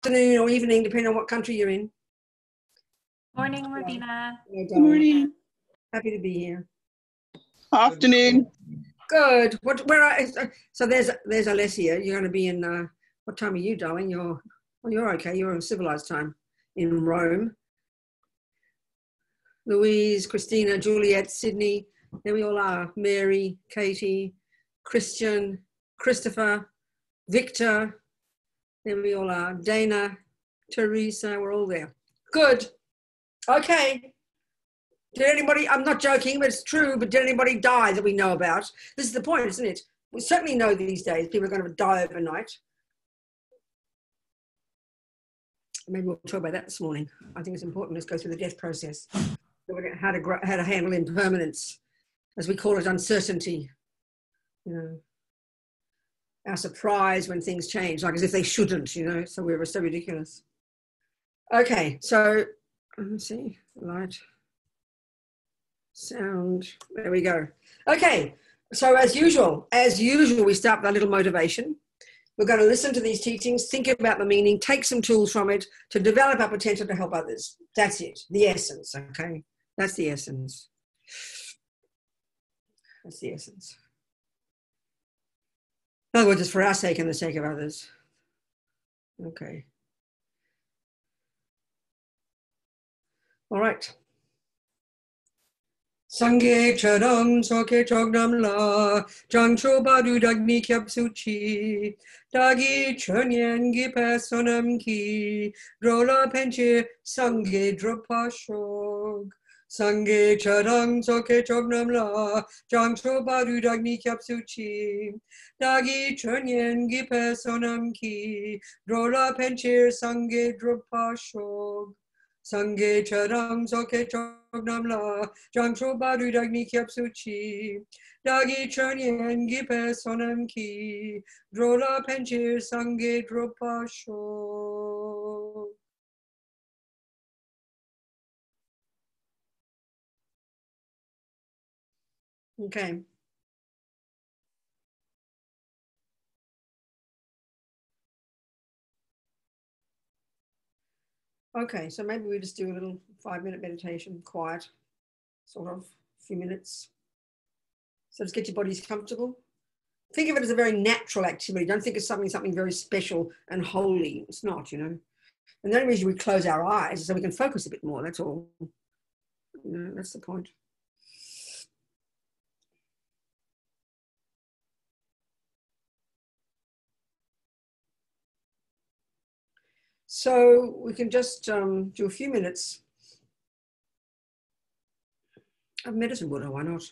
afternoon or evening, depending on what country you're in. Morning, Robina. Good morning. Happy to be here. Afternoon. Good. So there's Alessia. You're going to be in, what time are you, darling? You're okay. You're on civilized time in Rome. Louise, Christina, Juliet, Sydney. There we all are. Mary, Katie, Christian, Christopher, Victor. There we all are. Dana, Teresa, we're all there. Good. Okay. Did anybody, I'm not joking, but it's true, but did anybody die that we know about? This is the point, isn't it? We certainly know these days people are going to die overnight. Maybe we'll talk about that this morning. I think it's important. Let's go through the death process. How to handle impermanence, as we call it, uncertainty. You know, our surprise when things change, like as if they shouldn't, you know, so we're so ridiculous. Okay, so let's see, light, sound, there we go. Okay, so as usual, we start with a little motivation. We're going to listen to these teachings, think about the meaning, take some tools from it to develop our potential to help others. That's it, the essence, okay? That's the essence. That's the essence. In other words, it's for our sake and the sake of others. Okay. All right. Sangye charang soke chognam la jangcho badu dagni kyab suchi dagi chönyen gi personam ki rola penche sangye dropashog sangye charang soke chognam la jangcho badu dagni kyab suchi dagi chönyen gi personam ki rola penche sangye dropashog Sangye charang soke chognam la jangcho badu dagni kyap suchi dagi chönyen gi personam ki drola penchir sangye dropasho. Okay. Okay, so maybe we just do a little 5-minute meditation, quiet, sort of, a few minutes. So just get your bodies comfortable. Think of it as a very natural activity. Don't think of something very special and holy. It's not, you know. And the only reason we close our eyes is so we can focus a bit more, that's all. You know, that's the point. So we can just do a few minutes of medicine Buddha, why not?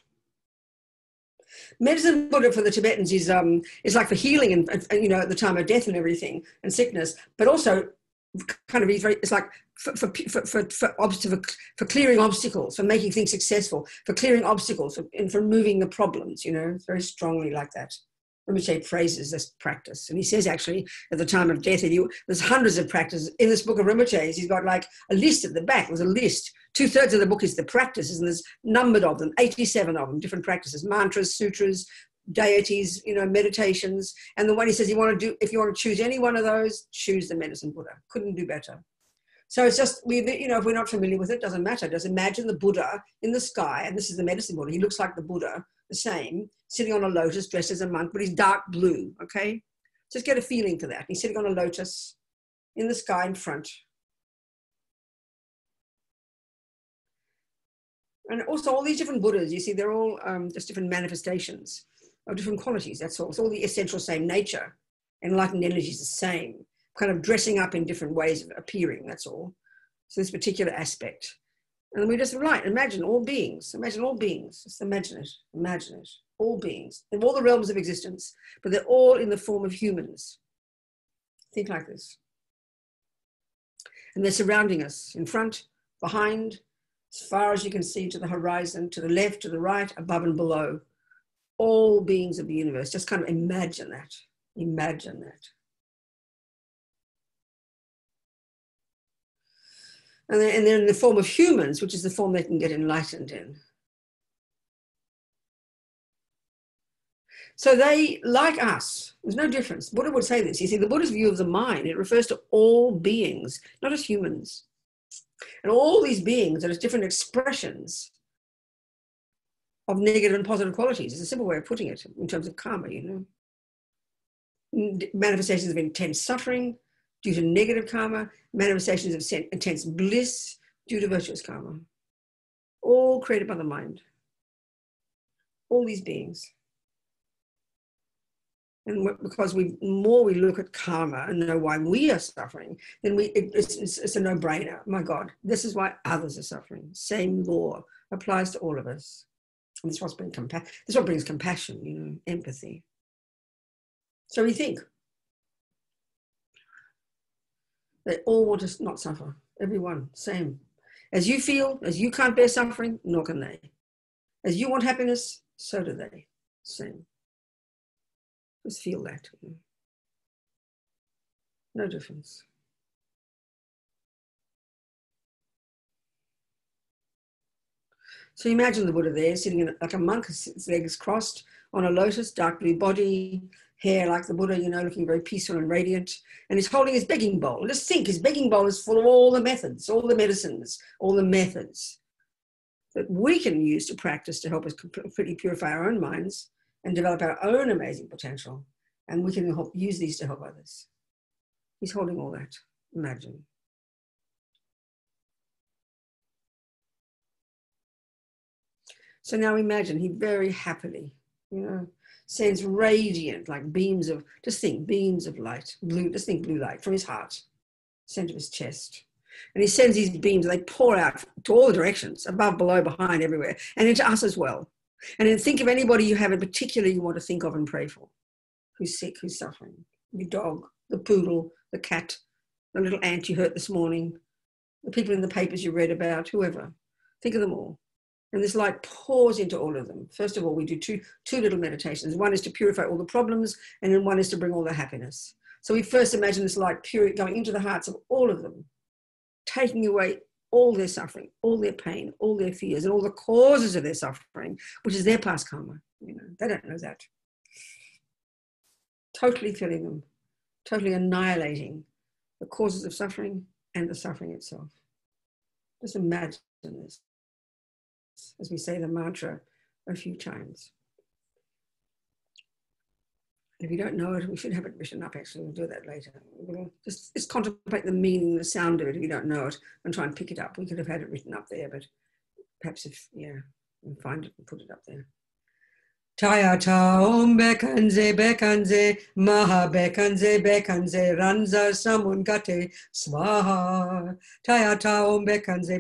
Medicine Buddha for the Tibetans is like for healing and you know, at the time of death and everything and sickness, but also kind of it's like for clearing obstacles, for making things successful, for clearing obstacles and for removing the problems, you know, very strongly like that. Rinpoche praises this practice. And he says actually at the time of death, there's hundreds of practices. In this book of Rinpoche's, he's got like a list at the back. There's a list. 2/3 of the book is the practices, and there's numbered of them, 87 of them, different practices, mantras, sutras, deities, you know, meditations. And the one he says if you want to choose any one of those, choose the Medicine Buddha. Couldn't do better. So it's just, you know, if we're not familiar with it, doesn't matter. Just imagine the Buddha in the sky, and this is the Medicine Buddha. He looks like the Buddha, the same, sitting on a lotus, dressed as a monk, but he's dark blue, okay? Just get a feeling for that. He's sitting on a lotus in the sky in front. And also all these different Buddhas, you see, they're all just different manifestations of different qualities, that's all. It's all the essential same nature. Enlightened energy is the same, kind of dressing up in different ways of appearing, that's all. So this particular aspect. And we just imagine all beings, just imagine it, all beings, in all the realms of existence, but they're all in the form of humans. Think like this. And they're surrounding us, in front, behind, as far as you can see to the horizon, to the left, to the right, above and below. All beings of the universe, just kind of imagine that, imagine that. And they're in the form of humans, which is the form they can get enlightened in. So they, like us, there's no difference. Buddha would say this. You see, the Buddha's view of the mind, it refers to all beings, not as humans. And all these beings are just different expressions of negative and positive qualities. It's a simple way of putting it in terms of karma, you know. Manifestations of intense suffering due to negative karma, manifestations of intense bliss due to virtuous karma. All created by the mind. All these beings. And because more we look at karma and know why we are suffering, then it's a no-brainer. My God, this is why others are suffering. Same law applies to all of us. And this is what brings compassion, you know, empathy. So we think they all want to not suffer. Everyone, same. As you feel, as you can't bear suffering, nor can they. As you want happiness, so do they. Same. Just feel that. No difference. So imagine the Buddha there, sitting in like a monk, his legs crossed on a lotus, dark blue body, hair like the Buddha, you know, looking very peaceful and radiant. And he's holding his begging bowl. Just think, his begging bowl is full of all the methods, all the medicines, all the methods that we can use to practice to help us completely purify our own minds and develop our own amazing potential. And we can use these to help others. He's holding all that. Imagine. So now imagine he very happily, you know, sends radiant, like beams of, just think, beams of light, blue, just think blue light from his heart, center of his chest. And he sends these beams, they pour out to all the directions, above, below, behind, everywhere, and into us as well. And then think of anybody you have in particular you want to think of and pray for, who's sick, who's suffering, your dog, the poodle, the cat, the little ant you hurt this morning, the people in the papers you read about, whoever. Think of them all. And this light pours into all of them. First of all, we do two little meditations. One is to purify all the problems, and then one is to bring all the happiness. So we first imagine this light going into the hearts of all of them, taking away all their suffering, all their pain, all their fears, and all the causes of their suffering, which is their past karma. You know, they don't know that. Totally filling them, totally annihilating the causes of suffering and the suffering itself. Just imagine this as we say the mantra a few times. If you don't know it, we should have it written up, actually. We'll do that later. We'll just contemplate the meaning, the sound of it if you don't know it, and try and pick it up. We could have had it written up there, but perhaps if, yeah, we can find it and put it up there. Tayata om bekanze, maha bekanze, ranza samungate swaha. Tayata om bekanze,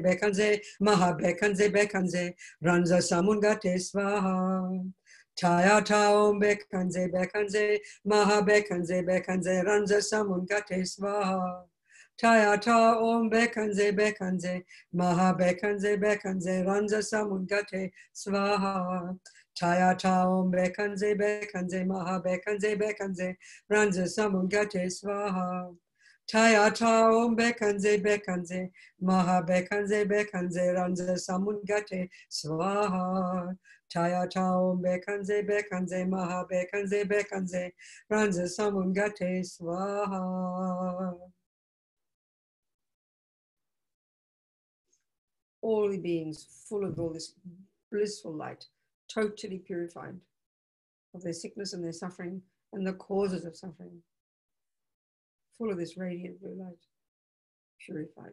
maha bekanze, ranza samungate swaha. Tayata om bekanze, maha bekanze, ranza samungate swaha. Tayata om bekanze, maha bekanze, ranza samungate swaha. Tayata om bekanze, maha bekanze, ranza samungate swaha. Tayata om bekanze, maha bekanze, ranza samungate swaha. Tayata om bekanze, maha bekanze, ranza samungate swaha. All the beings full of all this blissful light, totally purified of their sickness and their suffering and the causes of suffering. Full of this radiant blue light, purified.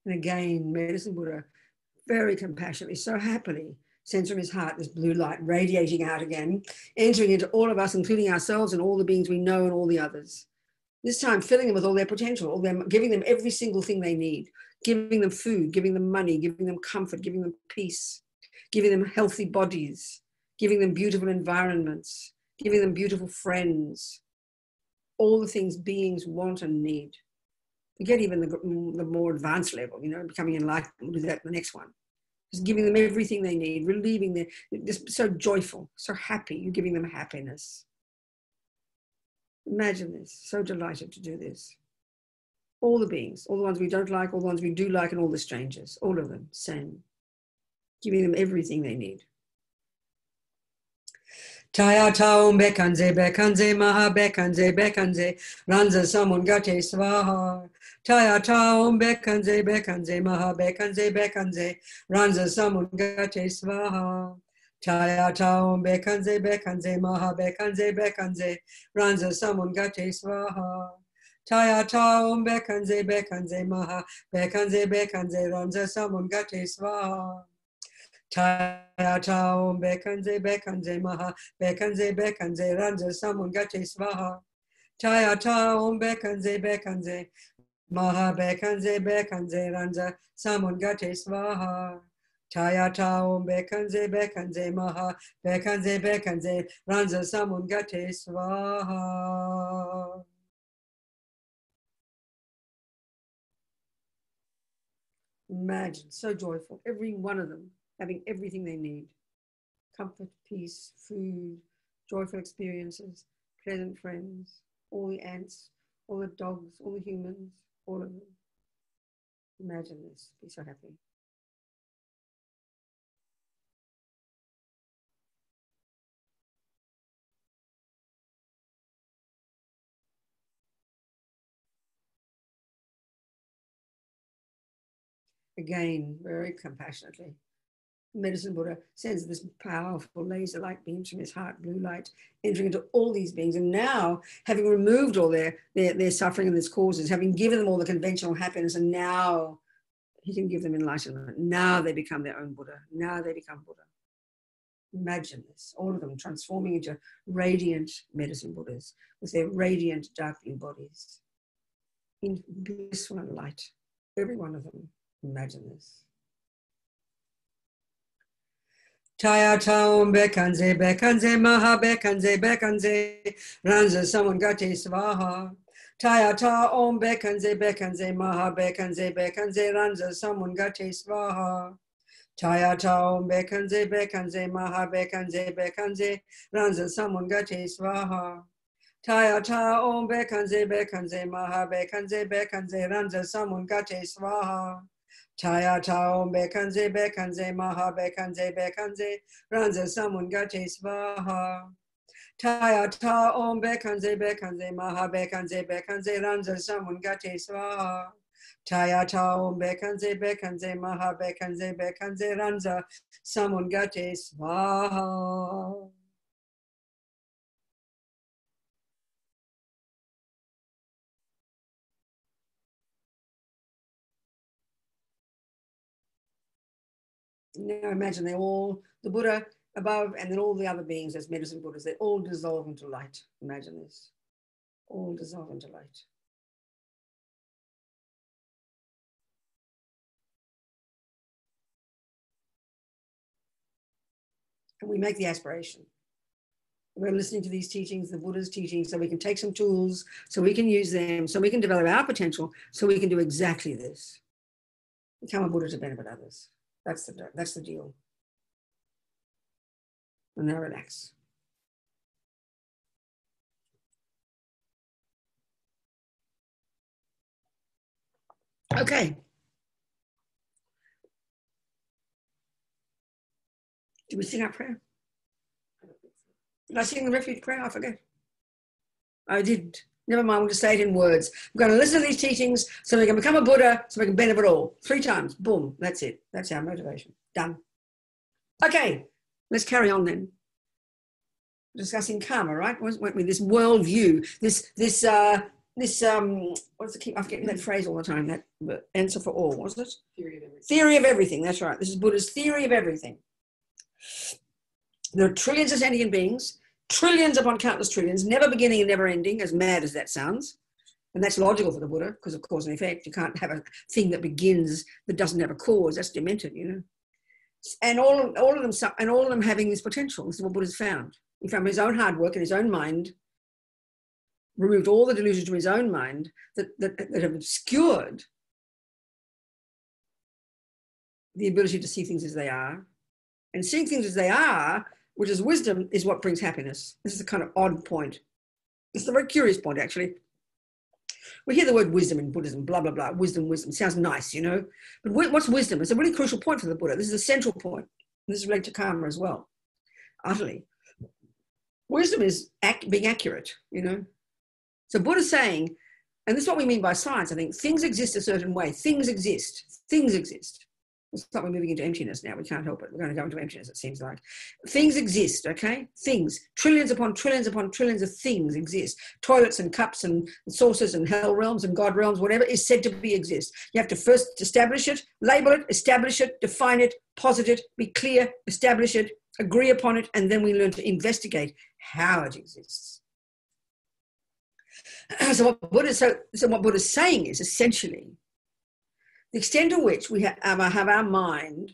And again, Medicine Buddha, very compassionately, so happily, sends from his heart this blue light radiating out again, entering into all of us, including ourselves and all the beings we know and all the others. This time, filling them with all their potential, giving them every single thing they need, giving them food, giving them money, giving them comfort, giving them peace, giving them healthy bodies, giving them beautiful environments, giving them beautiful friends, all the things beings want and need. Forget even the more advanced level, you know, becoming enlightened. We'll do that in the next one. Just giving them everything they need, relieving them, just so joyful, so happy. You're giving them happiness. Imagine this, so delighted to do this. All the beings, all the ones we don't like, all the ones we do like, and all the strangers, all of them, same. Giving them everything they need. Taya taum bekanze maha bekanze ranza samungate swaha. Taya taum bekanze maha bekanze ranza samungate swaha. Taya taum bekanze maha bekanze ranza samungate swaha. Taya taum bekanze maha bekanze ranza samungate swaha. Taya taum bekanze maha bekanze ranza samungate swaha. Taya taum bekanze maha bekanze ranza samungate swaha. Taya taum bekanze maha bekanze ranza samungate swaha. Imagine, so joyful, every one of them having everything they need. Comfort, peace, food, joyful experiences, pleasant friends, all the ants, all the dogs, all the humans, all of them. Imagine this, be so happy. Again, very compassionately, Medicine Buddha sends this powerful laser light beams from his heart, blue light, entering into all these beings. And now, having removed all their suffering and its causes, having given them all the conventional happiness, and now he can give them enlightenment. Now they become their own Buddha. Now they become Buddha. Imagine this, all of them transforming into radiant Medicine Buddhas with their radiant dark blue bodies in blissful and light. Every one of them. Imagine this. Taya taum bekanze maha bekanze ranza samungate swaha. Taya taum bekanze maha bekanze ranza samungate swaha. Taya taum bekanze maha bekanze ranza samungate swaha. Taya taum bekanze maha bekanze ranza samungate swaha. Taya taum bekanze maha bekanze ranza samungate swaha. Taya taum bekanze maha bekanze ranza samungate swaha. Taya taum bekanze maha bekanze ranza samungate swaha. Now imagine they all, the Buddha above and then all the other beings as Medicine Buddhas, they all dissolve into light. Imagine this. All dissolve into light. And we make the aspiration. We're listening to these teachings, the Buddha's teachings, so we can take some tools, so we can use them, so we can develop our potential, so we can do exactly this. Become a Buddha to benefit others. That's the deal. And now relax. Okay. Did we sing our prayer? Did I sing the refuge prayer? I forget. I didn't. Never mind, we'll just say it in words. I'm going to listen to these teachings so we can become a Buddha, so we can benefit all. 3 times. Boom. That's it. That's our motivation. Done. Okay. Let's carry on then. Discussing karma, right? Weren't we? This worldview, this what's the key? I'm forgetting that phrase all the time. That answer for all, was it? Theory of everything. Theory of everything. That's right. This is Buddha's theory of everything. There are trillions of sentient beings, trillions upon countless trillions, never beginning and never ending, as mad as that sounds. And that's logical for the Buddha, because of cause and effect. You can't have a thing that begins that doesn't have a cause. That's demented, you know. And all of them having this potential. This is what Buddha's found. from his own hard work and his own mind, removed all the delusions from his own mind that have obscured the ability to see things as they are. And seeing things as they are, which is wisdom, is what brings happiness. This is a kind of odd point. It's a very curious point, actually. We hear the word wisdom in Buddhism, blah, blah, blah, wisdom, wisdom. Sounds nice, you know. But what's wisdom? It's a really crucial point for the Buddha. This is a central point. This is related to karma as well, utterly. Wisdom is being accurate, you know. So Buddha's saying, and this is what we mean by science, I think, things exist a certain way. Things exist. Things exist. It's like we're moving into emptiness now. We can't help it. We're going to go into emptiness, it seems like. Things exist, okay? Things. Trillions upon trillions upon trillions of things exist. Toilets and cups and saucers and hell realms and God realms, whatever is said to be exist. You have to first establish it, label it, establish it, define it, posit it, be clear, establish it, agree upon it, and then we learn to investigate how it exists. So what Buddha's saying is essentially the extent to which we have our mind,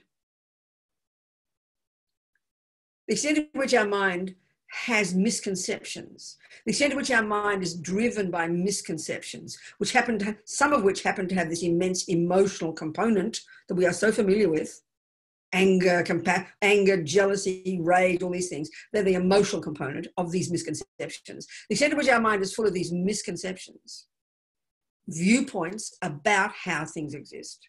the extent to which our mind has misconceptions, the extent to which our mind is driven by misconceptions, which some of which happen to have this immense emotional component that we are so familiar with, anger, jealousy, rage, all these things. They're the emotional component of these misconceptions. The extent to which our mind is full of these misconceptions, viewpoints about how things exist.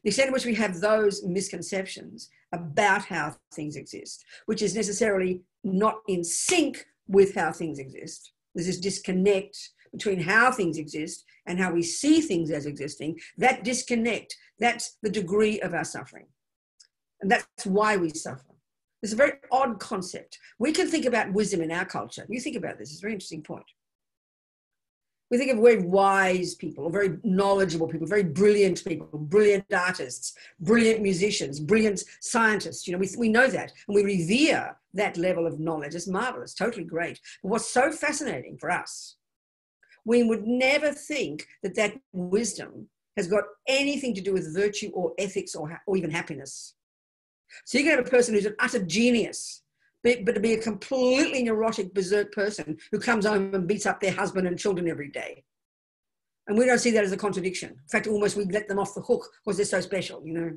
The extent to which we have those misconceptions about how things exist, which is necessarily not in sync with how things exist. There's this disconnect between how things exist and how we see things as existing. That disconnect, that's the degree of our suffering. And that's why we suffer. It's a very odd concept. We can think about wisdom in our culture. You think about this, it's a very interesting point. We think of very wise people, or very knowledgeable people, very brilliant people, brilliant artists, brilliant musicians, brilliant scientists. You know, we know that, and we revere that level of knowledge. It's marvelous, totally great. But what's so fascinating for us, we would never think that that wisdom has got anything to do with virtue or ethics or even happiness. So you can have a person who's an utter genius, but to be a completely neurotic, berserk person who comes home and beats up their husband and children every day. And we don't see that as a contradiction. In fact, almost we let them off the hook because they're so special, you know.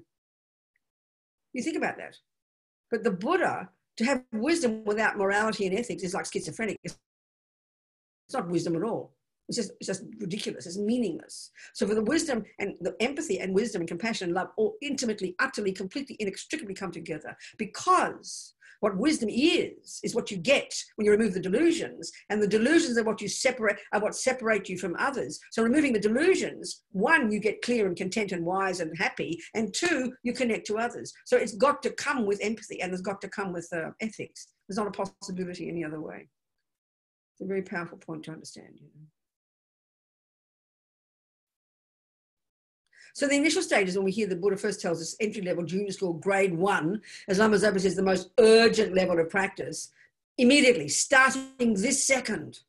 You think about that. But the Buddha, to have wisdom without morality and ethics is like schizophrenic. It's not wisdom at all. It's just ridiculous. It's meaningless. So for the wisdom and the empathy and wisdom and compassion and love all intimately, utterly, completely, inextricably come together, because what wisdom is what you get when you remove the delusions, and the delusions are what separate you from others. So removing the delusions, one, you get clear and content and wise and happy, and two, you connect to others. So it's got to come with empathy, and it's got to come with ethics. There's not a possibility any other way. It's a very powerful point to understand, you know. So the initial stages, when we hear the Buddha first tells us entry level, junior school, grade 1, as Lama Zopa says, the most urgent level of practice, immediately, starting this second,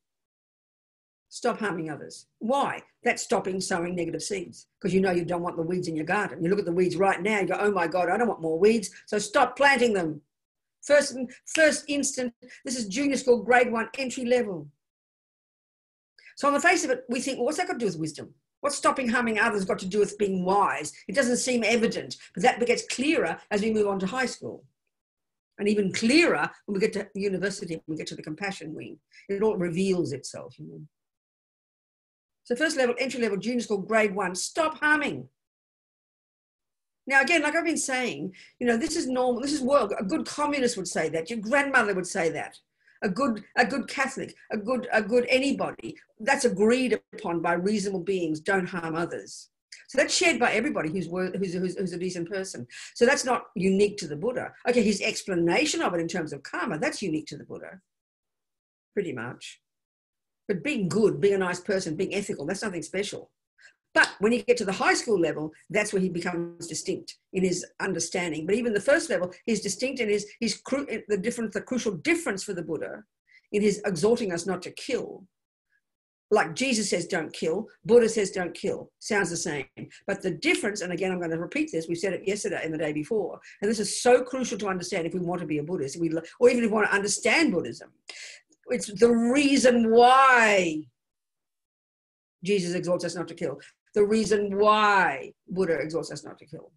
stop harming others. Why? That's stopping sowing negative seeds, because you know you don't want the weeds in your garden. You look at the weeds right now, you go, oh my God, I don't want more weeds, so stop planting them. First instant, this is junior school, grade 1, entry level. So on the face of it, we think, well, what's that got to do with wisdom? What's stopping harming others got to do with being wise? It doesn't seem evident, but that gets clearer as we move on to high school. And even clearer when we get to university, when we get to the compassion wing. It all reveals itself, you know. So first level, entry level, junior school, grade 1, stop harming. Now, again, like I've been saying, you know, this is normal, this is world. A good communist would say that. Your grandmother would say that. A good Catholic, a good anybody, that's agreed upon by reasonable beings, don't harm others. So that's shared by everybody who's a decent person. So that's not unique to the Buddha. Okay, his explanation of it in terms of karma, that's unique to the Buddha, pretty much. But being good, being a nice person, being ethical, that's nothing special. But when you get to the high school level, that's where he becomes distinct in his understanding. But even the first level, he's distinct in the crucial difference for the Buddha in his exhorting us not to kill like Jesus says, don't kill. Buddha says, don't kill. Sounds the same. But the difference, and again, I'm going to repeat this, we said it yesterday and the day before, and this is so crucial to understand if we want to be a Buddhist, or even if we want to understand Buddhism. It's the reason why Jesus exhorts us not to kill. The reason why Buddha exhorts us not to kill.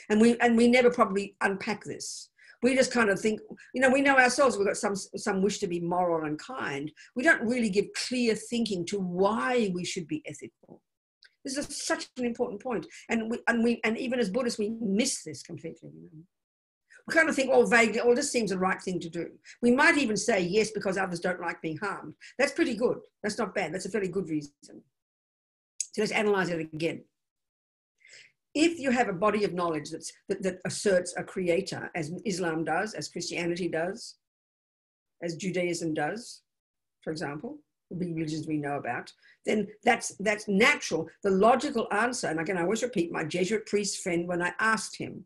And we never probably unpack this. We just kind of think, we know ourselves, we've got some wish to be moral and kind. We don't really give clear thinking to why we should be ethical. This is such an important point. And even as Buddhists, we miss this completely. We kind of think, vaguely, this seems the right thing to do. We might even say yes because others don't like being harmed. That's pretty good. That's not bad. That's a fairly good reason. So let's analyze it again. If you have a body of knowledge that asserts a creator, as Islam does, as Christianity does, as Judaism does, for example, the big religions we know about, then that's natural. The logical answer, and again, I always repeat my Jesuit priest friend when I asked him,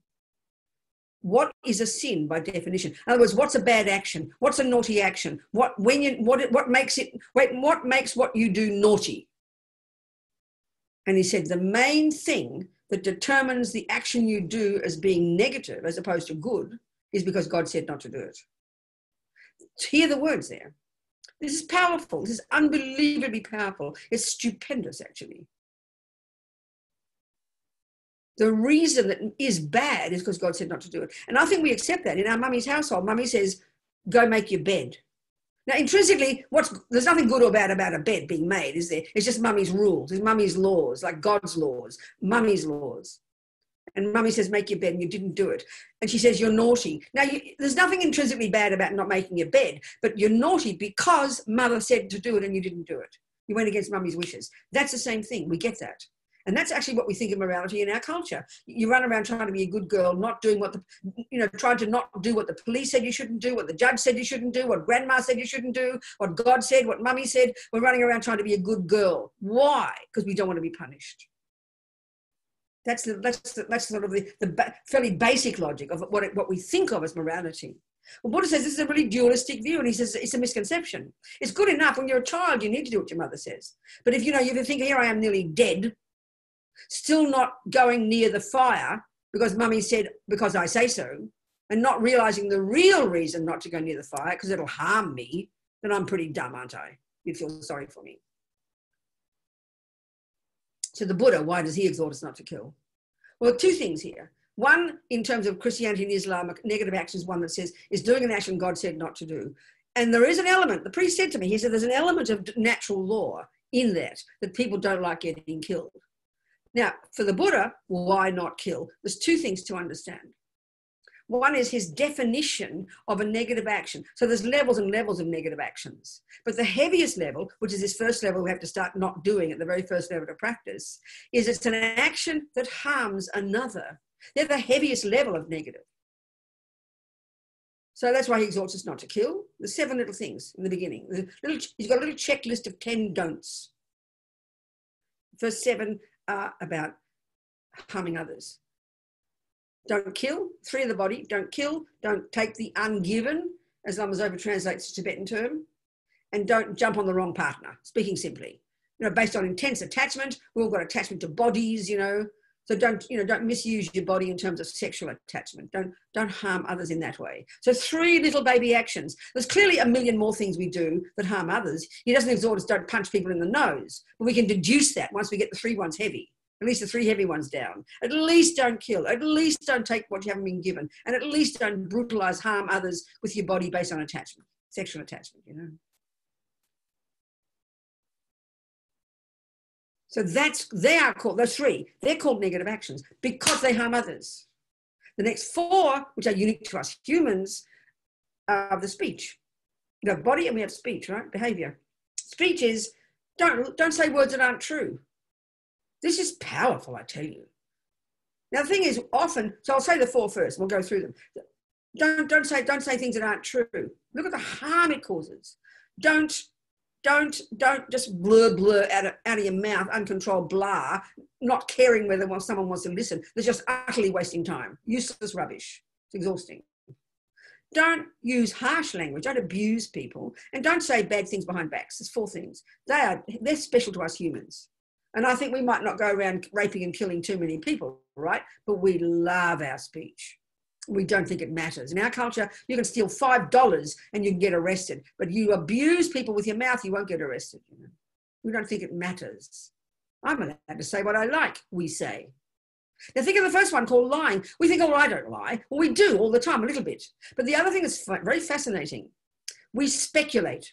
what is a sin by definition? In other words, what's a bad action? What's a naughty action? What makes what you do naughty? And he said, the main thing that determines the action you do as being negative as opposed to good is because God said not to do it. Hear the words there. This is powerful. This is unbelievably powerful. It's stupendous, actually. The reason that is bad is because God said not to do it. And I think we accept that. In our mummy's household, mummy says, go make your bed. Now, intrinsically, there's nothing good or bad about a bed being made, is there? It's just mummy's rules, it's mummy's laws, like God's laws, mummy's laws. And mummy says, make your bed, and you didn't do it. And she says, you're naughty. Now, there's nothing intrinsically bad about not making your bed, but you're naughty because mother said to do it and you didn't do it. You went against mummy's wishes. That's the same thing. We get that. And that's actually what we think of morality in our culture. You run around trying to be a good girl, not doing trying to not do what the police said you shouldn't do, what the judge said you shouldn't do, what grandma said you shouldn't do, what God said, what mummy said. We're running around trying to be a good girl. Why? Because we don't want to be punished. That's sort of the fairly basic logic of what we think of as morality. Well, Buddha says this is a really dualistic view, and he says it's a misconception. It's good enough when you're a child, you need to do what your mother says. But if you think, here I am nearly dead, still not going near the fire because mummy said, because I say so, and not realizing the real reason not to go near the fire because it'll harm me, then I'm pretty dumb, aren't I? You'd feel sorry for me. So the Buddha, why does he exhort us not to kill? Well, two things here. One, in terms of Christianity and Islam, negative action is one that says, is doing an action God said not to do. And there is an element, the priest said to me, he said, there's an element of natural law in that people don't like getting killed. Now, for the Buddha, why not kill? There's two things to understand. One is his definition of a negative action. So there's levels and levels of negative actions. But the heaviest level, which is this first level we have to start not doing at the very first level of practice, is it's an action that harms another. They're the heaviest level of negative. So that's why he exhorts us not to kill. There's 7 little things in the beginning. He's got a little checklist of 10 don'ts. The first 7 are about harming others. Don't kill, 3 of the body, don't kill, don't take the ungiven, as Lamazopa translates the Tibetan term, and don't jump on the wrong partner, speaking simply. Based on intense attachment, we've all got attachment to bodies, so don't misuse your body in terms of sexual attachment. Don't harm others in that way. So 3 little baby actions. There's clearly a million more things we do that harm others. He doesn't exhort us, don't punch people in the nose, but we can deduce that once we get the 3 ones heavy. At least the 3 heavy ones down. At least don't kill. At least don't take what you haven't been given. And at least don't brutalize, harm others with your body based on attachment, sexual attachment, So those 3, they're called negative actions because they harm others. The next 4, which are unique to us humans, are the speech. We have body and we have speech, right? Behavior. Speech is, don't say words that aren't true. This is powerful, I tell you. Now, the thing is often, so I'll say the 4 first, we'll go through them. Don't say things that aren't true. Look at the harm it causes. Don't just blur out of your mouth, uncontrolled blah, not caring whether someone wants to listen. They're just utterly wasting time. Useless rubbish. It's exhausting. Don't use harsh language. Don't abuse people. And don't say bad things behind backs. There's 4 things. They're special to us humans. And I think we might not go around raping and killing too many people, right? But we love our speech. We don't think it matters. In our culture, you can steal $5 and you can get arrested. But you abuse people with your mouth, you won't get arrested. You know? We don't think it matters. I'm allowed to say what I like, we say. Now think of the first one called lying. We think, oh, I don't lie. Well, we do all the time, a little bit. But the other thing that's very fascinating, we speculate.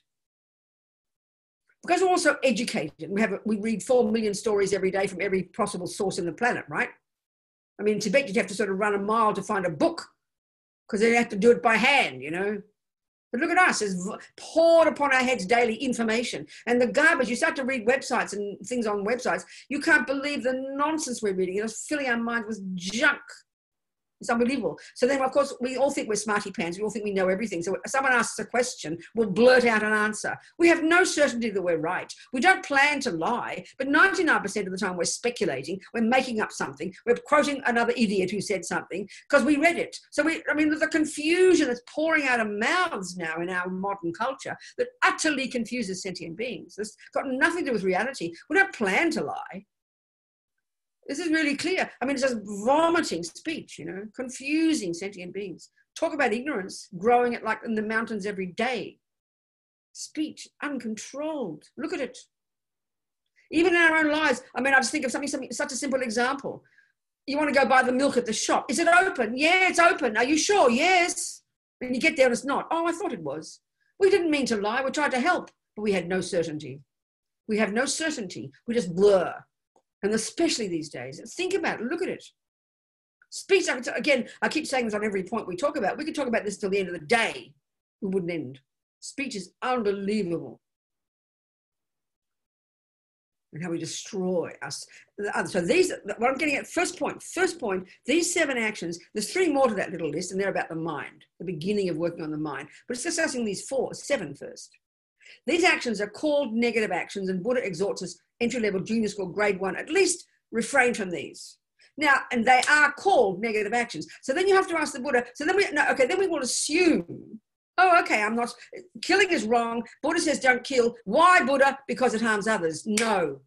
Because we're also educated. We read 4 million stories every day from every possible source in the planet, right? I mean, in Tibet, you'd have to sort of run a mile to find a book because they have to do it by hand, you know. But look at us, it's poured upon our heads daily information. And the garbage, you start to read websites and things on websites, you can't believe the nonsense we're reading. It's filling our minds with junk. It's unbelievable. So then, of course, we all think we're smarty pants. We all think we know everything. So if someone asks a question, we'll blurt out an answer. We have no certainty that we're right. We don't plan to lie, but 99% of the time we're speculating. We're making up something. We're quoting another idiot who said something because we read it. So the confusion that's pouring out of mouths now in our modern culture that utterly confuses sentient beings. It's got nothing to do with reality. We don't plan to lie. This is really clear. I mean, it's just vomiting speech, you know, confusing sentient beings. Talk about ignorance, growing it like in the mountains every day. Speech, uncontrolled. Look at it. Even in our own lives. I mean, I just think of something such a simple example. You want to go buy the milk at the shop. Is it open? Yeah, it's open. Are you sure? Yes. And you get there and it's not. Oh, I thought it was. We didn't mean to lie. We tried to help, but we had no certainty. We have no certainty. We just blur. And especially these days, think about it, look at it. Speech, again, I keep saying this on every point we talk about. We could talk about this till the end of the day. We wouldn't end. Speech is unbelievable. And how we destroy us. So what I'm getting at, first point, these 7 actions, there's 3 more to that little list, and they're about the mind, the beginning of working on the mind. But it's discussing these 7 first. These actions are called negative actions, and Buddha exhorts us, entry-level, junior school, grade 1, at least refrain from these. Now, and they are called negative actions. So then you have to ask the Buddha, then we will assume, oh, okay, killing is wrong. Buddha says don't kill. Why, Buddha? Because it harms others. No.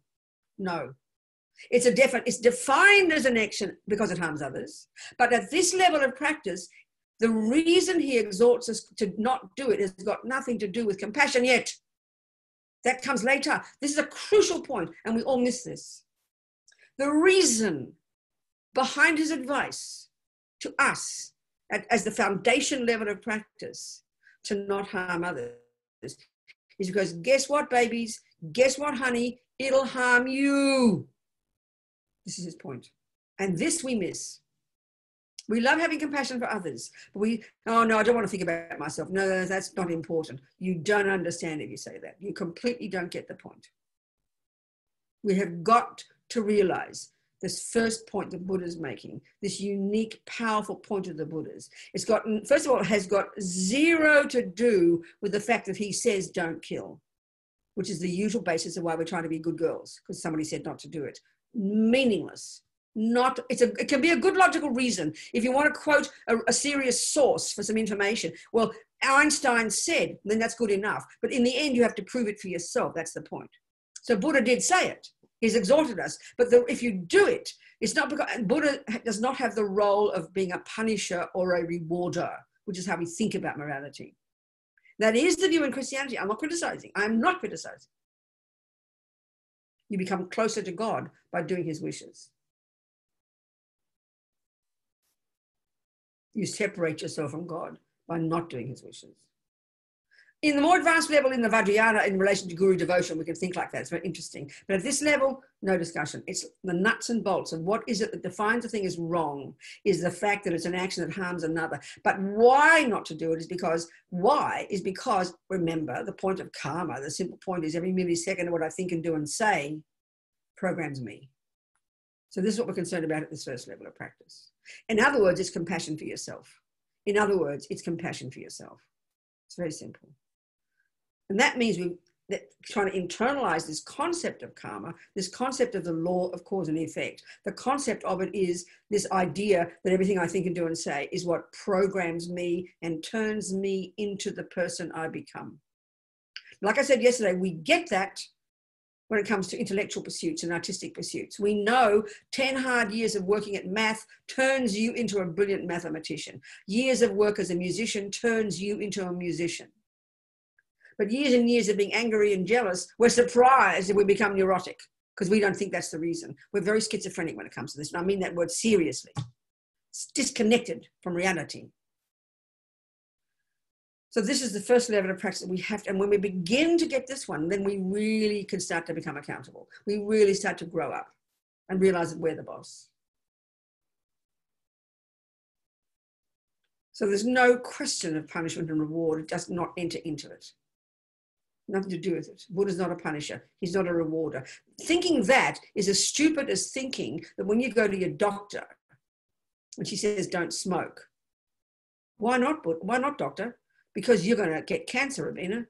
It's defined as an action because it harms others. But at this level of practice, the reason he exhorts us to not do it has got nothing to do with compassion yet. That comes later. This is a crucial point, and we all miss this. The reason behind his advice to us as the foundation level of practice to not harm others is because guess what, babies? Guess what, honey? It'll harm you. This is his point. And this we miss. We love having compassion for others. But oh no, I don't want to think about myself. No, that's not important. You don't understand if you say that. You completely don't get the point. We have got to realize this first point the Buddha's making, this unique, powerful point of the Buddha's. It's got, first of all, it has got 0 to do with the fact that he says don't kill, which is the usual basis of why we're trying to be good girls, because somebody said not to do it. Meaningless. It can be a good logical reason. If you want to quote a serious source for some information, well, Einstein said, then that's good enough. But in the end, you have to prove it for yourself. That's the point. So Buddha did say it. He's exhorted us. But if you do it, it's not because Buddha does not have the role of being a punisher or a rewarder, which is how we think about morality. That is the view in Christianity. I'm not criticizing. I'm not criticizing. You become closer to God by doing his wishes. You separate yourself from God by not doing his wishes. In the more advanced level, in the Vajrayana, in relation to guru devotion, we can think like that. It's very interesting. But at this level, no discussion. It's the nuts and bolts of what is it that defines a thing as wrong is the fact that it's an action that harms another. But why not to do it is because, remember, the point of karma, the simple point is every millisecond of what I think and do and say programs me. So this is what we're concerned about at this first level of practice. In other words, it's compassion for yourself. It's very simple. And that means trying to internalize this concept of karma, this concept of the law of cause and effect. The concept of it is this idea that everything I think and do and say is what programs me and turns me into the person I become. Like I said yesterday, we get that when it comes to intellectual pursuits and artistic pursuits. We know 10 hard years of working at math turns you into a brilliant mathematician. Years of work as a musician turns you into a musician. But years and years of being angry and jealous, we're surprised if we become neurotic because we don't think that's the reason. We're very schizophrenic when it comes to this. And I mean that word seriously. It's disconnected from reality. So this is the first level of practice that we have to, and when we begin to get this one, then we really can start to become accountable. We really start to grow up and realize that we're the boss. So there's no question of punishment and reward. It does not enter into it. Nothing to do with it. Buddha's not a punisher. He's not a rewarder. Thinking that is as stupid as thinking that when you go to your doctor and she says, don't smoke. Why not, why not, doctor? Because you're going to get cancer, Robina.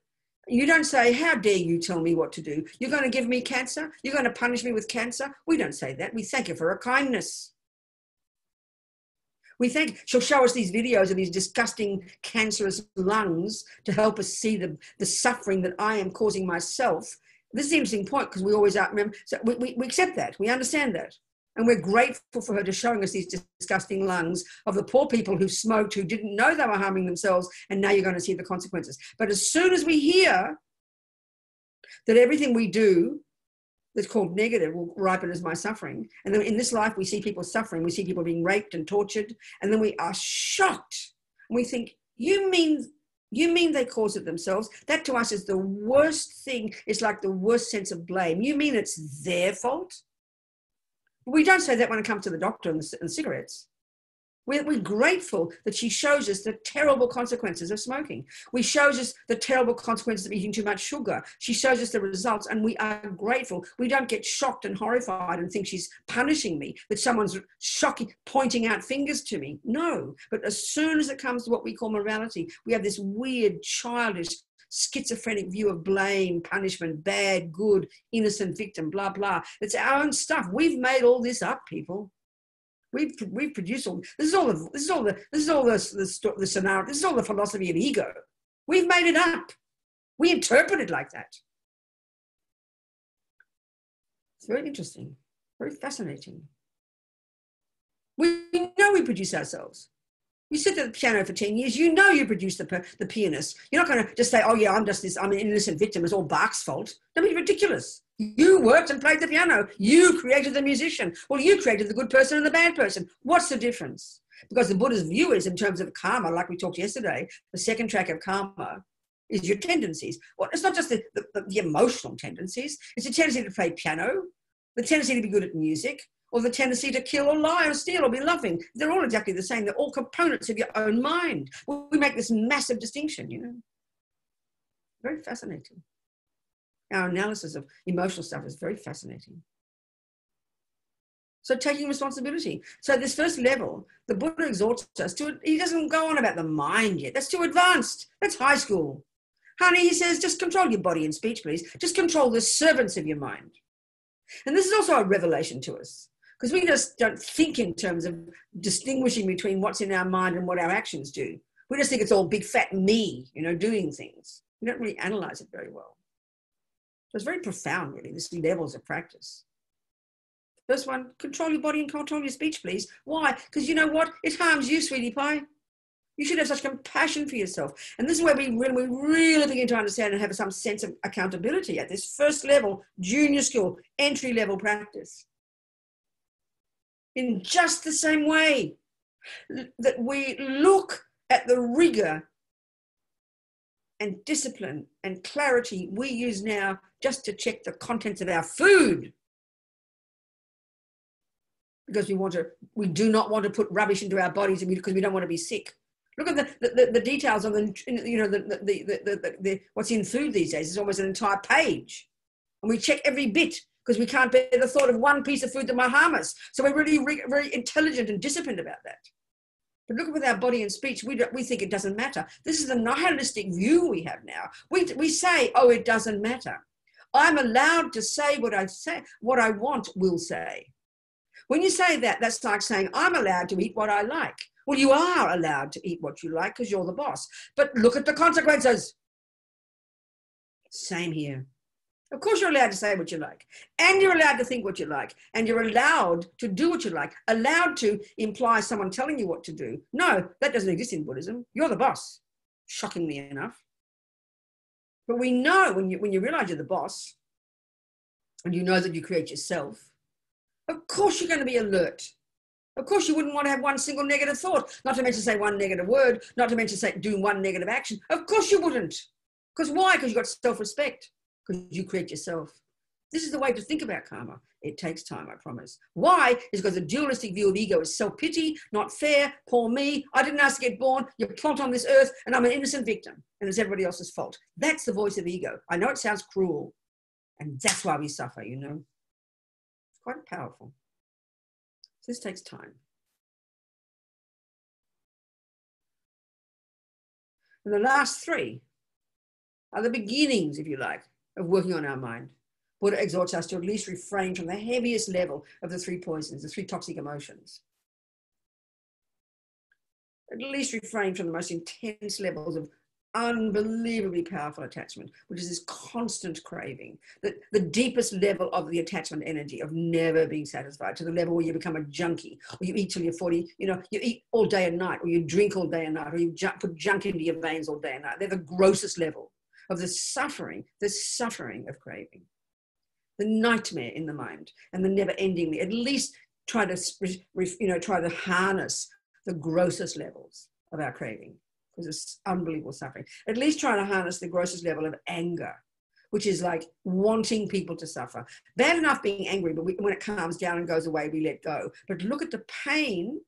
You don't say, how dare you tell me what to do? You're going to give me cancer? You're going to punish me with cancer? We don't say that. We thank her for her kindness. We think she'll show us these videos of these disgusting cancerous lungs to help us see the suffering that I am causing myself. This is an interesting point because we always remember, so we accept that. We understand that. And we're grateful for her to showing us these disgusting lungs of the poor people who smoked, who didn't know they were harming themselves, and now you're going to see the consequences. But as soon as we hear that everything we do that's called negative will ripen as my suffering, and then in this life we see people suffering, we see people being raped and tortured, and then we are shocked. And we think, you mean they caused it themselves? That to us is the worst thing. It's like the worst sense of blame. You mean it's their fault? We don't say that when it comes to the doctor and cigarettes. We're grateful that she shows us the terrible consequences of smoking. She shows us the terrible consequences of eating too much sugar. She shows us the results, and we are grateful. We don't get shocked and horrified and think she's punishing me, that someone's shocking, pointing out fingers to me. No, but as soon as it comes to what we call morality, we have this weird, childish, schizophrenic view of blame, punishment, bad, good, innocent victim, blah, blah. It's our own stuff. We've made all this up, people. We've produced all this is all the scenario. This is all the philosophy of ego. We've made it up. We interpret it like that. It's very interesting, very fascinating. We know we produce ourselves. You sit at the piano for 10 years, you know you produce the pianist. You're not going to just say, oh yeah, I'm an innocent victim, it's all Bach's fault. That'd be ridiculous. You worked and played the piano. You created the musician. Well, you created the good person and the bad person. What's the difference? Because the Buddha's view is in terms of karma, like we talked yesterday, the second track of karma is your tendencies. Well, it's not just the emotional tendencies. It's the tendency to play piano, the tendency to be good at music, or the tendency to kill or lie or steal or be loving. They're all exactly the same. They're all components of your own mind. We make this massive distinction, you know. Very fascinating. Our analysis of emotional stuff is very fascinating. So taking responsibility. So this first level, the Buddha exhorts us to, he doesn't go on about the mind yet. That's too advanced. That's high school. Honey, he says, just control your body and speech, please. Just control the servants of your mind. And this is also a revelation to us, because we just don't think in terms of distinguishing between what's in our mind and what our actions do. We just think it's all big fat me, you know, doing things. We don't really analyze it very well. So it's very profound, really, this levels of practice. First one, control your body and control your speech, please. Why? Because you know what? It harms you, sweetie pie. You should have such compassion for yourself. And this is where we really begin to understand and have some sense of accountability at this first level, junior school, entry level practice. In just the same way that we look at the rigor and discipline and clarity we use now just to check the contents of our food. Because we do not want to put rubbish into our bodies because we don't want to be sick. Look at the details on the what's in food these days. It's almost an entire page. And we check every bit because we can't bear the thought of one piece of food that might harm us. So we're really very intelligent and disciplined about that. But look at with our body and speech, we think it doesn't matter. This is the nihilistic view we have now. We say, oh, it doesn't matter. I'm allowed to say what I want will say. When you say that, that's like saying, I'm allowed to eat what I like. Well, you are allowed to eat what you like because you're the boss. But look at the consequences. Same here. Of course, you're allowed to say what you like, and you're allowed to think what you like, and you're allowed to do what you like. Allowed to imply someone telling you what to do. No, that doesn't exist in Buddhism. You're the boss, shockingly enough. But we know when you realize you're the boss, and you know that you create yourself, of course you're going to be alert. Of course you wouldn't want to have one single negative thought, not to mention say one negative word, not to mention say do one negative action. Of course you wouldn't. Because why? Because you've got self-respect. Because you create yourself. This is the way to think about karma. It takes time, I promise. Why? Is because the dualistic view of ego is self-pity, not fair, poor me, I didn't ask to get born, you're plonked on this earth, and I'm an innocent victim, and it's everybody else's fault. That's the voice of ego. I know it sounds cruel, and that's why we suffer, you know. It's quite powerful. This takes time. And the last three are the beginnings, if you like, of working on our mind. Buddha exhorts us to at least refrain from the heaviest level of the three poisons, the three toxic emotions. At least refrain from the most intense levels of unbelievably powerful attachment, which is this constant craving, the deepest level of the attachment energy of never being satisfied, to the level where you become a junkie, or you eat till you're 40, you know, you eat all day and night, or you drink all day and night, or you put junk into your veins all day and night. They're the grossest level of the suffering of craving, the nightmare in the mind, and the never-endingly. At least try to harness the grossest levels of our craving, because it's unbelievable suffering. At least try to harness the grossest level of anger, which is like wanting people to suffer. Bad enough being angry, but when it calms down and goes away, we let go. But look at the pain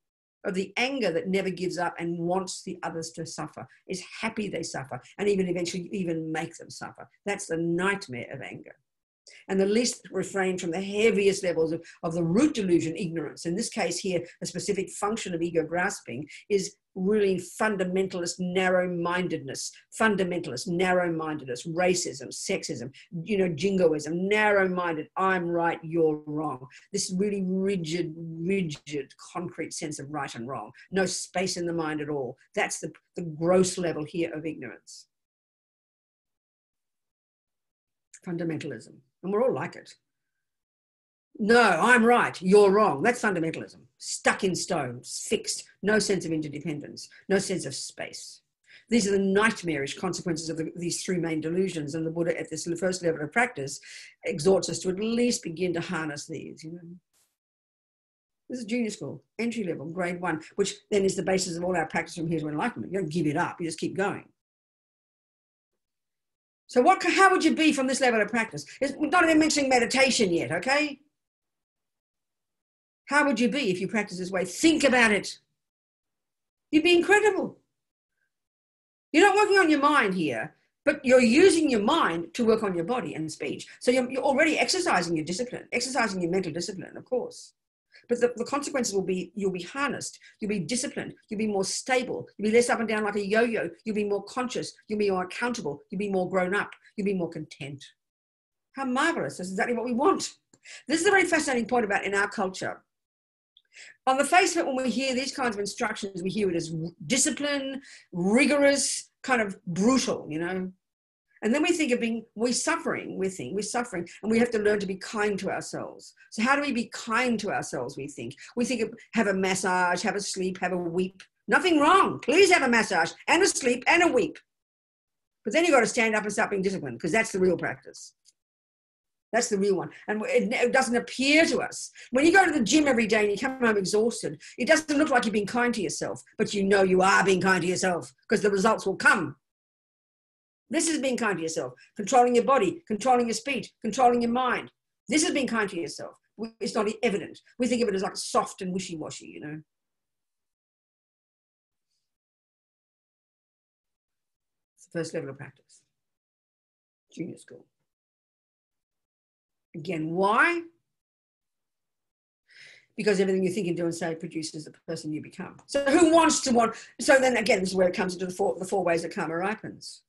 of the anger that never gives up and wants the others to suffer, is happy they suffer, and even eventually even make them suffer. That's the nightmare of anger. And the least refrain from the heaviest levels of the root delusion, ignorance. In this case here, a specific function of ego grasping is really fundamentalist narrow-mindedness, racism, sexism, you know, jingoism, narrow-minded, I'm right, you're wrong. This really rigid, concrete sense of right and wrong. No space in the mind at all. That's the gross level here of ignorance. Fundamentalism. And we're all like it. No, I'm right, you're wrong. That's fundamentalism. Stuck in stone, fixed, no sense of interdependence, no sense of space. These are the nightmarish consequences of these three main delusions. And the Buddha, at this first level of practice, exhorts us to at least begin to harness these, you know. This is junior school, entry level, grade 1, which then is the basis of all our practice from here to enlightenment. You don't give it up, you just keep going. So how would you be from this level of practice? We're not even mentioning meditation yet, okay? How would you be if you practice this way? Think about it. You'd be incredible. You're not working on your mind here, but you're using your mind to work on your body and speech. So you're already exercising your discipline, exercising your mental discipline, of course. But the consequences will be, you'll be harnessed, you'll be disciplined, you'll be more stable, you'll be less up and down like a yo-yo, you'll be more conscious, you'll be more accountable, you'll be more grown up, you'll be more content. How marvelous. That's exactly what we want. This is a very fascinating point about in our culture. On the face of it, when we hear these kinds of instructions, we hear it as discipline, rigorous, kind of brutal, you know. And then we think of we're suffering, and we have to learn to be kind to ourselves. So how do we be kind to ourselves, we think? We think of have a massage, have a sleep, have a weep. Nothing wrong. Please have a massage and a sleep and a weep. But then you've got to stand up and start being disciplined, because that's the real practice. That's the real one. And it doesn't appear to us. When you go to the gym every day and you come home exhausted, it doesn't look like you're being kind to yourself, but you know you are being kind to yourself, because the results will come. This is being kind to yourself, controlling your body, controlling your speech, controlling your mind. This is being kind to yourself. It's not evident. We think of it as like soft and wishy-washy, you know. It's the first level of practice. Junior school. Again, why? because everything you think and do and say produces the person you become. So who wants to want? So then again, this is where it comes into the four ways that karma ripens.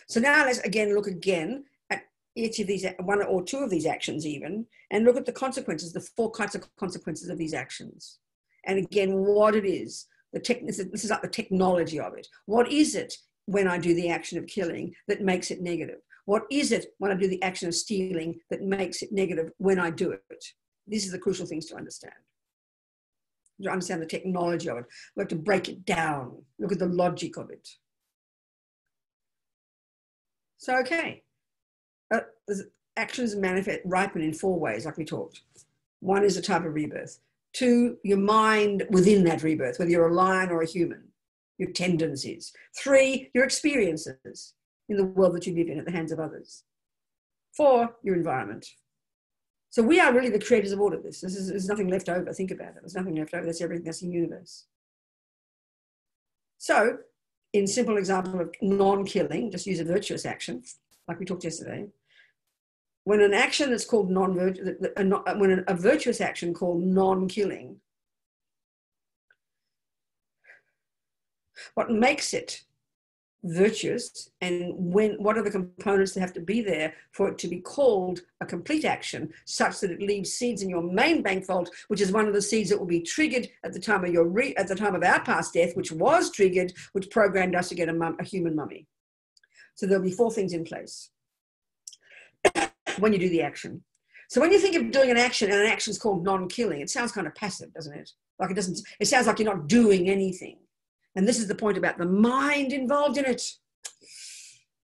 So now let's again look again at each of these, one or two of these actions even, and look at the consequences, the four kinds of consequences of these actions. And again, what it is, this is like the technology of it. What is it when I do the action of killing that makes it negative? What is it when I do the action of stealing that makes it negative when I do it? These are the crucial things to understand. To understand the technology of it. We have to break it down. Look at the logic of it. So, okay. Actions ripen in four ways, like we talked. One is a type of rebirth. Two, your mind within that rebirth, whether you're a lion or a human, your tendencies. Three, your experiences in the world that you live in at the hands of others. Four, your environment. So we are really the creators of all of this. There's nothing left over. Think about it. There's nothing left over. That's everything. That's the universe. So, in simple example of non-killing, just use a virtuous action, like we talked yesterday. When an action that's called when a virtuous action called non-killing, what makes it virtuous and what are the components that have to be there for it to be called a complete action, such that it leaves seeds in your main bank vault, which is one of the seeds that will be triggered at the time of at the time of our past death, which was triggered, which programmed us to get a human mummy. So there'll be four things in place when you do the action. So when you think of doing an action, and an action is called non-killing, it sounds kind of passive, doesn't it? Like it sounds like you're not doing anything. And this is the point about the mind involved in it.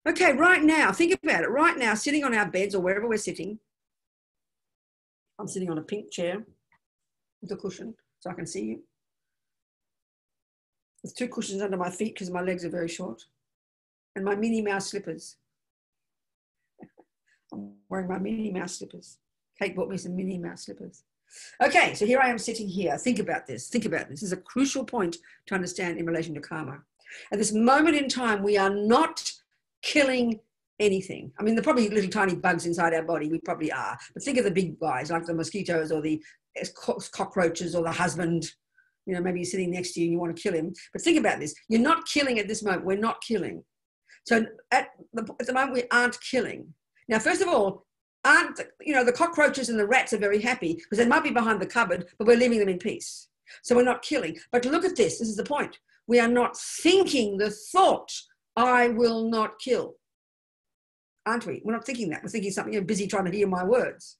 Okay, right now, think about it. Right now, sitting on our beds or wherever we're sitting, I'm sitting on a pink chair with a cushion so I can see you. With two cushions under my feet because my legs are very short. And my Minnie Mouse slippers. I'm wearing my Minnie Mouse slippers. Kate bought me some Minnie Mouse slippers. Okay, so here I am sitting here. Think about this. Think about this. This is a crucial point to understand in relation to karma. At this moment in time, we are not killing anything. I mean, there are probably little tiny bugs inside our body. We probably are. But think of the big guys, like the mosquitoes or the cockroaches or the husband. You know, maybe he's sitting next to you and you want to kill him. But think about this. You're not killing at this moment. We're not killing. So at the moment, we aren't killing. Now, first of all, the cockroaches and the rats are very happy because they might be behind the cupboard, but we're leaving them in peace. So we're not killing. But look at this. This is the point. We are not thinking the thought, I will not kill. Aren't we? We're not thinking that. We're thinking something, you're busy trying to hear my words.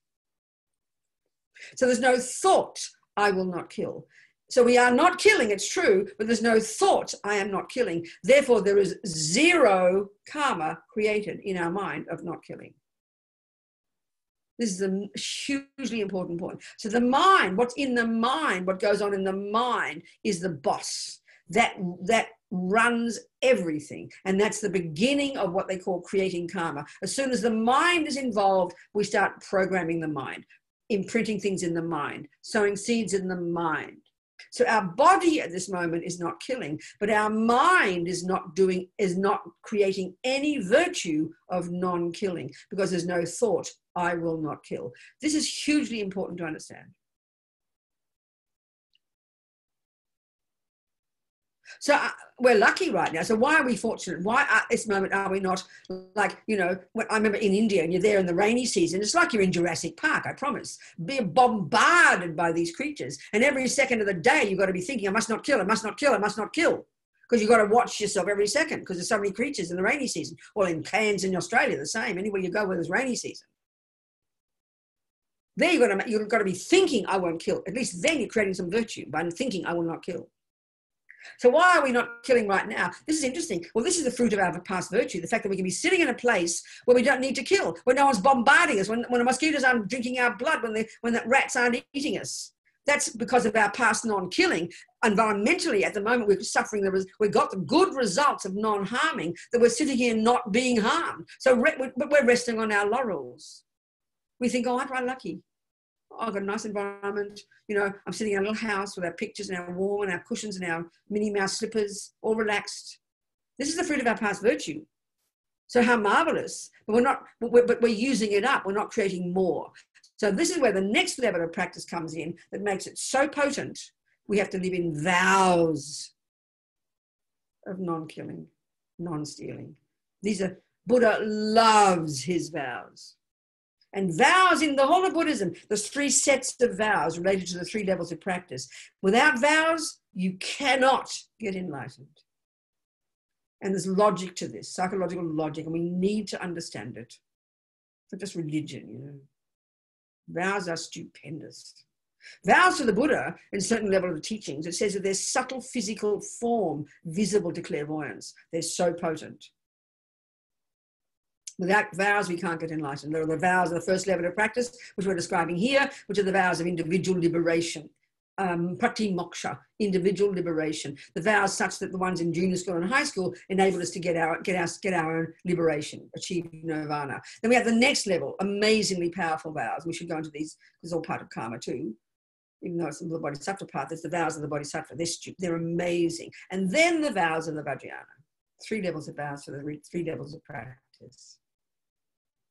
So there's no thought, I will not kill. So we are not killing, it's true, but there's no thought, I am not killing. Therefore, there is zero karma created in our mind of not killing. This is a hugely important point. So the mind, what's in the mind, what goes on in the mind is the boss. That runs everything. And that's the beginning of what they call creating karma. As soon as the mind is involved, we start programming the mind, imprinting things in the mind, sowing seeds in the mind. So our body at this moment is not killing, but our mind is not creating any virtue of non-killing because there's no thought, I will not kill. This is hugely important to understand. So we're lucky right now. So why are we fortunate? Why at this moment are we not like, when I remember in India and you're there in the rainy season, it's like you're in Jurassic Park, I promise. Being bombarded by these creatures. And every second of the day, you've got to be thinking, I must not kill, I must not kill, I must not kill. Because you've got to watch yourself every second because there's so many creatures in the rainy season. Well, in Cairns in Australia, the same. Anywhere you go where there's rainy season. There you've got to be thinking, I won't kill. At least then you're creating some virtue by thinking, I will not kill. So why are we not killing right now? This is interesting. Well, this is the fruit of our past virtue, the fact that we can be sitting in a place where we don't need to kill, where no one's bombarding us, when the mosquitoes aren't drinking our blood, when the rats aren't eating us. That's because of our past non-killing. Environmentally, at the moment, we're suffering. We've got the good results of non-harming, that we're sitting here not being harmed. But we're resting on our laurels. We think, oh, aren't I lucky? Oh, I've got a nice environment. I'm sitting in a little house with our pictures and our warm and our cushions and our Minnie Mouse slippers, all relaxed. This is the fruit of our past virtue. So how marvelous. But we're using it up. We're not creating more. So this is where the next level of practice comes in that makes it so potent. We have to live in vows of non-killing, non-stealing. These are, Buddha loves his vows. And vows in the whole of Buddhism, there's 3 sets of vows related to the 3 levels of practice. Without vows, you cannot get enlightened. And there's logic to this, psychological logic, and we need to understand it. It's not just religion, you know. Vows are stupendous. Vows to the Buddha, in a certain level of the teachings, it says that there's subtle physical form visible to clairvoyance. They're so potent. Without vows, we can't get enlightened. There are the vows of the first level of practice, which we're describing here, which are the vows of individual liberation. Pratimoksha, individual liberation. The vows such that the ones in junior school and high school enable us to get our own liberation, achieve nirvana. Then we have the next level, amazingly powerful vows. We should go into these, because it's all part of karma too. Even though it's the bodhisattva path, it's the vows of the bodhisattva. They're amazing. And then the vows of the Vajrayana. 3 levels of vows for the 3 levels of practice.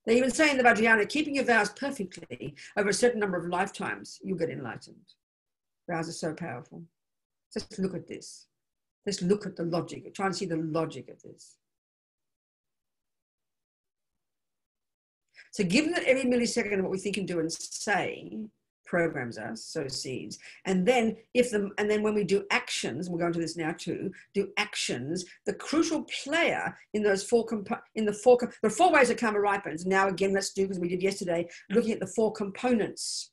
They even say in the Vajrayana, keeping your vows perfectly over a certain number of lifetimes, you'll get enlightened. Vows are so powerful. Just look at this. Let's look at the logic. Try and see the logic of this. So given that every millisecond of what we think and do and say programs us, so seeds, and then when we do actions, we'll go into this now too, do actions, the crucial player in those there are 4 ways that karma ripens. Now again, let's do, because we did yesterday, looking at the 4 components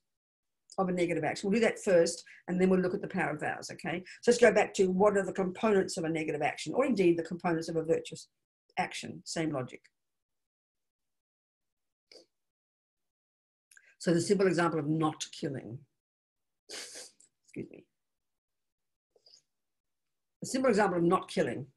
of a negative action. We'll do that first, and then we'll look at the power of vows, okay? So let's go back to what are the components of a negative action, or indeed the components of a virtuous action, same logic. So the simple example of not killing. Excuse me. A simple example of not killing.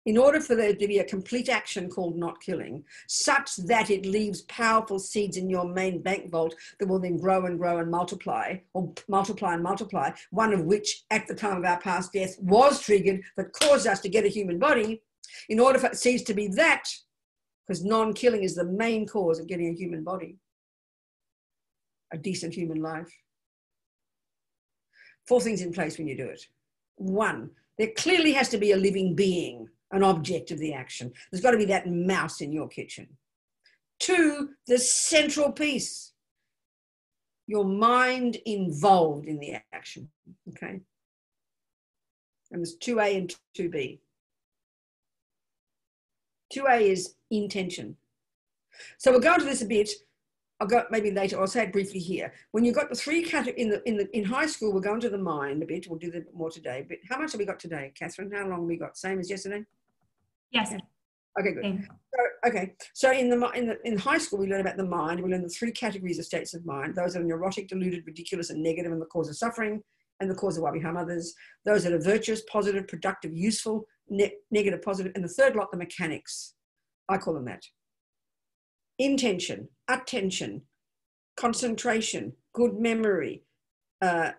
In order for there to be a complete action called not killing, such that it leaves powerful seeds in your main bank vault that will then grow and grow and multiply, or multiply and multiply, one of which at the time of our past death was triggered that caused us to get a human body, in order for seeds to be that, because non-killing is the main cause of getting a human body, a decent human life. 4 things in place when you do it. 1, there clearly has to be a living being, an object of the action. There's got to be that mouse in your kitchen. 2, the central piece, your mind involved in the action, okay? And there's 2A and 2B. 2A is intention. So we'll go into this a bit. I'll go maybe later, I'll say it briefly here. When you've got the 3 categories, in high school, we'll go into the mind a bit. We'll do that more today. But how much have we got today, Catherine? How long have we got? Same as yesterday? Yes. Yeah. Okay, good. Same. So in high school, we learn about the mind. We learn the 3 categories of states of mind. Those that are neurotic, deluded, ridiculous, and negative, and the cause of suffering, and the cause of why we harm others. Those that are virtuous, positive, productive, useful, negative, positive, and the 3rd lot, the mechanics. I call them that. Intention, attention, concentration, good memory,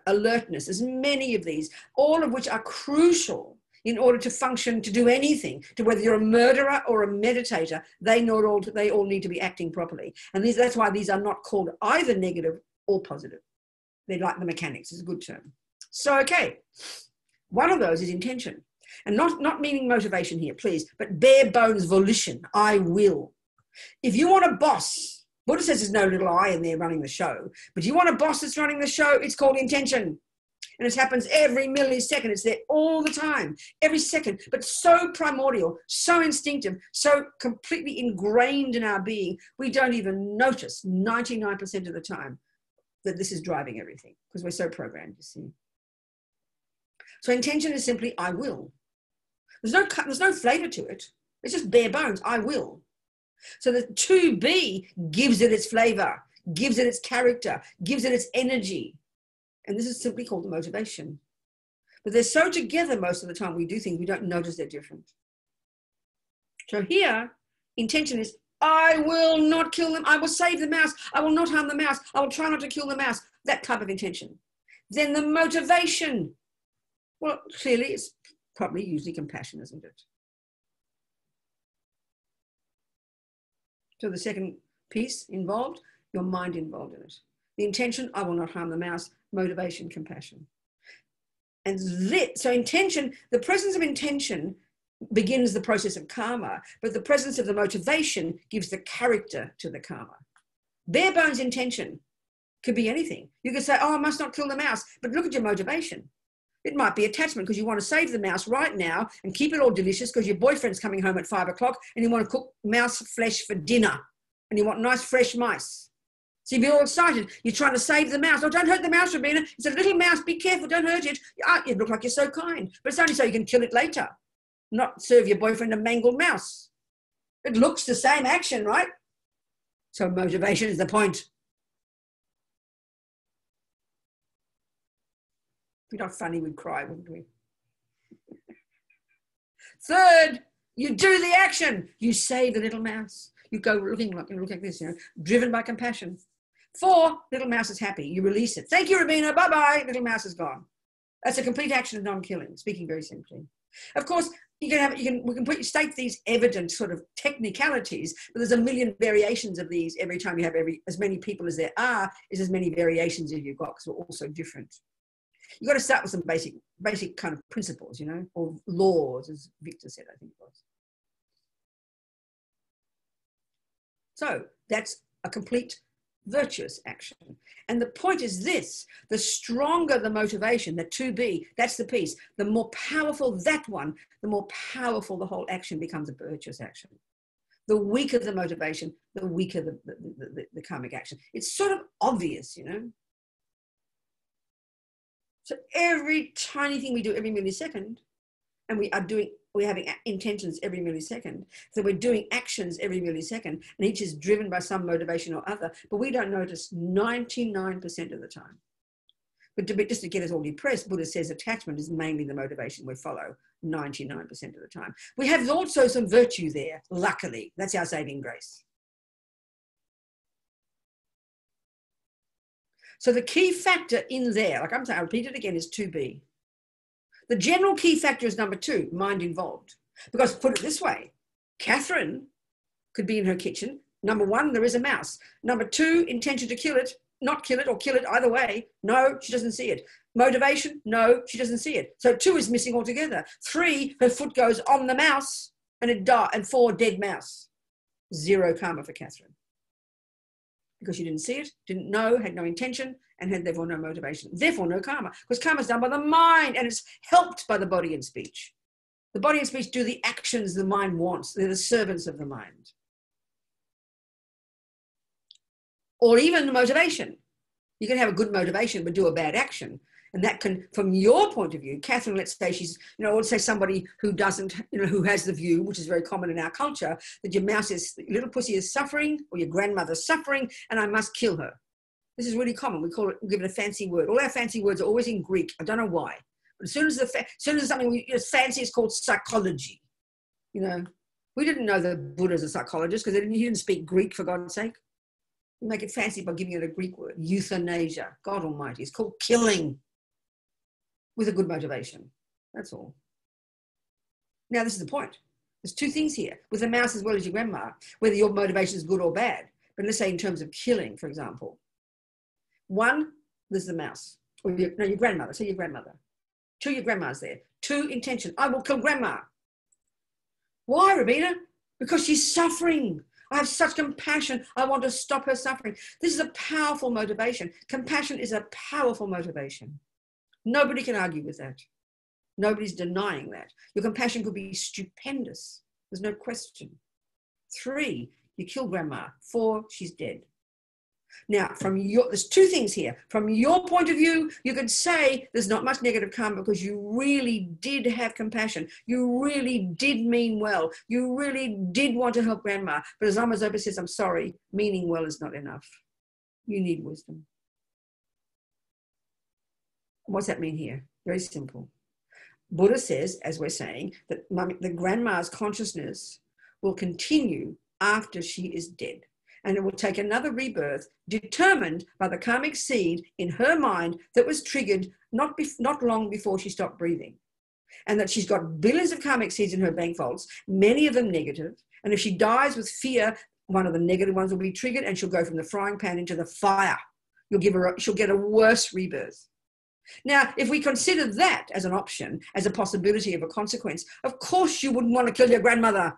alertness. There's many of these, all of which are crucial in order to function, to do anything, to whether you're a murderer or a meditator, they all need to be acting properly. And that's why these are not called either negative or positive. They're like the mechanics, it's a good term. So, okay, one of those is intention. And not meaning motivation here, please, but bare bones volition, I will. If you want a boss, Buddha says there's no little I in there running the show, but you want a boss that's running the show, it's called intention. And it happens every millisecond. It's there all the time, every second, but so primordial, so instinctive, so completely ingrained in our being, we don't even notice 99% of the time that this is driving everything because we're so programmed, you see. So intention is simply, I will. There's no flavor to it. It's just bare bones, I will. So the 2B gives it its flavor, gives it its character, gives it its energy. And this is simply called the motivation. But they're so together most of the time we do things, we don't notice they're different. So here, intention is, I will not kill them. I will save the mouse. I will not harm the mouse. I will try not to kill the mouse. That type of intention. Then the motivation. Well, clearly it's probably usually compassion, isn't it? So the second piece involved, your mind involved in it. The intention, I will not harm the mouse. Motivation, compassion. And so intention, the presence of intention begins the process of karma, but the presence of the motivation gives the character to the karma. Bare bones intention could be anything. You could say, oh, I must not kill the mouse, but look at your motivation. It might be attachment because you want to save the mouse right now and keep it all delicious because your boyfriend's coming home at 5 o'clock and you want to cook mouse flesh for dinner and you want nice fresh mice. So you'd be all excited. You're trying to save the mouse. Oh, don't hurt the mouse, Robina. It's a little mouse. Be careful. Don't hurt it. You look like you're so kind. But it's only so you can kill it later, not serve your boyfriend a mangled mouse. It looks the same action, right? So motivation is the point. If you're not funny, we'd cry, wouldn't we? Third, you do the action. You save the little mouse. You go look like this, driven by compassion. 4, little mouse is happy. You release it. Thank you, Robina. Bye-bye. Little mouse is gone. That's a complete action of non-killing, speaking very simply. Of course, we can state these evident sort of technicalities, but there's a million variations of these. Every time you have as many people as there are, is as many variations as you've got, because we're all so different. You've got to start with some basic kind of principles, or laws, as Victor said, I think it was. So that's a complete virtuous action. And the point is this: the stronger the motivation, the 2B, that's the piece, the more powerful that one, the more powerful the whole action becomes a virtuous action. The weaker the motivation, the weaker the karmic action. It's sort of obvious, So every tiny thing we do every millisecond, and we're having intentions every millisecond. So we're doing actions every millisecond, and each is driven by some motivation or other, but we don't notice 99% of the time. But just to get us all depressed, Buddha says attachment is mainly the motivation we follow 99% of the time. We have also some virtue there, luckily. That's our saving grace. So the key factor in there, like I'm saying, I'll repeat it again, is 2B. The general key factor is number 2, mind involved. Because put it this way, Katherine could be in her kitchen. Number 1, there is a mouse. Number 2, intention to kill it, not kill it or kill it, either way. No, she doesn't see it. Motivation, no, she doesn't see it. So 2 is missing altogether. 3, her foot goes on the mouse and it died, and 4, dead mouse. 0 karma for Katherine. Because she didn't see it, didn't know, had no intention, and had therefore no motivation. Therefore no karma, because karma is done by the mind and it's helped by the body and speech. The body and speech do the actions the mind wants. They're the servants of the mind. Or even the motivation. You can have a good motivation but do a bad action. And that can, from your point of view, Katherine, let's say she's, let's say somebody who doesn't, who has the view, which is very common in our culture, that your little pussy is suffering, or your grandmother's suffering, and I must kill her. This is really common. We give it a fancy word. All our fancy words are always in Greek. I don't know why. But as soon as something fancy is called psychology. We didn't know that Buddha's a psychologist because he didn't speak Greek, for God's sake. We make it fancy by giving it a Greek word. Euthanasia. God almighty. It's called killing. With a good motivation. That's all. Now, this is the point. There's 2 things here. With a mouse as well as your grandma, whether your motivation is good or bad. But let's say in terms of killing, for example. 1, there's the mouse. Or your grandmother. Say your grandmother. 2, your grandma's there. 2, intention. I will kill grandma. Why, Robina? Because she's suffering. I have such compassion. I want to stop her suffering. This is a powerful motivation. Compassion is a powerful motivation. Nobody can argue with that. Nobody's denying that. Your compassion could be stupendous. There's no question. 3, you kill grandma. 4, she's dead. Now, there's 2 things here. From your point of view, you could say there's not much negative karma because you really did have compassion. You really did mean well. You really did want to help grandma. But as Zopa says, I'm sorry, meaning well is not enough. You need wisdom. What's that mean here? Very simple. Buddha says, as we're saying, that the grandma's consciousness will continue after she is dead. And it will take another rebirth determined by the karmic seed in her mind that was triggered not long before she stopped breathing. And that she's got billions of karmic seeds in her bank vaults, many of them negative. And if she dies with fear, one of the negative ones will be triggered and she'll go from the frying pan into the fire. she'll get a worse rebirth. Now, if we consider that as an option, as a possibility of a consequence, of course you wouldn't want to kill your grandmother.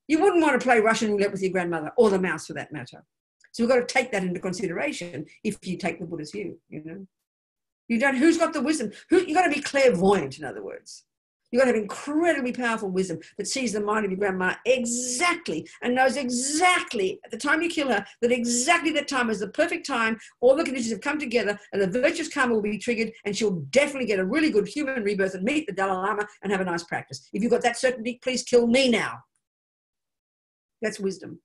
You wouldn't want to play Russian roulette with your grandmother, or the mouse for that matter. So we've got to take that into consideration if you take the Buddha's view, you know. Who's got the wisdom? You've got to be clairvoyant, in other words. You've got to have incredibly powerful wisdom that sees the mind of your grandma exactly and knows exactly at the time you kill her that exactly that time is the perfect time. All the conditions have come together and the virtuous karma will be triggered and she'll definitely get a really good human rebirth and meet the Dalai Lama and have a nice practice. If you've got that certainty, please kill me now. That's wisdom.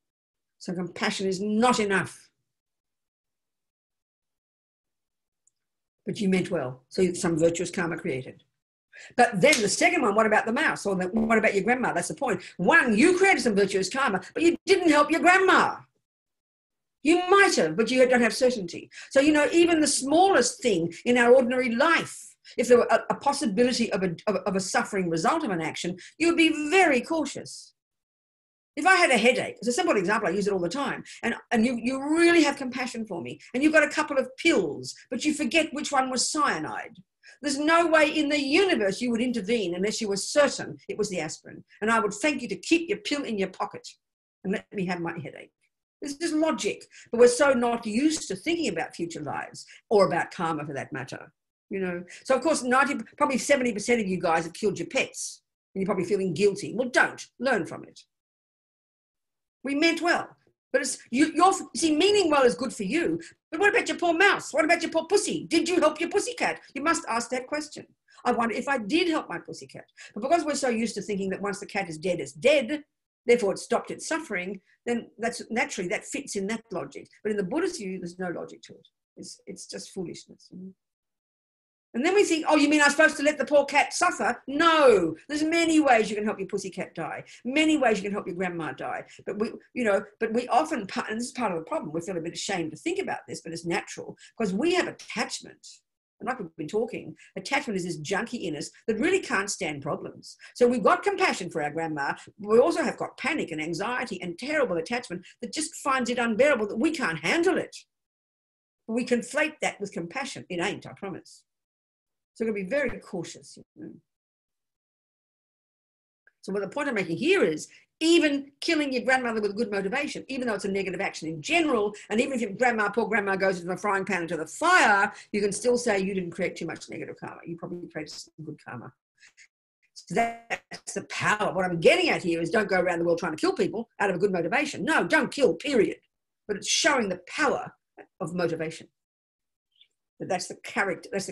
So compassion is not enough. But you meant well. So some virtuous karma created. But then the second one, what about the mouse? Or what about your grandma? That's the point. One, you created some virtuous karma, but you didn't help your grandma. You might have, but you don't have certainty. So, you know, even the smallest thing in our ordinary life, if there were a possibility of a suffering result of an action, you would be very cautious. If I had a headache, as a simple example, I use it all the time, and you really have compassion for me, and you've got a couple of pills, but you forget which one was cyanide. There's no way in the universe you would intervene unless you were certain it was the aspirin. And I would thank you to keep your pill in your pocket and let me have my headache. This is logic, but we're so not used to thinking about future lives or about karma for that matter, you know. So of course, probably 70% of you guys have killed your pets and you're probably feeling guilty. Well, don't. Learn from it. We meant well. But see, meaning well is good for you. But what about your poor mouse? What about your poor pussy? Did you help your pussycat? You must ask that question. I wonder if I did help my pussycat. But because we're so used to thinking that once the cat is dead, it's dead, therefore it stopped its suffering, then that's naturally, that fits in that logic. But in the Buddhist view, there's no logic to it. It's just foolishness. You know? And then we think, oh, you mean I'm supposed to let the poor cat suffer? No, there's many ways you can help your pussycat die. Many ways you can help your grandma die. But we often, and this is part of the problem, we feel a bit ashamed to think about this, but it's natural because we have attachment. And like we've been talking, attachment is this junkie in us that really can't stand problems. So we've got compassion for our grandma. But we also have got panic and anxiety and terrible attachment that just finds it unbearable that we can't handle it. But we conflate that with compassion. It ain't, I promise. So we're going to be very cautious. You know? So what the point I'm making here is even killing your grandmother with good motivation, even though it's a negative action in general, and even if your poor grandma goes into the frying pan into the fire, you can still say you didn't create too much negative karma. You probably created some good karma. So that's the power. What I'm getting at here is don't go around the world trying to kill people out of a good motivation. No, don't kill, period. But it's showing the power of motivation. But that's the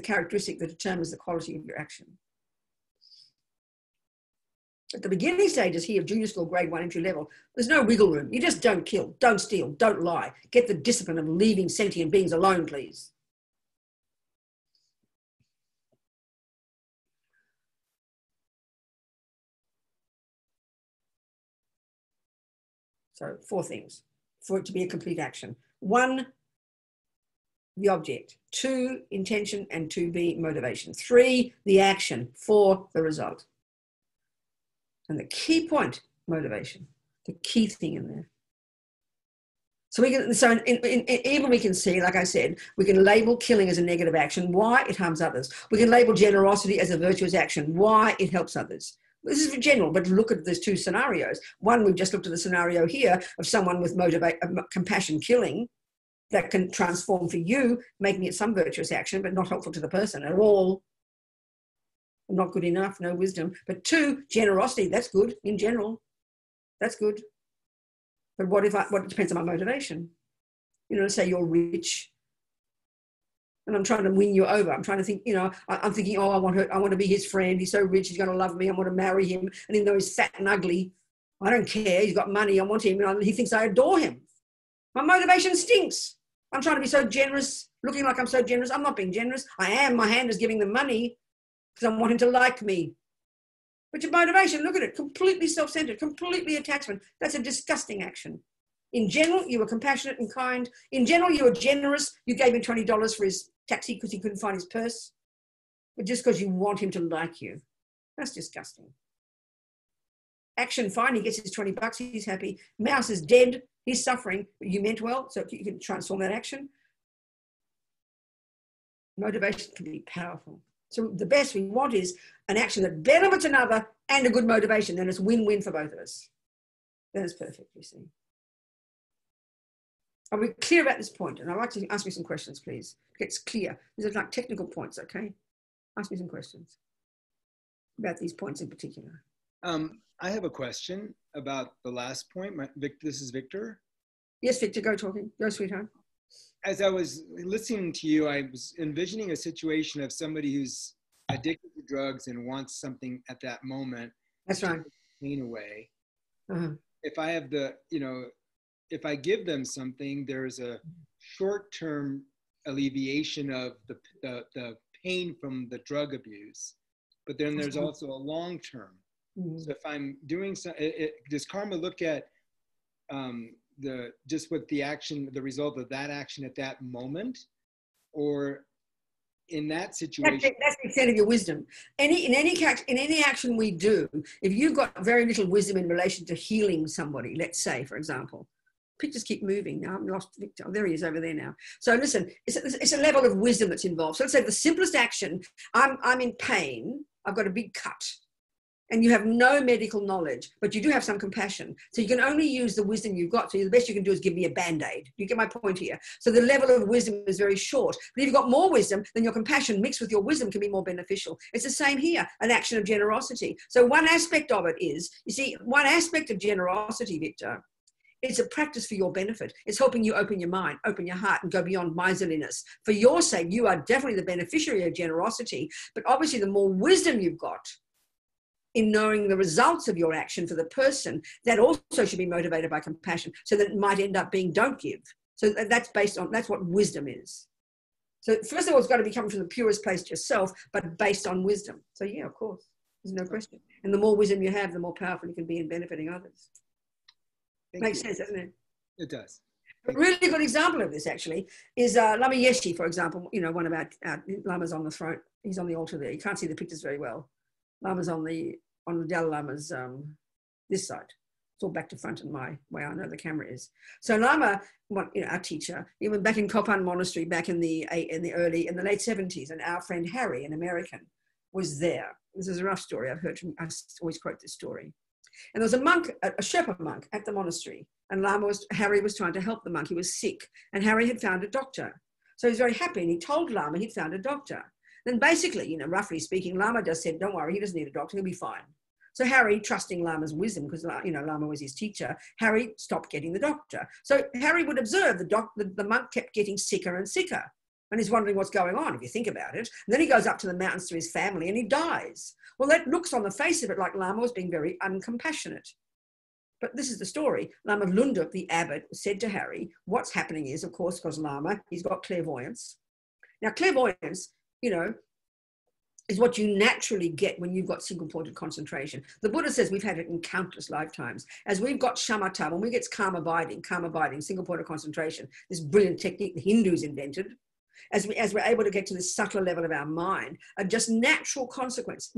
characteristic that determines the quality of your action. At the beginning stages here of junior school, grade 1 entry level, there's no wiggle room. You just don't kill, don't steal, don't lie. Get the discipline of leaving sentient beings alone, please. So 4 things for it to be a complete action. 1, the object. 2, intention, and 2b, motivation. 3, the action. 4, the result. And the key point, motivation, the key thing in there. So even we can see, like I said, we can label killing as a negative action. Why? It harms others. We can label generosity as a virtuous action. Why? It helps others. This is for general, but look at these 2 scenarios. One, we've just looked at the scenario here of someone with compassion killing that can transform for you, making it some virtuous action, but not helpful to the person at all. Not good enough, no wisdom. But 2, generosity, that's good in general. That's good. But what depends on my motivation? You know, say you're rich and I'm trying to win you over. I'm trying to think, you know, I'm thinking, oh, I want to be his friend. He's so rich, he's going to love me. I want to marry him. And even though he's fat and ugly, I don't care. He's got money. I want him. And he thinks I adore him. My motivation stinks. I'm trying to be so generous, looking like I'm so generous. I'm not being generous. I am. My hand is giving them money because I want him to like me. But your motivation, look at it, completely self-centered, completely attachment. That's a disgusting action. In general, you were compassionate and kind. In general, you were generous. You gave him $20 for his taxi because he couldn't find his purse. But just because you want him to like you. That's disgusting. Action, fine, he gets his $20, he's happy. Mouse is dead, he's suffering, but you meant well, so you can transform that action. Motivation can be powerful. So the best we want is an action that benefits another and a good motivation. Then it's win-win for both of us. Then it's perfect, you see. Are we clear about this point? And I'd like to ask me some questions, please. It's clear. These are like technical points, okay? Ask me some questions about these points in particular. I have a question about the last point. This is Victor. Yes, Victor, go talking. Go, sweetheart. As I was listening to you, I was envisioning a situation of somebody who's addicted to drugs and wants something at that moment. That's right. To take pain away. Uh-huh. If I have if I give them something, there's a short-term alleviation of the pain from the drug abuse, but then there's also a long-term. Mm-hmm. So if I'm doing does karma look at the result of that action at that moment, or in that situation? That's the extent of your wisdom. In any action we do, if you've got very little wisdom in relation to healing somebody, let's say, for example, pictures keep moving now. I've lost Victor. Oh, there he is over there now. So listen, it's a level of wisdom that's involved. So let's say the simplest action, I'm in pain. I've got a big cut. And you have no medical knowledge, but you do have some compassion. So you can only use the wisdom you've got. So the best you can do is give me a Band-Aid. You get my point here? So the level of wisdom is very short. But if you've got more wisdom, then your compassion mixed with your wisdom can be more beneficial. It's the same here, an action of generosity. So one aspect of it is, you see, one aspect of generosity, Victor, it's a practice for your benefit. It's helping you open your mind, open your heart, and go beyond miserliness. For your sake, you are definitely the beneficiary of generosity. But obviously, the more wisdom you've got in knowing the results of your action for the person, that also should be motivated by compassion, so that it might end up being don't give. So that's what wisdom is. So first of all, it's got to be coming from the purest place to yourself, but based on wisdom. So yeah, of course, there's no question. And the more wisdom you have, the more powerful you can be in benefiting others. Makes sense, doesn't it? It does. A really good example of this actually is Lama Yeshe, for example. You know, one of our lamas on the throne. He's on the altar there. You can't see the pictures very well. Lama's on the Dalai Lama's this side. It's all back to front in my way. I know the camera is. So Lama, our teacher, he went back in Courtin monastery back in the late 70s, and our friend Harry, an American, was there. This is a rough story I've heard from. I always quote this story. And there was a monk, a Sherpa monk, at the monastery, and Harry was trying to help the monk. He was sick, and Harry had found a doctor. So he was very happy, and he told Lama he'd found a doctor. Then basically, roughly speaking, Lama just said, don't worry, he doesn't need a doctor, he'll be fine. So Harry, trusting Lama's wisdom, because Lama was his teacher, Harry stopped getting the doctor. So Harry would observe the monk kept getting sicker and sicker. And he's wondering what's going on, if you think about it. And then he goes up to the mountains to his family and he dies. Well, that looks on the face of it like Lama was being very uncompassionate. But this is the story. Lama Lunda, the abbot, said to Harry, what's happening is, of course, because Lama, he's got clairvoyance. Now, clairvoyance, is what you naturally get when you've got single-pointed concentration. The Buddha says we've had it in countless lifetimes. As we've got shamatha, when we get calm abiding, single-pointed concentration, this brilliant technique the Hindus invented, as we're able to get to this subtler level of our mind, a just natural consequence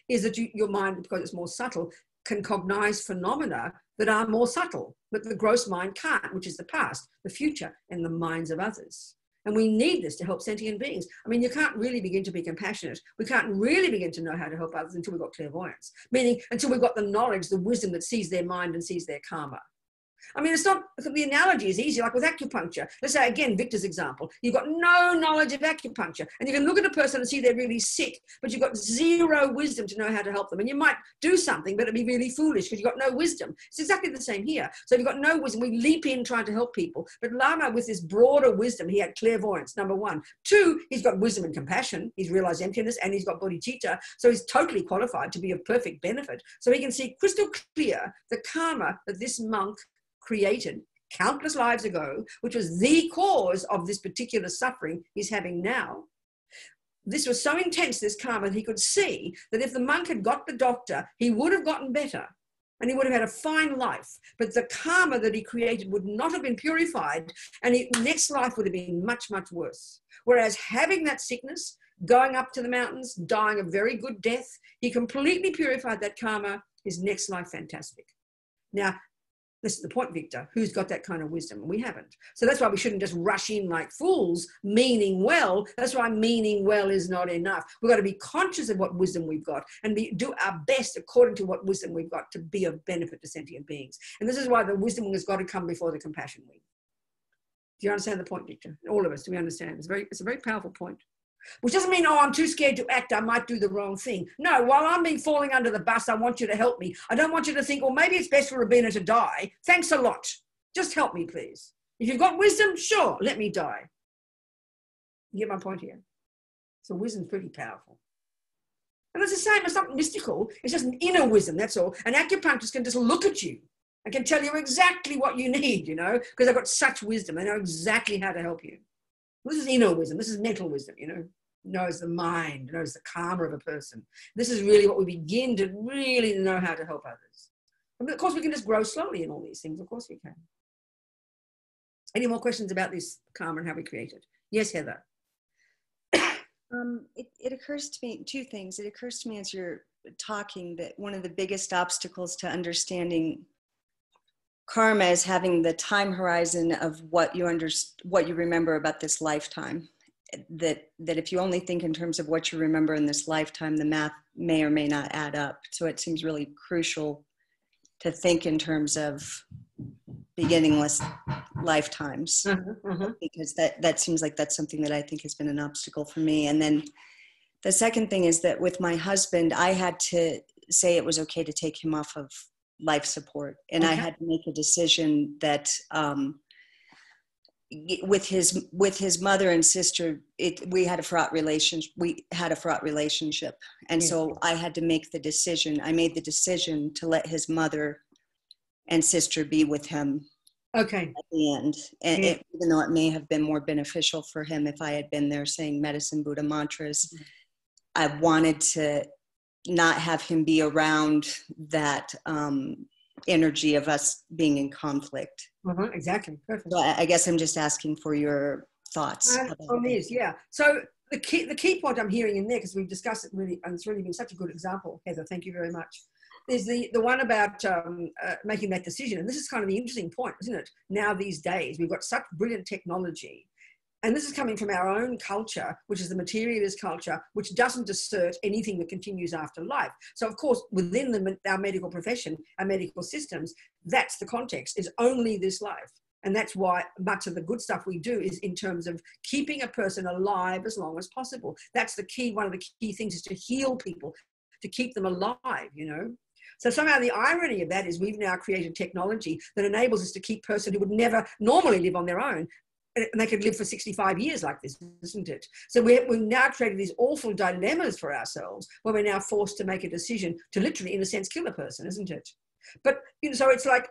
is that your mind, because it's more subtle, can cognize phenomena that are more subtle, but the gross mind can't, which is the past, the future, and the minds of others. And we need this to help sentient beings. I mean, you can't really begin to be compassionate. We can't really begin to know how to help others until we've got clairvoyance, meaning until we've got the knowledge, the wisdom that sees their mind and sees their karma. I mean, it's not, the analogy is easy, like with acupuncture. Let's say, again, Victor's example, you've got no knowledge of acupuncture, and you can look at a person and see they're really sick, but you've got zero wisdom to know how to help them. And you might do something, but it'd be really foolish because you've got no wisdom. It's exactly the same here. So if you've got no wisdom, we leap in trying to help people. But Lama, with this broader wisdom, he had clairvoyance, number one. Two, he's got wisdom and compassion. He's realized emptiness, and he's got bodhicitta. So he's totally qualified to be of perfect benefit. So he can see crystal clear the karma that this monk created countless lives ago, which was the cause of this particular suffering he's having now. This was so intense, this karma, that he could see that if the monk had got the doctor, he would have gotten better and he would have had a fine life. But the karma that he created would not have been purified, and his next life would have been much, much worse. Whereas having that sickness, going up to the mountains, dying a very good death, he completely purified that karma, his next life fantastic. Now, This is the point, Victor. Who's got that kind of wisdom? We haven't. So that's why we shouldn't just rush in like fools, meaning well. That's why meaning well is not enough. We've got to be conscious of what wisdom we've got and do our best according to what wisdom we've got to be of benefit to sentient beings. And this is why the wisdom wing has got to come before the compassion wing. Do you understand the point, Victor? All of us, do we understand? It's a very powerful point. Which doesn't mean, oh, I'm too scared to act, I might do the wrong thing. No, while I'm being falling under the bus, I want you to help me. I don't want you to think, well, maybe it's best for Robina to die. Thanks a lot. Just help me, please. If you've got wisdom, sure, let me die. You get my point here? So wisdom's pretty powerful. And it's the same, it's not mystical, it's just an inner wisdom, that's all. An acupuncturist can just look at you and can tell you exactly what you need, you know, because they've got such wisdom. They know exactly how to help you. This is inner wisdom. This is mental wisdom, you know, knows the mind, knows the karma of a person. This is really what we begin to really know how to help others. And of course, we can just grow slowly in all these things. Of course we can. Any more questions about this karma and how we create it? Yes, Heather. It occurs to me, two things. It occurs to me as you're talking that one of the biggest obstacles to understanding karma is having the time horizon of what you remember about this lifetime. That if you only think in terms of what you remember in this lifetime, the math may or may not add up. So it seems really crucial to think in terms of beginningless lifetimes, because that seems like that's something that I think has been an obstacle for me. And then the second thing is that with my husband, I had to say it was okay to take him off of life support. And I had to make a decision that with his mother and sister, we had a fraught relationship. And so I had to make the decision. I made the decision to let his mother and sister be with him at the end. And even though it may have been more beneficial for him if I had been there saying medicine Buddha mantras, I wanted to not have him be around that energy of us being in conflict. Exactly. Perfect. So I guess I'm just asking for your thoughts. On this, yeah. So the key point I'm hearing in there, because we've discussed it really, and it's really been such a good example, Heather, thank you very much, is the one about making that decision. And this is kind of the interesting point, isn't it? Now these days, we've got such brilliant technology. And this is coming from our own culture, which is the materialist culture, which doesn't assert anything that continues after life. So, of course, within our medical profession, our medical systems, that's the context, is only this life. And that's why much of the good stuff we do is in terms of keeping a person alive as long as possible. That's the key. One of the key things is to heal people, to keep them alive, you know. So somehow the irony of that is we've now created technology that enables us to keep a person who would never normally live on their own, and they could live for 65 years like this, isn't it? So we've now created these awful dilemmas for ourselves where we're now forced to make a decision to literally, in a sense, kill a person, isn't it? But, you know, so it's like,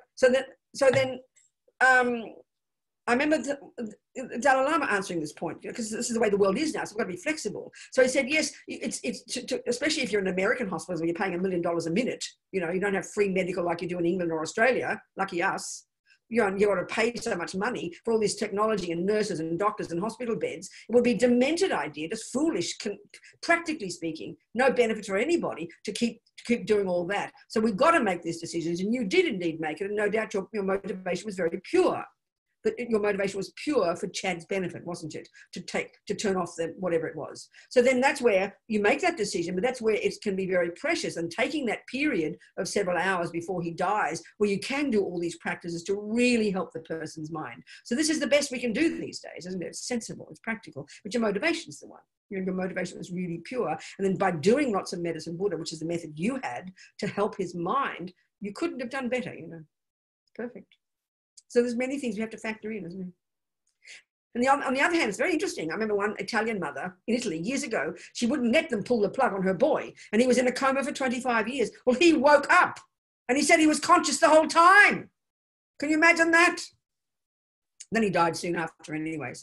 I remember the Dalai Lama answering this point, because this is the way the world is now, so we've got to be flexible. So he said, yes, it's especially if you're in an American hospital where you're paying $1 million a minute, you know, you don't have free medical like you do in England or Australia, lucky us. You've got to pay so much money for all this technology and nurses and doctors and hospital beds. It would be a demented idea, just foolish, practically speaking, no benefit for anybody to keep doing all that. So we've got to make these decisions, and you did indeed make it, and no doubt your motivation was very pure. But your motivation was pure for Chad's benefit, wasn't it? To turn off whatever it was. So then that's where you make that decision, but that's where it can be very precious. And taking that period of several hours before he dies, where you can do all these practices to really help the person's mind. So this is the best we can do these days, isn't it? It's sensible, it's practical, but your motivation's the one. Your motivation was really pure. And then by doing lots of medicine Buddha, which is the method you had to help his mind, you couldn't have done better, you know. Perfect. So there's many things we have to factor in, isn't there? And on the other hand, it's very interesting. I remember one Italian mother in Italy years ago, she wouldn't let them pull the plug on her boy, and he was in a coma for 25 years. Well, he woke up, and he said he was conscious the whole time. Can you imagine that? Then he died soon after anyway,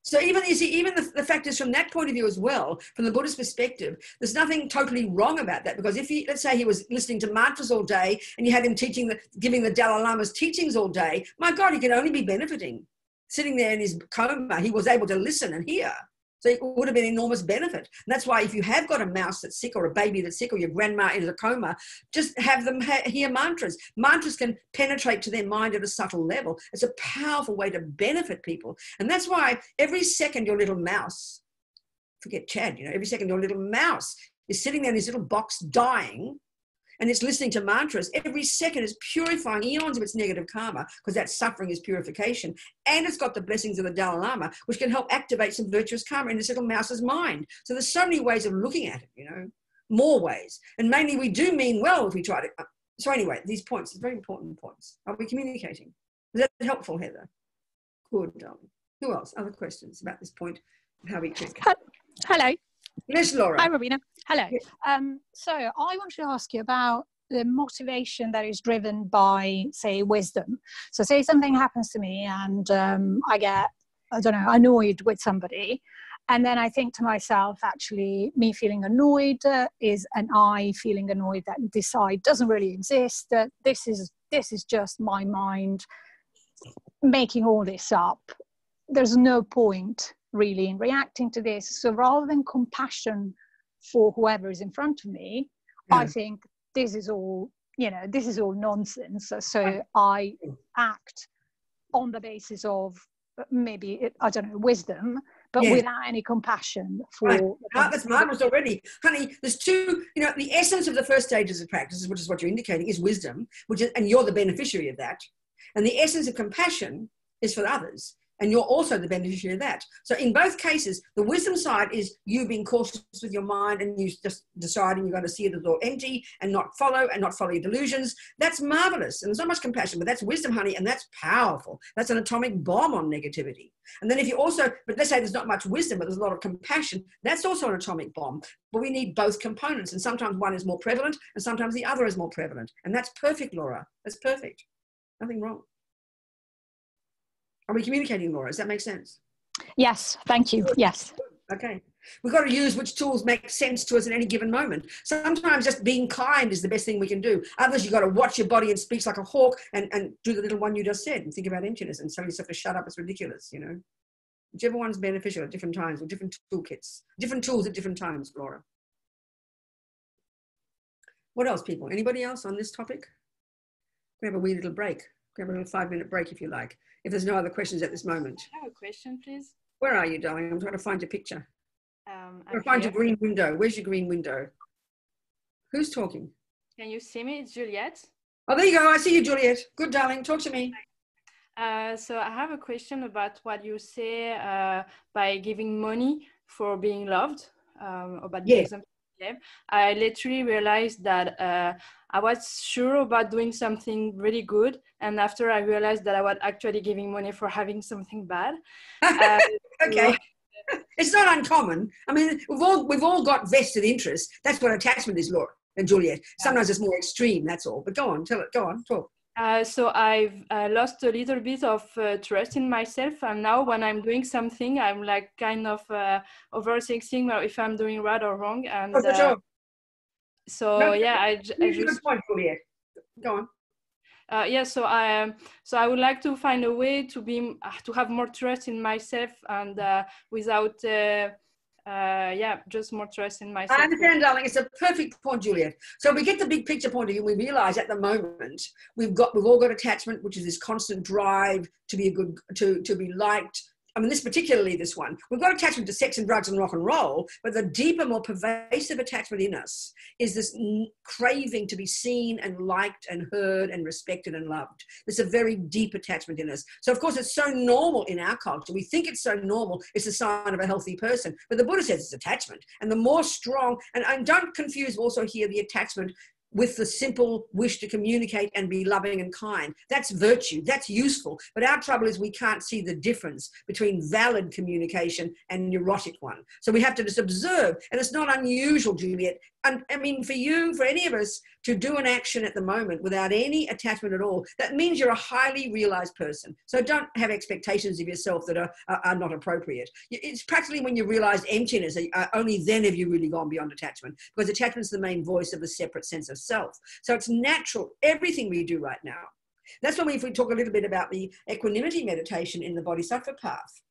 So even the fact is, from that point of view as well, from the Buddhist perspective, there's nothing totally wrong about that, because if let's say he was listening to mantras all day and you had him giving the Dalai Lama's teachings all day, my God, he could only be benefiting. Sitting there in his coma, he was able to listen and hear. So it would have been enormous benefit. And that's why if you have got a mouse that's sick or a baby that's sick or your grandma in a coma, just have them hear mantras. Mantras can penetrate to their mind at a subtle level. It's a powerful way to benefit people. And that's why every second your little mouse, forget Chad, every second your little mouse is sitting there in this little box dying, and it's listening to mantras. Every second is purifying eons of its negative karma, because that suffering is purification. And it's got the blessings of the Dalai Lama, which can help activate some virtuous karma in this little mouse's mind. So there's so many ways of looking at it, more ways. And mainly we do mean well if we try to. So anyway, these points, very important points. Are we communicating? Is that helpful, Heather? Good, darling. Who else? Other questions about this point of how we check? Hello. Yes, Laura. Hi, Robina. Hello. So I want to ask you about the motivation that is driven by, say, wisdom. So say something happens to me and I get, annoyed with somebody. And then I think to myself, actually, me feeling annoyed is an I feeling annoyed, that this I doesn't really exist, that this is just my mind making all this up. There's no point really in reacting to this. So rather than compassion for whoever is in front of me, I think this is all nonsense. So I act on the basis of maybe, wisdom, but without any compassion for... Right. That's marvelous already. Honey, there's two, the essence of the first stages of practice, which is what you're indicating, is wisdom, and you're the beneficiary of that. And the essence of compassion is for others. And you're also the beneficiary of that. So in both cases, the wisdom side is you being cautious with your mind and you just deciding you're going to see it as all empty and not follow your delusions. That's marvelous. And there's not much compassion, but that's wisdom, honey, and that's powerful. That's an atomic bomb on negativity. And then if you also, but let's say there's not much wisdom, but there's a lot of compassion, that's also an atomic bomb. But we need both components. And sometimes one is more prevalent and sometimes the other is more prevalent. And that's perfect, Laura. That's perfect. Nothing wrong. Are we communicating, Laura? Does that make sense? Yes, thank you. Yes. Okay. We've got to use which tools make sense to us at any given moment. Sometimes just being kind is the best thing we can do. Others, you've got to watch your body and speak like a hawk and do the little one you just said and think about emptiness and tell yourself to shut up. It's ridiculous, Whichever one's beneficial at different times, or different toolkits, different tools at different times, Laura. What else, people? Anybody else on this topic? Grab a wee little break. Grab a little 5-minute break if you like. If there's no other questions at this moment. I have a question, please. Where are you, darling? I'm trying to find your picture. I'm trying to find your green window. Where's your green window? Who's talking? Can you see me? It's Juliet. Oh, there you go. I see you, Juliet. Good, darling. Talk to me. So I have a question about what you say by giving money for being loved. About the example you gave. I literally realized that I was sure about doing something really good, and after I realized that I was actually giving money for having something bad. Okay. It's not uncommon. I mean, we've all got vested interest. That's what attachment is, Laura and Juliet. Sometimes it's more extreme, that's all. But go on, tell it. Go on, talk. So I've lost a little bit of trust in myself, and now when I'm doing something, I'm like kind of overthinking if I'm doing right or wrong. And for sure. So no, yeah, I just good point, Juliet. Go on. So I would like to find a way to have more trust in myself, and without just more trust in myself. I understand, darling. It's a perfect point, Juliet. So we get the big picture point of view. We realize at the moment we've all got attachment, which is this constant drive to be to be liked. I mean, this one. We've got attachment to sex and drugs and rock and roll, but the deeper, more pervasive attachment in us is this craving to be seen and liked and heard and respected and loved. There's a very deep attachment in us. So, of course, it's so normal in our culture. We think it's so normal. It's a sign of a healthy person. But the Buddha says it's attachment. And the more strong, and don't confuse also here the attachment with the simple wish to communicate and be loving and kind. That's virtue, that's useful. But our trouble is we can't see the difference between valid communication and neurotic one. So we have to just observe. And it's not unusual, Juliet. And I mean, for you, for any of us, to do an action at the moment without any attachment at all, that means you're a highly realized person. So don't have expectations of yourself that are not appropriate. It's practically when you realize emptiness, only then have you really gone beyond attachment, because attachment is the main voice of the separate sense of self. So it's natural, everything we do right now. That's when if we talk a little bit about the equanimity meditation in the Bodhisattva path.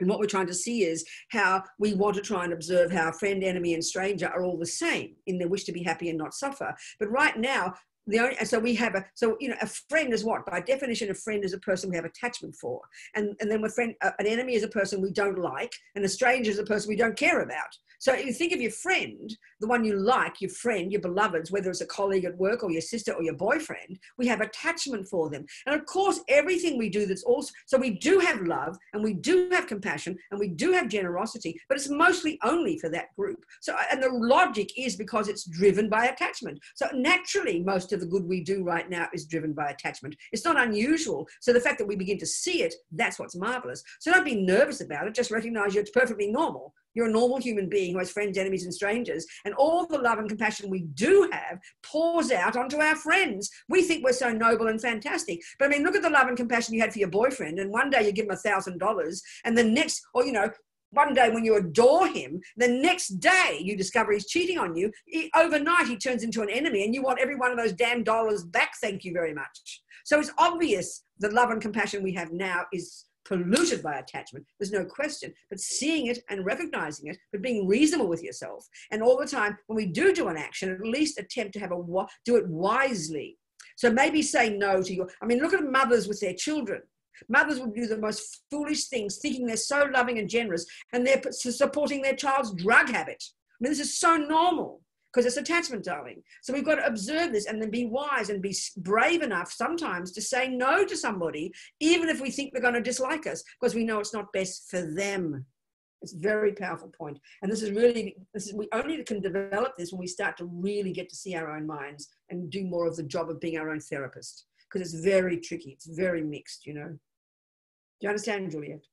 And what we're trying to see is how we want to try and observe how friend, enemy, and stranger are all the same in their wish to be happy and not suffer. But right now, a friend is what? By definition, a friend is a person we have attachment for. And then an enemy is a person we don't like, and a stranger is a person we don't care about. So if you think of your friend, the one you like, your friend, your beloveds, whether it's a colleague at work or your sister or your boyfriend, we have attachment for them. And of course, everything we do that's also, so we do have love and we do have compassion and we do have generosity, but it's mostly only for that group. So, and the logic is because it's driven by attachment. So naturally, most of the good we do right now is driven by attachment. It's not unusual. So the fact that we begin to see it, that's what's marvelous. So don't be nervous about it. Just recognize it's perfectly normal. You're a normal human being who has friends, enemies, and strangers. And all the love and compassion we do have pours out onto our friends. We think we're so noble and fantastic. But I mean, look at the love and compassion you had for your boyfriend. And one day you give him $1,000. And the next, or, you know, one day when you adore him, the next day you discover he's cheating on you. Overnight, he turns into an enemy and you want every one of those damn dollars back. Thank you very much. So it's obvious the love and compassion we have now is polluted by attachment. There's no question, but seeing it and recognizing it, but being reasonable with yourself. And all the time, when we do an action, at least attempt to do it wisely. So maybe say no to look at mothers with their children. Mothers will do the most foolish things, thinking they're so loving and generous, and they're supporting their child's drug habit. I mean, this is so normal. Because it's attachment, darling. So we've got to observe this and then be wise and be brave enough sometimes to say no to somebody, even if we think they're going to dislike us, because we know it's not best for them. It's a very powerful point. And we only can develop this when we start to really get to see our own minds and do more of the job of being our own therapist. Because it's very tricky. It's very mixed, you know. Do you understand, Juliet?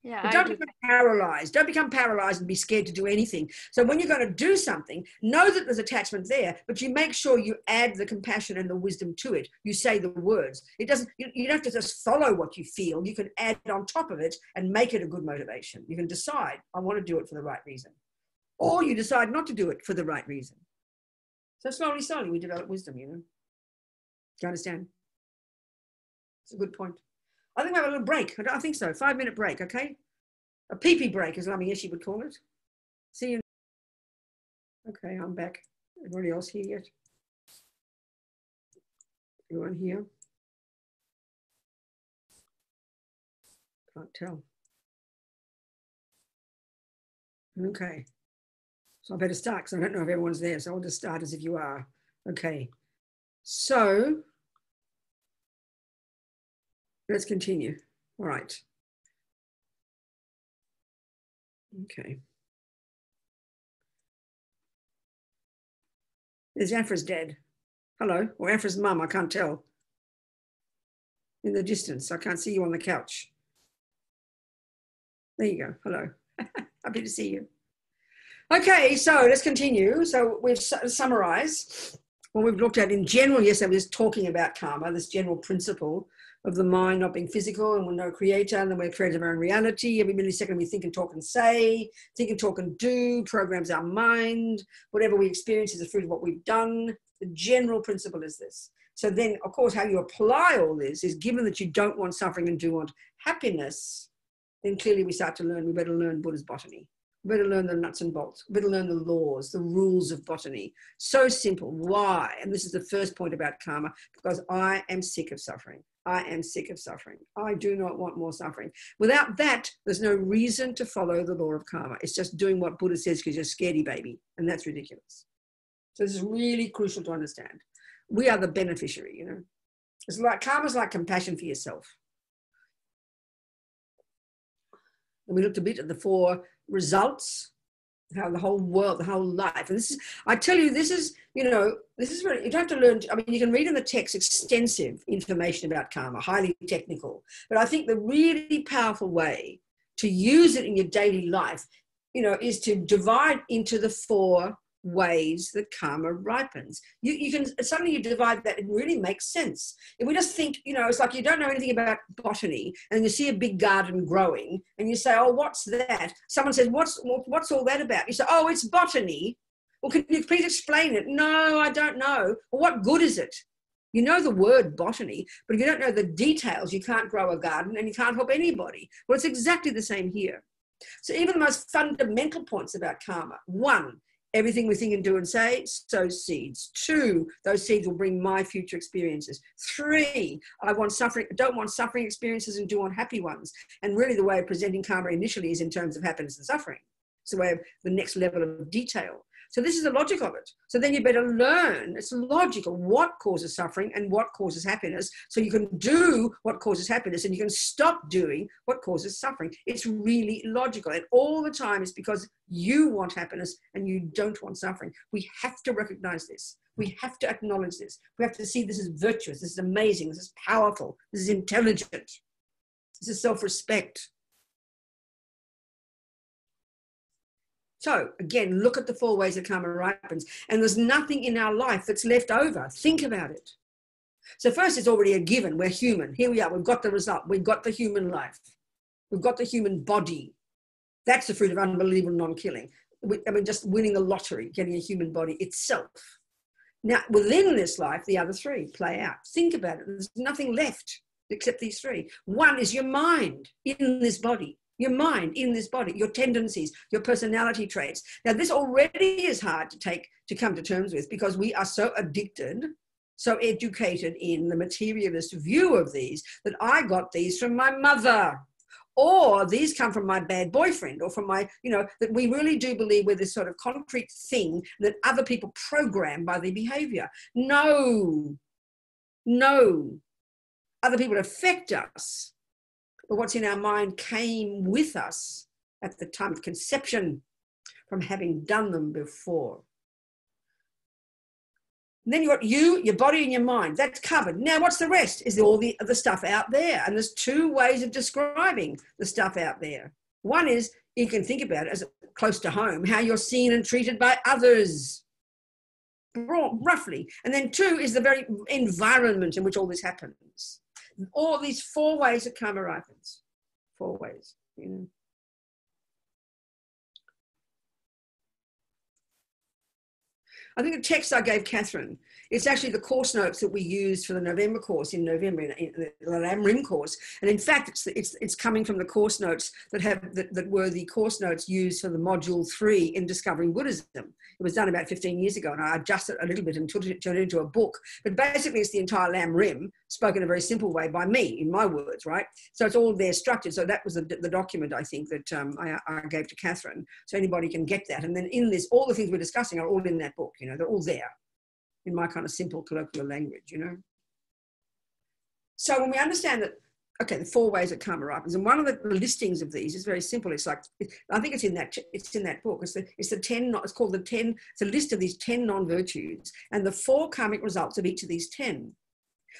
Yeah, but don't become paralyzed. Don't become paralyzed and be scared to do anything. So when you're going to do something, know that there's attachment there, but you make sure you add the compassion and the wisdom to it. You say the words. You don't have to just follow what you feel. You can add on top of it and make it a good motivation. You can decide, I want to do it for the right reason. Or you decide not to do it for the right reason. So slowly, we develop wisdom, you know. Do you understand? It's a good point. I think we have a little break. I think so. 5-minute break, okay? A pee-pee break, as Lamieshi would call it. See you. Okay, I'm back. Everybody else here yet? Anyone here? Can't tell. Okay. So I better start because I don't know if everyone's there. So I'll just start as if you are. Okay. So let's continue. All right. Okay. There's Afra's dad. Hello. Or Afra's mum. I can't tell. In the distance. I can't see you on the couch. There you go. Hello. Happy to see you. Okay, so let's continue. So we've summarized what we've looked at in general. Yes, I was talking about karma, this general principle of the mind not being physical, and we're no creator, and then we're creators of our own reality. Every millisecond we think and talk and say, think and talk and do, programs our mind. Whatever we experience is a fruit of what we've done. The general principle is this. So then, of course, how you apply all this is, given that you don't want suffering and do want happiness, then clearly we start to learn, we better learn Buddha's botany. We better learn the nuts and bolts. We better learn the laws, the rules of botany. So simple. Why? And this is the first point about karma, because I am sick of suffering. I am sick of suffering. I do not want more suffering. Without that, there's no reason to follow the law of karma. It's just doing what Buddha says because you're scaredy baby. And that's ridiculous. So this is really crucial to understand. We are the beneficiary, you know. It's like karma's like compassion for yourself. And we looked a bit at the 4 results, how the whole world, the whole life. And this is, I tell you, this is, you know, this is really, you don't have to learn, I mean, you can read in the text extensive information about karma, highly technical. But I think the really powerful way to use it in your daily life, you know, is to divide into the 4 ways that karma ripens. You can, suddenly you divide that, it really makes sense. If we just think, you know, it's like you don't know anything about botany and you see a big garden growing and you say, oh, what's that? Someone says, what's all that about? You say, oh, it's botany. Well, can you please explain it? No, I don't know. Well, what good is it? You know the word botany, but if you don't know the details, you can't grow a garden and you can't help anybody. Well, it's exactly the same here. So even the most fundamental points about karma: 1, everything we think and do and say sows seeds. 2, those seeds will bring my future experiences. 3, I don't want suffering experiences and do want happy ones. And really the way of presenting karma initially is in terms of happiness and suffering. It's the way of the next level of detail. So this is the logic of it. So then you better learn, it's logical, what causes suffering and what causes happiness, so you can do what causes happiness and you can stop doing what causes suffering. It's really logical. And all the time it's because you want happiness and you don't want suffering. We have to recognize this. We have to acknowledge this. We have to see this is virtuous, this is amazing, this is powerful, this is intelligent, this is self-respect. So again, look at the 4 ways that karma ripens, and there's nothing in our life that's left over. Think about it. So first, it's already a given. We're human. Here we are. We've got the result. We've got the human life. We've got the human body. That's the fruit of unbelievable non-killing. I mean, just winning the lottery, getting a human body itself. Now, within this life, the other 3 play out. Think about it. There's nothing left except these 3. 1 is your mind in this body. Your mind in this body, your tendencies, your personality traits. Now, this already is hard to come to terms with, because we are so addicted, so educated in the materialist view of these, that I got these from my mother, or these come from my bad boyfriend, or from my, that we really do believe we're this sort of concrete thing that other people program by their behavior. No. Other people affect us. But what's in our mind came with us at the time of conception from having done them before. And then you've got you, your body and your mind. That's covered. Now what's the rest? Is all the stuff out there. And there's 2 ways of describing the stuff out there. 1 is, you can think about it as close to home, how you're seen and treated by others, roughly. And then 2 is the very environment in which all this happens. All these 4 ways that karma ripens. 4 ways, I think the text I gave Katherine, it's actually the course notes that we used for the November course in November, in the Lam Rim course. And in fact, it's coming from the course notes that were the course notes used for the module 3 in Discovering Buddhism. It was done about 15 years ago, and I adjusted a little bit and turned it into a book. But basically, it's the entire Lam Rim spoken in a very simple way by me, in my words, right? So it's all there structured. So that was the document, I think, that I gave to Katherine. So anybody can get that. And then in this, all the things we're discussing are all in that book, they're all there in my kind of simple colloquial language, So when we understand that, okay, the 4 ways that karma ripens, and one of the listings of these is very simple. It's like, I think it's in that book. It's the 10. It's called the 10. It's a list of these 10 non-virtues and the 4 karmic results of each of these 10.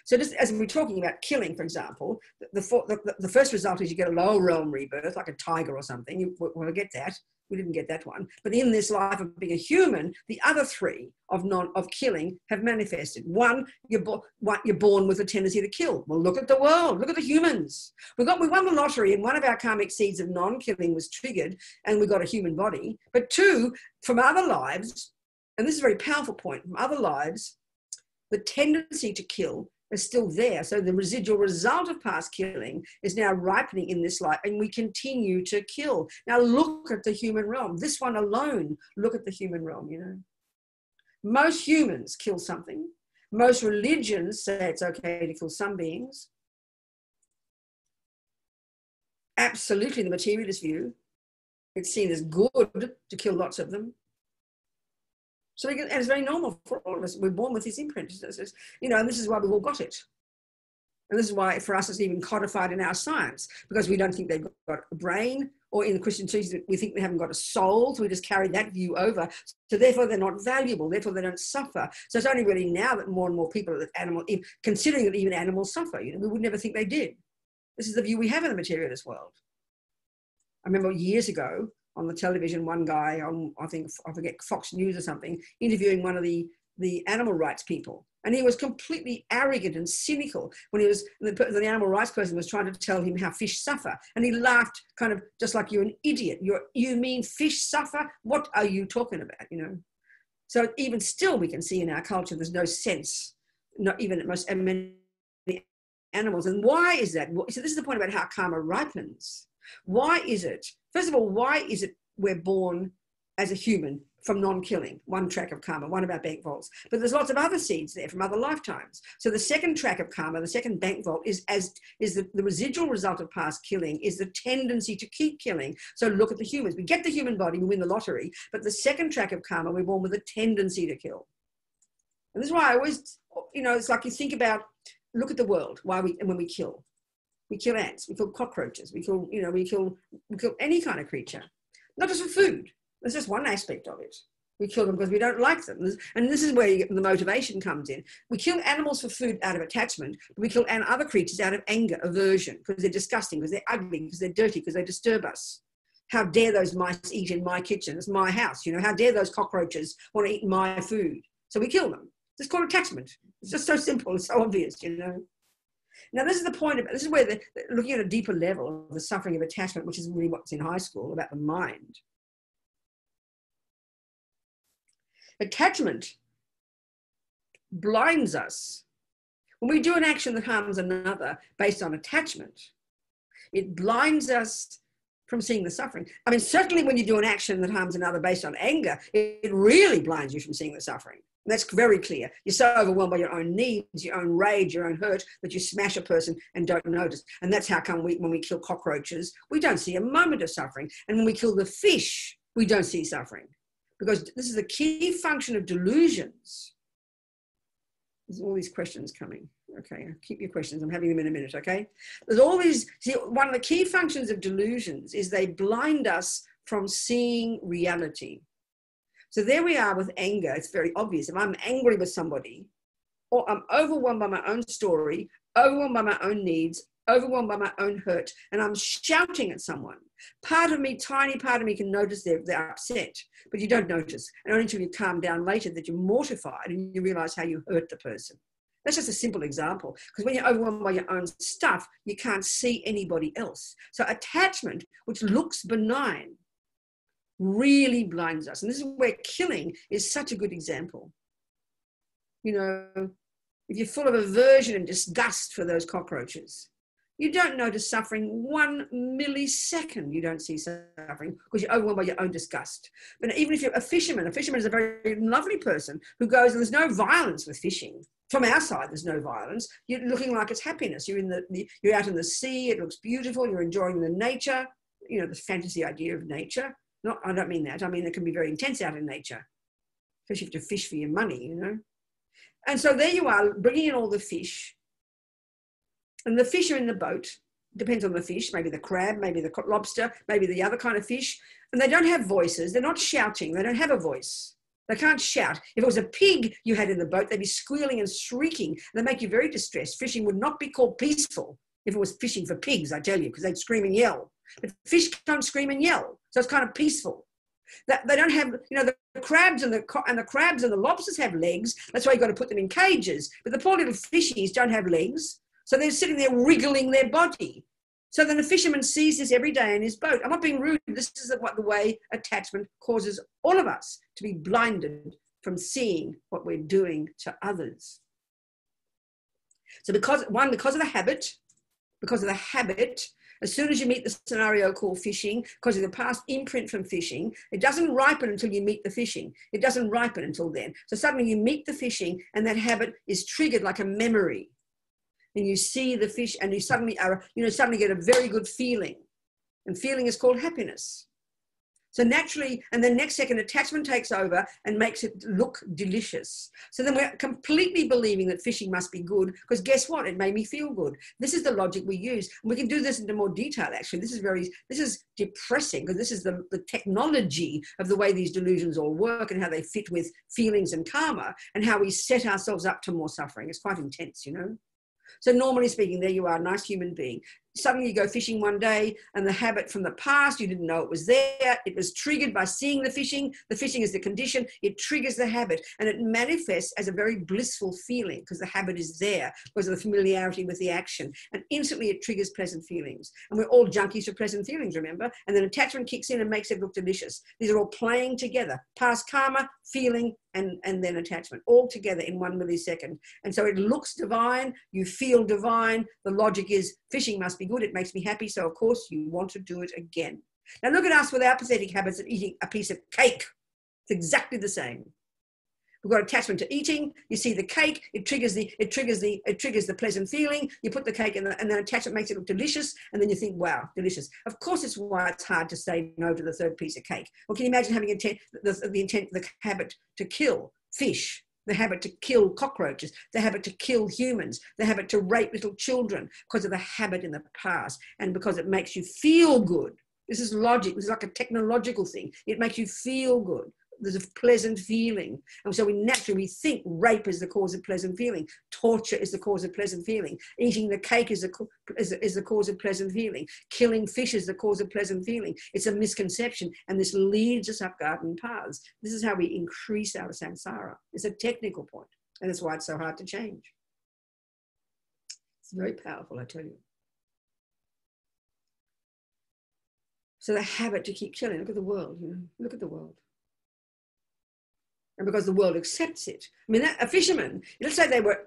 So just as we're talking about killing, for example, the first result is you get a lower realm rebirth, like a tiger or something. You want to get that. We didn't get that one. But in this life of being a human, the other 3 of killing have manifested. 1, you're born with a tendency to kill. Well, look at the world. Look at the humans. We won the lottery, and one of our karmic seeds of non-killing was triggered, and we got a human body. But 2, from other lives, and this is a very powerful point, from other lives, the tendency to kill is still there. So the residual result of past killing is now ripening in this life, and we continue to kill. Now look at the human realm. This one alone, look at the human realm, Most humans kill something. Most religions say it's okay to kill some beings. Absolutely, the materialist view, it's seen as good to kill lots of them. So and it's very normal for all of us. We're born with this imprint, and this is why we've all got it. And this is why for us it's even codified in our science, because we don't think they've got a brain, or in the Christian teachings we think they haven't got a soul, so we just carry that view over. So therefore they're not valuable, therefore they don't suffer. So it's only really now that more and more people are considering that even animals suffer. We would never think they did. This is the view we have in the materialist world. I remember years ago, on the television, one guy on, I forget, Fox News or something, interviewing one of the animal rights people. And he was completely arrogant and cynical when the animal rights person was trying to tell him how fish suffer. And he laughed kind of just like, you're an idiot. You mean fish suffer? What are you talking about, So even still we can see in our culture there's no sense not even most many animals. And why is that? So this is the point about how karma ripens. Why is it? First of all, why is it we're born as a human from non-killing? One track of karma, one of our bank vaults. But there's lots of other seeds there from other lifetimes. So the second track of karma, the second bank vault, is the residual result of past killing, is the tendency to keep killing. So look at the humans. We get the human body, we win the lottery. But the second track of karma, we're born with a tendency to kill. And this is why I always, it's like you think about, look at the world, when we kill. We kill ants, we kill cockroaches, we kill any kind of creature. Not just for food. That's just one aspect of it. We kill them because we don't like them. And this is where the motivation comes in. We kill animals for food out of attachment, but we kill other creatures out of anger, aversion, because they're disgusting, because they're ugly, because they're dirty, because they disturb us. How dare those mice eat in my kitchen? It's my house. How dare those cockroaches want to eat my food? So we kill them. It's called attachment. It's just so simple. It's so obvious, Now, this is the point of, this is where looking at a deeper level of the suffering of attachment, which is really what's in high school about the mind. Attachment blinds us. When we do an action that harms another based on attachment, it blinds us from seeing the suffering. I mean, certainly when you do an action that harms another based on anger, it really blinds you from seeing the suffering. And that's very clear. You're so overwhelmed by your own needs, your own rage, your own hurt, that you smash a person and don't notice. And that's how come when we kill cockroaches, we don't see a moment of suffering. And when we kill the fish, we don't see suffering. Because this is the key function of delusions. There's all these questions coming. Okay, keep your questions. I'm having them in a minute, okay? There's all these, see, one of the key functions of delusions is they blind us from seeing reality. So there we are with anger. It's very obvious. If I'm angry with somebody, or I'm overwhelmed by my own story, overwhelmed by my own needs, overwhelmed by my own hurt, and I'm shouting at someone, tiny part of me can notice they're upset, but you don't notice. And only until you calm down later that you're mortified and you realize how you hurt the person. That's just a simple example, because when you're overwhelmed by your own stuff, you can't see anybody else. So attachment, which looks benign, really blinds us. And this is where killing is such a good example. If you're full of aversion and disgust for those cockroaches, you don't notice suffering 1 millisecond. You don't see suffering because you're overwhelmed by your own disgust. But even if you're a fisherman is a very lovely person who goes, and there's no violence with fishing. From our side, there's no violence. You're looking like it's happiness. You're out in the sea. It looks beautiful. You're enjoying the nature, the fantasy idea of nature. I don't mean that. I mean, it can be very intense out in nature, especially if you have to fish for your money, And so there you are, bringing in all the fish. And the fish are in the boat. Depends on the fish, maybe the crab, maybe the lobster, maybe the other kind of fish. And they don't have voices. They're not shouting. They don't have a voice. They can't shout. If it was a pig you had in the boat, they'd be squealing and shrieking. They'd make you very distressed. Fishing would not be called peaceful if it was fishing for pigs, I tell you, because they'd scream and yell. But fish don't scream and yell. So it's kind of peaceful. They don't have, the crabs and the lobsters have legs. That's why you've got to put them in cages. But the poor little fishies don't have legs. So they're sitting there wriggling their body. So then the fisherman sees this every day in his boat. I'm not being rude. This is the way attachment causes all of us to be blinded from seeing what we're doing to others. So because of the habit, as soon as you meet the scenario called fishing, because of the past imprint from fishing, it doesn't ripen until you meet the fishing. It doesn't ripen until then. So suddenly you meet the fishing and that habit is triggered like a memory. And you see the fish and you suddenly get a very good feeling. And feeling is called happiness. So naturally, and then next second, attachment takes over and makes it look delicious. So then we're completely believing that fishing must be good because guess what? It made me feel good. This is the logic we use. And we can do this into more detail, actually. This is depressing because this is the technology of the way these delusions all work and how they fit with feelings and karma and how we set ourselves up to more suffering. It's quite intense, So normally speaking, there you are, a nice human being. Suddenly you go fishing one day and the habit from the past, you didn't know it was there. It was triggered by seeing the fishing. The fishing is the condition. It triggers the habit and it manifests as a very blissful feeling because the habit is there because of the familiarity with the action. And instantly it triggers pleasant feelings. And we're all junkies for pleasant feelings, remember? And then attachment kicks in and makes it look delicious. These are all playing together. Past karma, feeling, and then attachment, all together in 1 millisecond. And so it looks divine, you feel divine. The logic is fishing must be good, it makes me happy, so of course you want to do it again. Now look at us with our pathetic habits of eating a piece of cake. It's exactly the same. We've got attachment to eating. You see the cake, it triggers the pleasant feeling. You put the cake in, and then attachment makes it look delicious, and then you think, wow, delicious. Of course, it's why it's hard to say no to the third piece of cake. Well, can you imagine having the habit to kill fish, the habit to kill cockroaches, the habit to kill humans, the habit to rape little children because of the habit in the past, and because it makes you feel good. This is logic. This is like a technological thing. It makes you feel good. There's a pleasant feeling. And so we naturally think rape is the cause of pleasant feeling. Torture is the cause of pleasant feeling. Eating the cake is the cause of pleasant feeling. Killing fish is the cause of pleasant feeling. It's a misconception. And this leads us up garden paths. This is how we increase our samsara. It's a technical point. And that's why it's so hard to change. It's very powerful, I tell you. So the habit to keep killing. Look at the world, you know. Look at the world. And because the world accepts it. I mean, a fisherman, let's say they were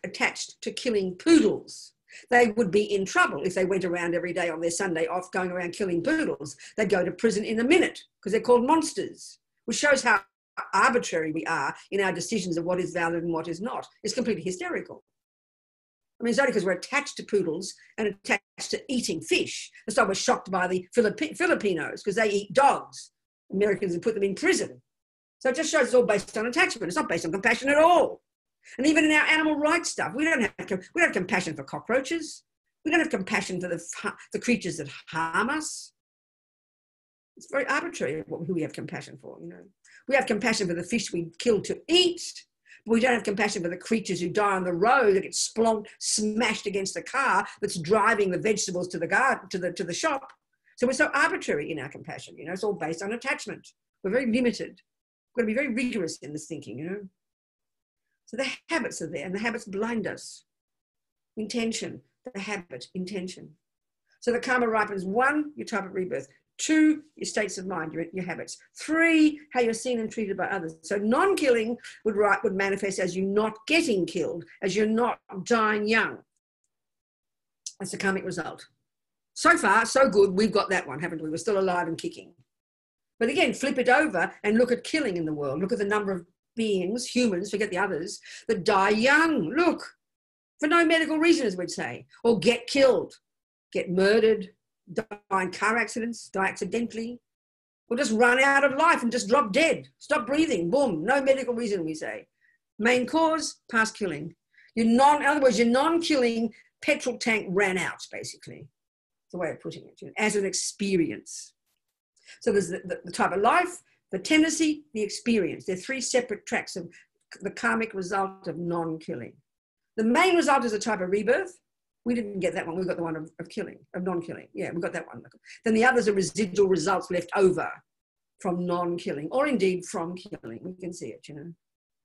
attached to killing poodles. They would be in trouble if they went around every day on their Sunday off going around killing poodles. They'd go to prison in a minute because they're called monsters, which shows how arbitrary we are in our decisions of what is valid and what is not. It's completely hysterical. I mean, it's only because we're attached to poodles and attached to eating fish. That's why we're shocked by the Filipinos, because they eat dogs. Americans have put them in prison. So it just shows it's all based on attachment. It's not based on compassion at all. And even in our animal rights stuff, we don't have compassion for cockroaches. We don't have compassion for the creatures that harm us. It's very arbitrary who we have compassion for, you know. We have compassion for the fish we kill to eat, but we don't have compassion for the creatures who die on the road that get smashed against the car that's driving the vegetables to the garden, to the shop. So we're so arbitrary in our compassion, you know. It's all based on attachment. We're very limited. We've got to be very rigorous in this thinking, you know. So the habits are there, and the habits blind us. Intention, the habit, intention. So the karma ripens: 1, your type of rebirth; 2, your states of mind, your habits; 3, how you're seen and treated by others. So non-killing would manifest as you not getting killed, as you're not dying young. That's the karmic result. So far, so good. We've got that one, haven't we? We're still alive and kicking. But again, flip it over and look at killing in the world. Look at the number of beings, humans, forget the others, that die young. Look, for no medical reason, as we'd say, or get killed, get murdered, die in car accidents, die accidentally, or just run out of life and just drop dead, stop breathing, boom, no medical reason, we say. Main cause, past killing. In other words, your non-killing petrol tank ran out, basically. That's the way of putting it, you know, as an experience. So there's the type of life, the tendency, the experience. They're 3 separate tracks of the karmic result of non-killing. The main result is a type of rebirth. We didn't get that one. We got the one of killing, of non-killing. Yeah, we got that one. Then the others are residual results left over from non-killing, or indeed from killing. We can see it, you know.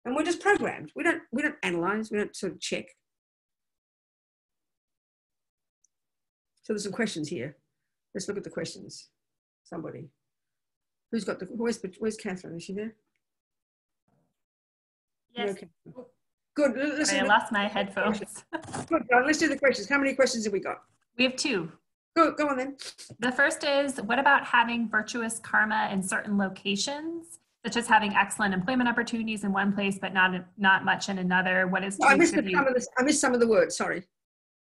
And we're just programmed. We don't analyze. We don't sort of check. So there's some questions here. Let's look at the questions. Somebody. Who's got the, where's Katherine? Is she there? Yes. No, good. Sorry, I lost my headphones. Good. Let's do the questions. How many questions have we got? We have 2. Go on then. The first is, what about having virtuous karma in certain locations, such as having excellent employment opportunities in one place, but not much in another? What is? I missed some of the words. Sorry.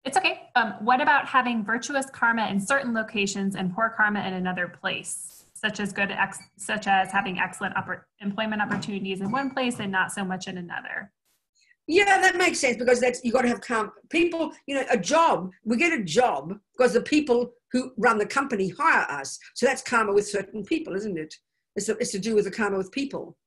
It's okay. What about having virtuous karma in certain locations and poor karma in another place, such as having excellent employment opportunities in one place and not so much in another? Yeah, that makes sense, because you got to have karma. People, you know, a job. We get a job because the people who run the company hire us. So that's karma with certain people, isn't it? It's to do with the karma with people.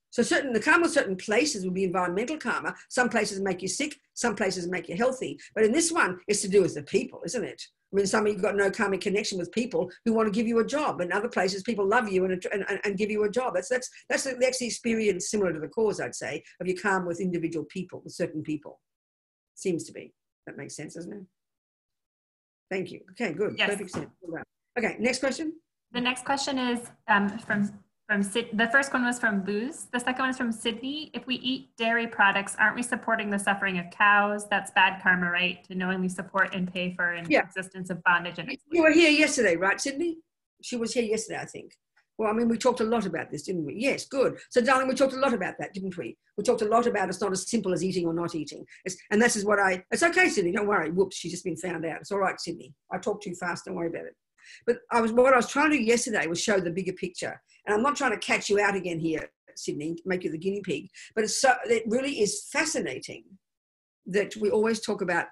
So the karma with certain places would be environmental karma. Some places make you sick, some places make you healthy. But in this one, it's to do with the people, isn't it? I mean, some of you've got no karmic connection with people who want to give you a job. And other places, people love you and give you a job. That's the experience similar to the cause, I'd say, of your karma with individual people, with certain people. Seems to be. That makes sense, doesn't it? Thank you. Okay, good. Yes. Perfect sense. Okay, next question. The next question is from The first one was from Luz. The second one is from Sydney. If we eat dairy products, aren't we supporting the suffering of cows? That's bad karma, right? To knowingly support and pay for an existence of bondage and exploitation. You were here yesterday, right, Sydney? She was here yesterday, I think. Well, I mean, we talked a lot about this, didn't we? Yes, good. So, darling, we talked a lot about that, didn't we? We talked a lot about it's not as simple as eating or not eating. And this is what it's okay, Sydney, don't worry. Whoops, she's just been found out. It's all right, Sydney. I talk too fast, don't worry about it. But what I was trying to do yesterday was show the bigger picture. And I'm not trying to catch you out again here, Sydney, make you the guinea pig. But it really is fascinating that we always talk about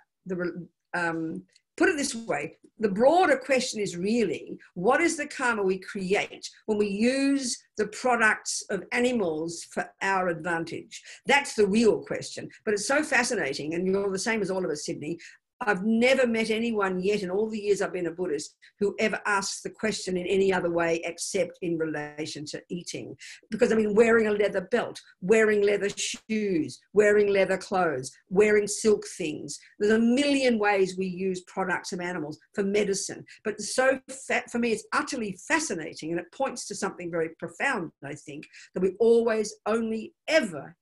put it this way, the broader question is really, what is the karma we create when we use the products of animals for our advantage? That's the real question. But it's so fascinating, and you're the same as all of us, Sydney. I've never met anyone yet in all the years I've been a Buddhist who ever asks the question in any other way except in relation to eating. Because, I mean, wearing a leather belt, wearing leather shoes, wearing leather clothes, wearing silk things. There's a million ways we use products of animals for medicine. But for me, it's utterly fascinating, and it points to something very profound, I think, that we always only ever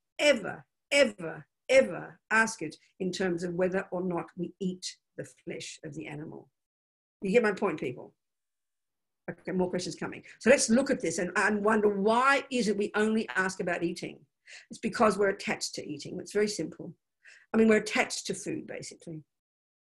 ask it in terms of whether or not we eat the flesh of the animal. You get my point, people? Okay, more questions coming. So let's look at this and wonder, why is it we only ask about eating? It's because we're attached to eating. It's very simple. I mean, we're attached to food, basically.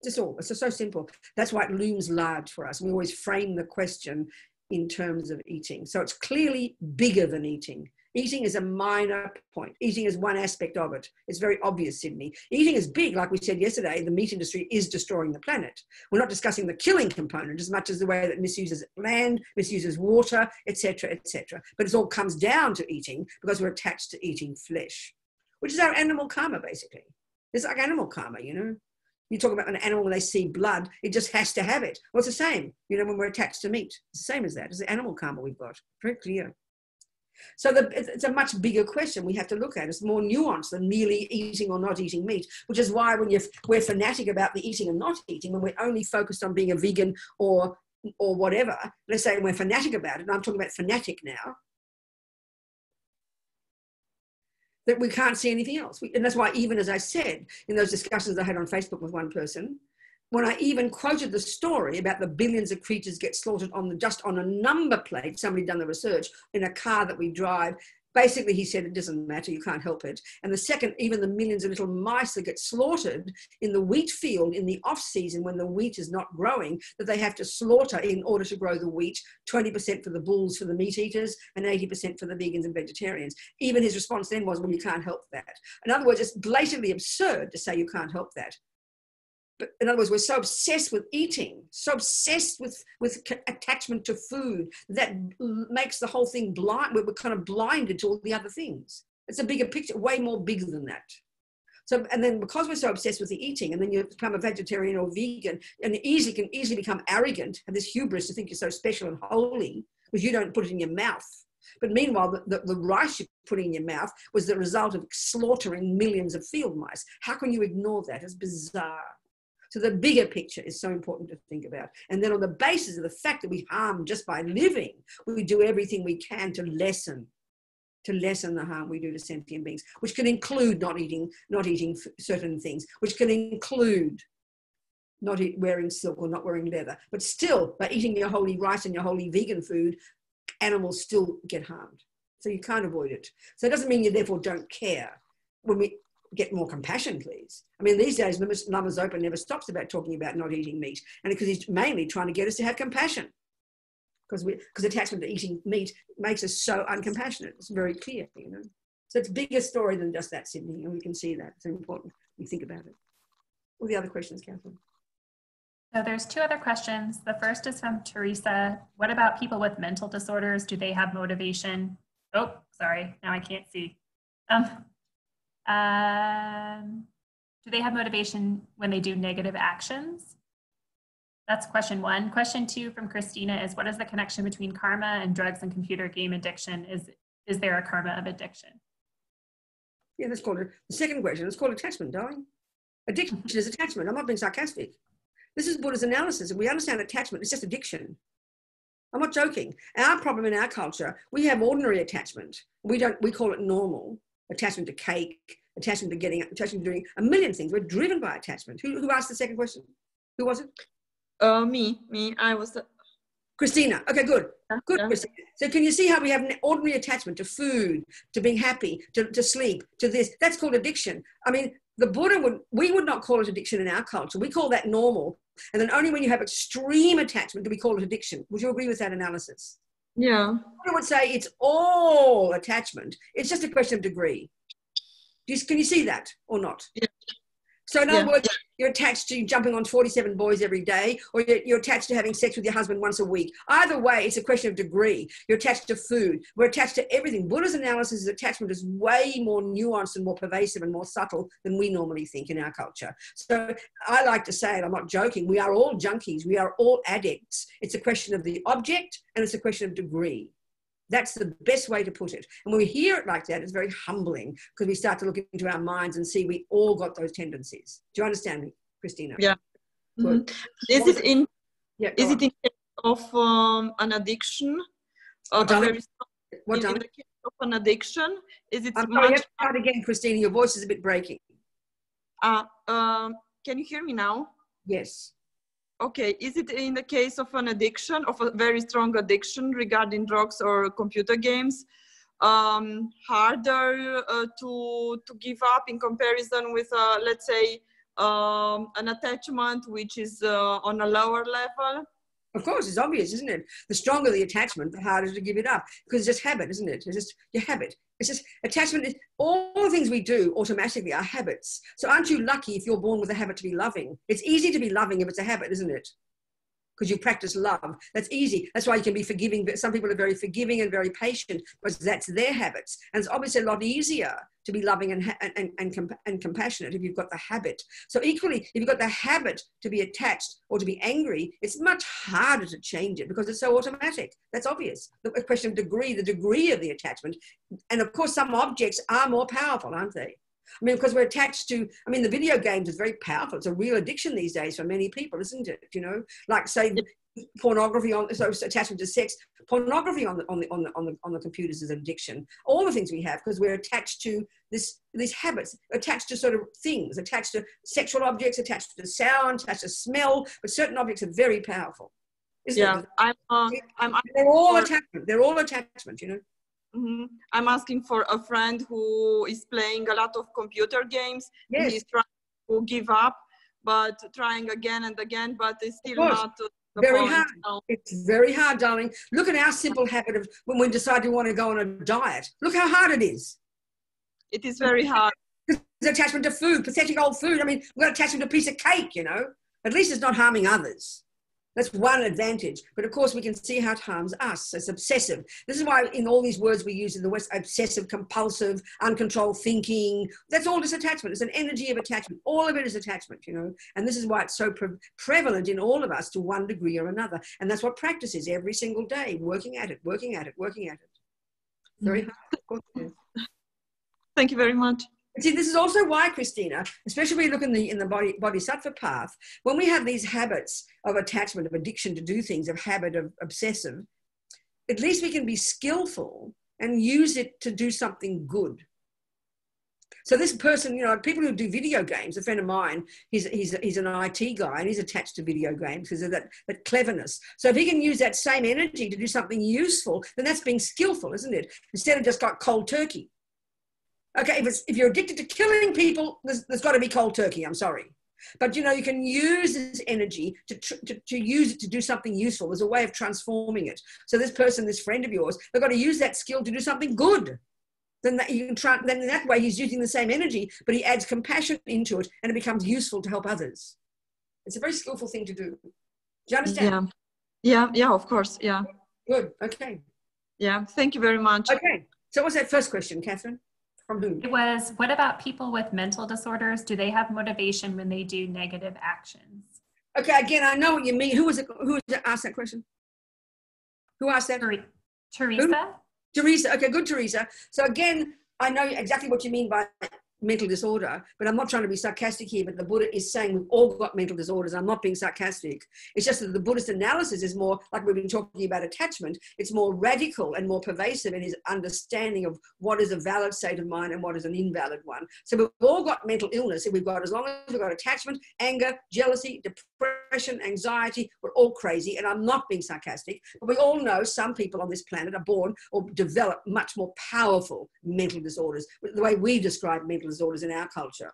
Just all. It's just so simple. That's why it looms large for us. We always frame the question in terms of eating. So it's clearly bigger than eating. Eating is a minor point. Eating is one aspect of it. It's very obvious, Sydney. Eating is big. Like we said yesterday, the meat industry is destroying the planet. We're not discussing the killing component as much as the way that it misuses land, misuses water, etc., etc. But it all comes down to eating because we're attached to eating flesh, which is our animal karma, basically. It's like animal karma, you know. You talk about an animal when they see blood, it just has to have it. Well, it's the same, you know, when we're attached to meat. It's the same as that. It's the animal karma we've got. Very clear. So it's a much bigger question we have to look at. It's more nuanced than merely eating or not eating meat, which is why when we're fanatic about the eating and not eating, when we're only focused on being a vegan or whatever, let's say we're fanatic about it, and I'm talking about fanatic now, that we can't see anything else. And that's why, even as I said, in those discussions I had on Facebook with one person, when I even quoted the story about the billions of creatures get slaughtered just on a number plate, somebody done the research, in a car that we drive, basically he said, it doesn't matter, you can't help it. And the second, even the millions of little mice that get slaughtered in the wheat field in the off season when the wheat is not growing, that they have to slaughter in order to grow the wheat, 20% for the bulls, for the meat eaters, and 80% for the vegans and vegetarians. Even his response then was, well, you can't help that. In other words, it's blatantly absurd to say you can't help that. But in other words, we're so obsessed with eating, so obsessed with attachment to food, that makes the whole thing blind. We're kind of blinded to all the other things. It's a bigger picture, way more bigger than that. So, and then because we're so obsessed with the eating, and then you become a vegetarian or vegan, and can easily become arrogant, have this hubris to think you're so special and holy because you don't put it in your mouth. But meanwhile, the rice you're putting in your mouth was the result of slaughtering millions of field mice. How can you ignore that? It's bizarre. So the bigger picture is so important to think about. And then on the basis of the fact that we harm just by living, we do everything we can to lessen the harm we do to sentient beings, which can include not eating certain things, which can include not wearing silk or not wearing leather. But still, by eating your holy rice and your holy vegan food, animals still get harmed. So you can't avoid it. So it doesn't mean you therefore don't care. When we get more compassion, please. I mean, these days, Lama Zopa never stops about talking about not eating meat, and because he's mainly trying to get us to have compassion, because attachment to eating meat makes us so uncompassionate. It's very clear, you know. So it's a bigger story than just that, Sydney, and we can see that. It's important we think about it. All the other questions, Katherine? So there's two other questions. The first is from Teresa. What about people with mental disorders? Do they have motivation? Oh, sorry, now I can't see. Do they have motivation when they do negative actions? That's question one. Question two from Christina is, what is the connection between karma and drugs and computer game addiction? Is there a karma of addiction? Yeah, let's call it, the second question, let's call it attachment, darling. Addiction is attachment. I'm not being sarcastic. This is Buddha's analysis. If we understand attachment, it's just addiction. I'm not joking. Our problem in our culture, we have ordinary attachment. We call it normal. Attachment to cake, attachment to attachment to doing a million things. We're driven by attachment. Who asked the second question? Who was it? Me. I was Christina. Okay, good. Good, yeah. Christina. So can you see how we have an ordinary attachment to food, to being happy, to sleep, to this? That's called addiction. I mean, the Buddha we would not call it addiction in our culture. We call that normal. And then only when you have extreme attachment do we call it addiction. Would you agree with that analysis? Yeah. I would say it's all attachment. It's just a question of degree. Can you see that or not? Yeah. So in other words, you're attached to jumping on 47 boys every day, or you're attached to having sex with your husband once a week. Either way, it's a question of degree. You're attached to food. We're attached to everything. Buddha's analysis of attachment is way more nuanced and more pervasive and more subtle than we normally think in our culture. So I like to say, and I'm not joking, we are all junkies. We are all addicts. It's a question of the object and it's a question of degree. That's the best way to put it. And when we hear it like that, it's very humbling because we start to look into our minds and see we all got those tendencies. Do you understand me, Christina? Yeah. Mm-hmm. Is it in case of an addiction? What in the case of an addiction, is it I'm sorry, you have to start again, Christina. Your voice is a bit breaking. Can you hear me now? Yes. Okay, is it in the case of an addiction, of a very strong addiction regarding drugs or computer games, harder to give up in comparison with, let's say, an attachment which is on a lower level? Of course, it's obvious, isn't it? The stronger the attachment, the harder to give it up, because it's just habit, isn't it? It's just your habit. It's just attachment. All the things we do automatically are habits. So aren't you lucky if you're born with a habit to be loving? It's easy to be loving if it's a habit, isn't it? Because you practice love. That's easy. That's why you can be forgiving. Some people are very forgiving and very patient because that's their habits. And it's obviously a lot easier to be loving and compassionate if you've got the habit. So equally, if you've got the habit to be attached or to be angry, it's much harder to change it because it's so automatic. That's obvious. The question of degree, the degree of the attachment. And of course, some objects are more powerful, aren't they? I mean, because we're attached to, I mean, the video games is very powerful. It's a real addiction these days for many people, isn't it? You know, like say pornography so attachment to sex, pornography on the computers is an addiction. All the things we have because we're attached to these habits, attached to sort of things, attached to sexual objects, attached to sound, attached to smell. But certain objects are very powerful. Isn't it? They're all attachment. They're all attachment. You know. Mm-hmm. I'm asking for a friend who is playing a lot of computer games. Yes. He's trying to give up, but trying again and again, but it's still not very point. hard. No. It's very hard, darling. Look at our simple habit of when we decide we want to go on a diet. Look how hard it is. It is very hard. There's attachment to food, pathetic old food. I mean, we've got attachment to a piece of cake, you know. At least it's not harming others. That's one advantage. But of course, we can see how it harms us. It's obsessive. This is why in all these words we use in the West, obsessive, compulsive, uncontrolled thinking, that's all just attachment. It's an energy of attachment. All of it is attachment, you know. And this is why it's so prevalent in all of us to one degree or another. And that's what practice is every single day, working at it, working at it, working at it. Very hard. Of course it is. Thank you very much. See, this is also why, Christina, especially when you look in the Bodhisattva path, when we have these habits of attachment, of addiction to do things, of habit, of obsessive, at least we can be skillful and use it to do something good. So this person, you know, people who do video games, a friend of mine, he's an IT guy and he's attached to video games because of that cleverness. So if he can use that same energy to do something useful, then that's being skillful, isn't it? Instead of just like cold turkey. Okay, if you're addicted to killing people, there's got to be cold turkey, I'm sorry. But, you know, you can use this energy to use it to do something useful. There's a way of transforming it. So this person, this friend of yours, they've got to use that skill to do something good. Then in that way, he's using the same energy, but he adds compassion into it and it becomes useful to help others. It's a very skillful thing to do. Do you understand? Yeah, of course, yeah. Good, okay. Yeah, thank you very much. Okay, so what's that first question, Katherine? From whom? It was, what about people with mental disorders? Do they have motivation when they do negative actions? Okay, again, I know what you mean. Who asked that question? Who asked that? Teresa? Teresa, okay, good, Teresa. So again, I know exactly what you mean by mental disorder, but I'm not trying to be sarcastic here, but the Buddha is saying we've all got mental disorders. I'm not being sarcastic. It's just that the Buddhist analysis is more, like we've been talking about attachment, it's more radical and more pervasive in his understanding of what is a valid state of mind and what is an invalid one. So we've all got mental illness, and we've got, as long as we've got attachment, anger, jealousy, depression, anxiety, we're all crazy, and I'm not being sarcastic, but we all know some people on this planet are born or develop much more powerful mental disorders, the way we describe mental disorders in our culture.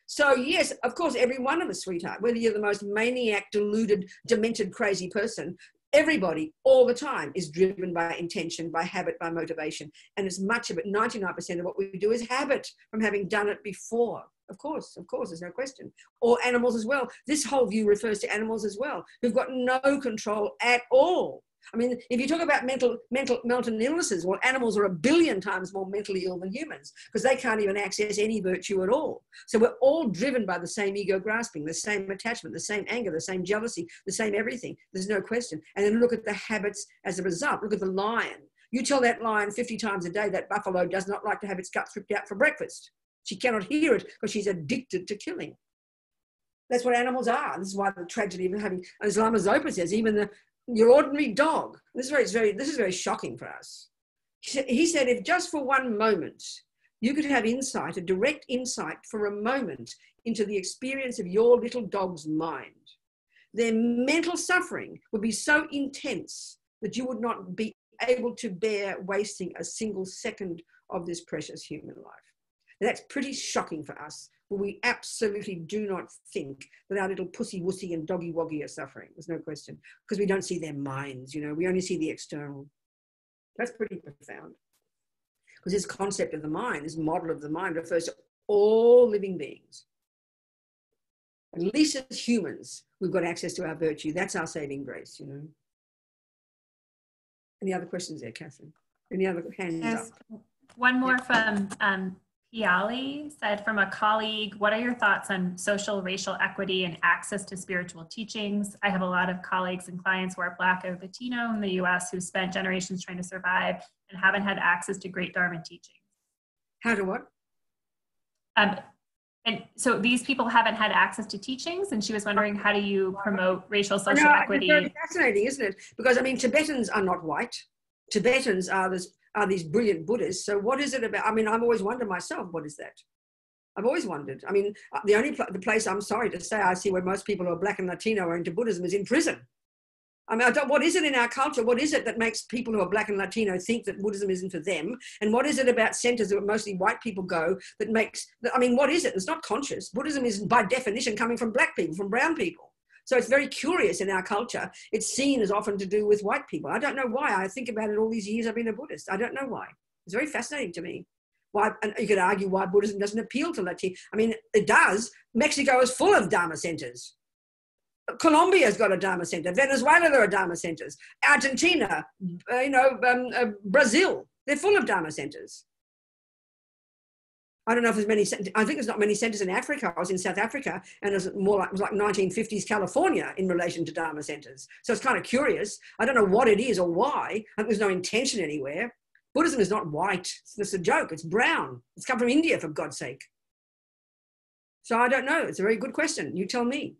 So yes, of course, every one of us, sweetheart, whether you're the most maniac, deluded, demented, crazy person, everybody all the time is driven by intention, by habit, by motivation. And as much of it, 99% of what we do is habit from having done it before. Of course, there's no question. Or animals as well. This whole view refers to animals as well, who've got no control at all. I mean, if you talk about mental illnesses, well, animals are 1 billion times more mentally ill than humans because they can't even access any virtue at all. So we're all driven by the same ego grasping, the same attachment, the same anger, the same jealousy, the same everything. There's no question. And then look at the habits as a result. Look at the lion. You tell that lion 50 times a day that buffalo does not like to have its gut stripped out for breakfast. She cannot hear it because she's addicted to killing. That's what animals are. This is why the tragedy of having, as Lama Zopa says, even your ordinary dog. This is very shocking for us. He said, if just for one moment you could have insight, a direct insight for a moment into the experience of your little dog's mind, their mental suffering would be so intense that you would not be able to bear wasting a single second of this precious human life. And that's pretty shocking for us. But we absolutely do not think that our little pussy wussy and doggy woggy are suffering. There's no question, because we don't see their minds, you know, we only see the external. That's pretty profound. Because this concept of the mind, this model of the mind, refers to all living beings. At least as humans, we've got access to our virtue. That's our saving grace, you know. Any other questions there, Catherine? Any other hands up? One more from Piali said, from a colleague, what are your thoughts on social racial equity and access to spiritual teachings? I have a lot of colleagues and clients who are Black or Latino in the US who spent generations trying to survive and haven't had access to great Dharma teachings. How to what? And so these people haven't had access to teachings, and she was wondering, how do you promote racial social equity? It's fascinating, isn't it? Because I mean, Tibetans are not white. Tibetans are these brilliant Buddhists. So what is it about? I mean, I've always wondered myself, what is that? I've always wondered. I mean, the place, I'm sorry to say, I see where most people who are Black and Latino are into Buddhism is in prison. I mean, what is it in our culture? What is it that makes people who are Black and Latino think that Buddhism isn't for them? And what is it about centers where mostly white people go that makes, I mean, what is it? It's not conscious. Buddhism is by definition coming from Black people, from brown people. So it's very curious in our culture. It's seen as often to do with white people. I don't know why. I think about it all these years I've been a Buddhist. I don't know why. It's very fascinating to me. Why, and you could argue why Buddhism doesn't appeal to Latino. I mean, it does. Mexico is full of Dharma centers. Colombia's got a Dharma center. Venezuela, there are Dharma centers. Argentina, Brazil, they're full of Dharma centers. I don't know if there's many, I think there's not many centers in Africa. I was in South Africa, and it was like 1950s California in relation to Dharma centers. So it's kind of curious. I don't know what it is or why. I think there's no intention anywhere. Buddhism is not white. It's a joke. It's brown. It's come from India, for God's sake. So I don't know. It's a very good question. You tell me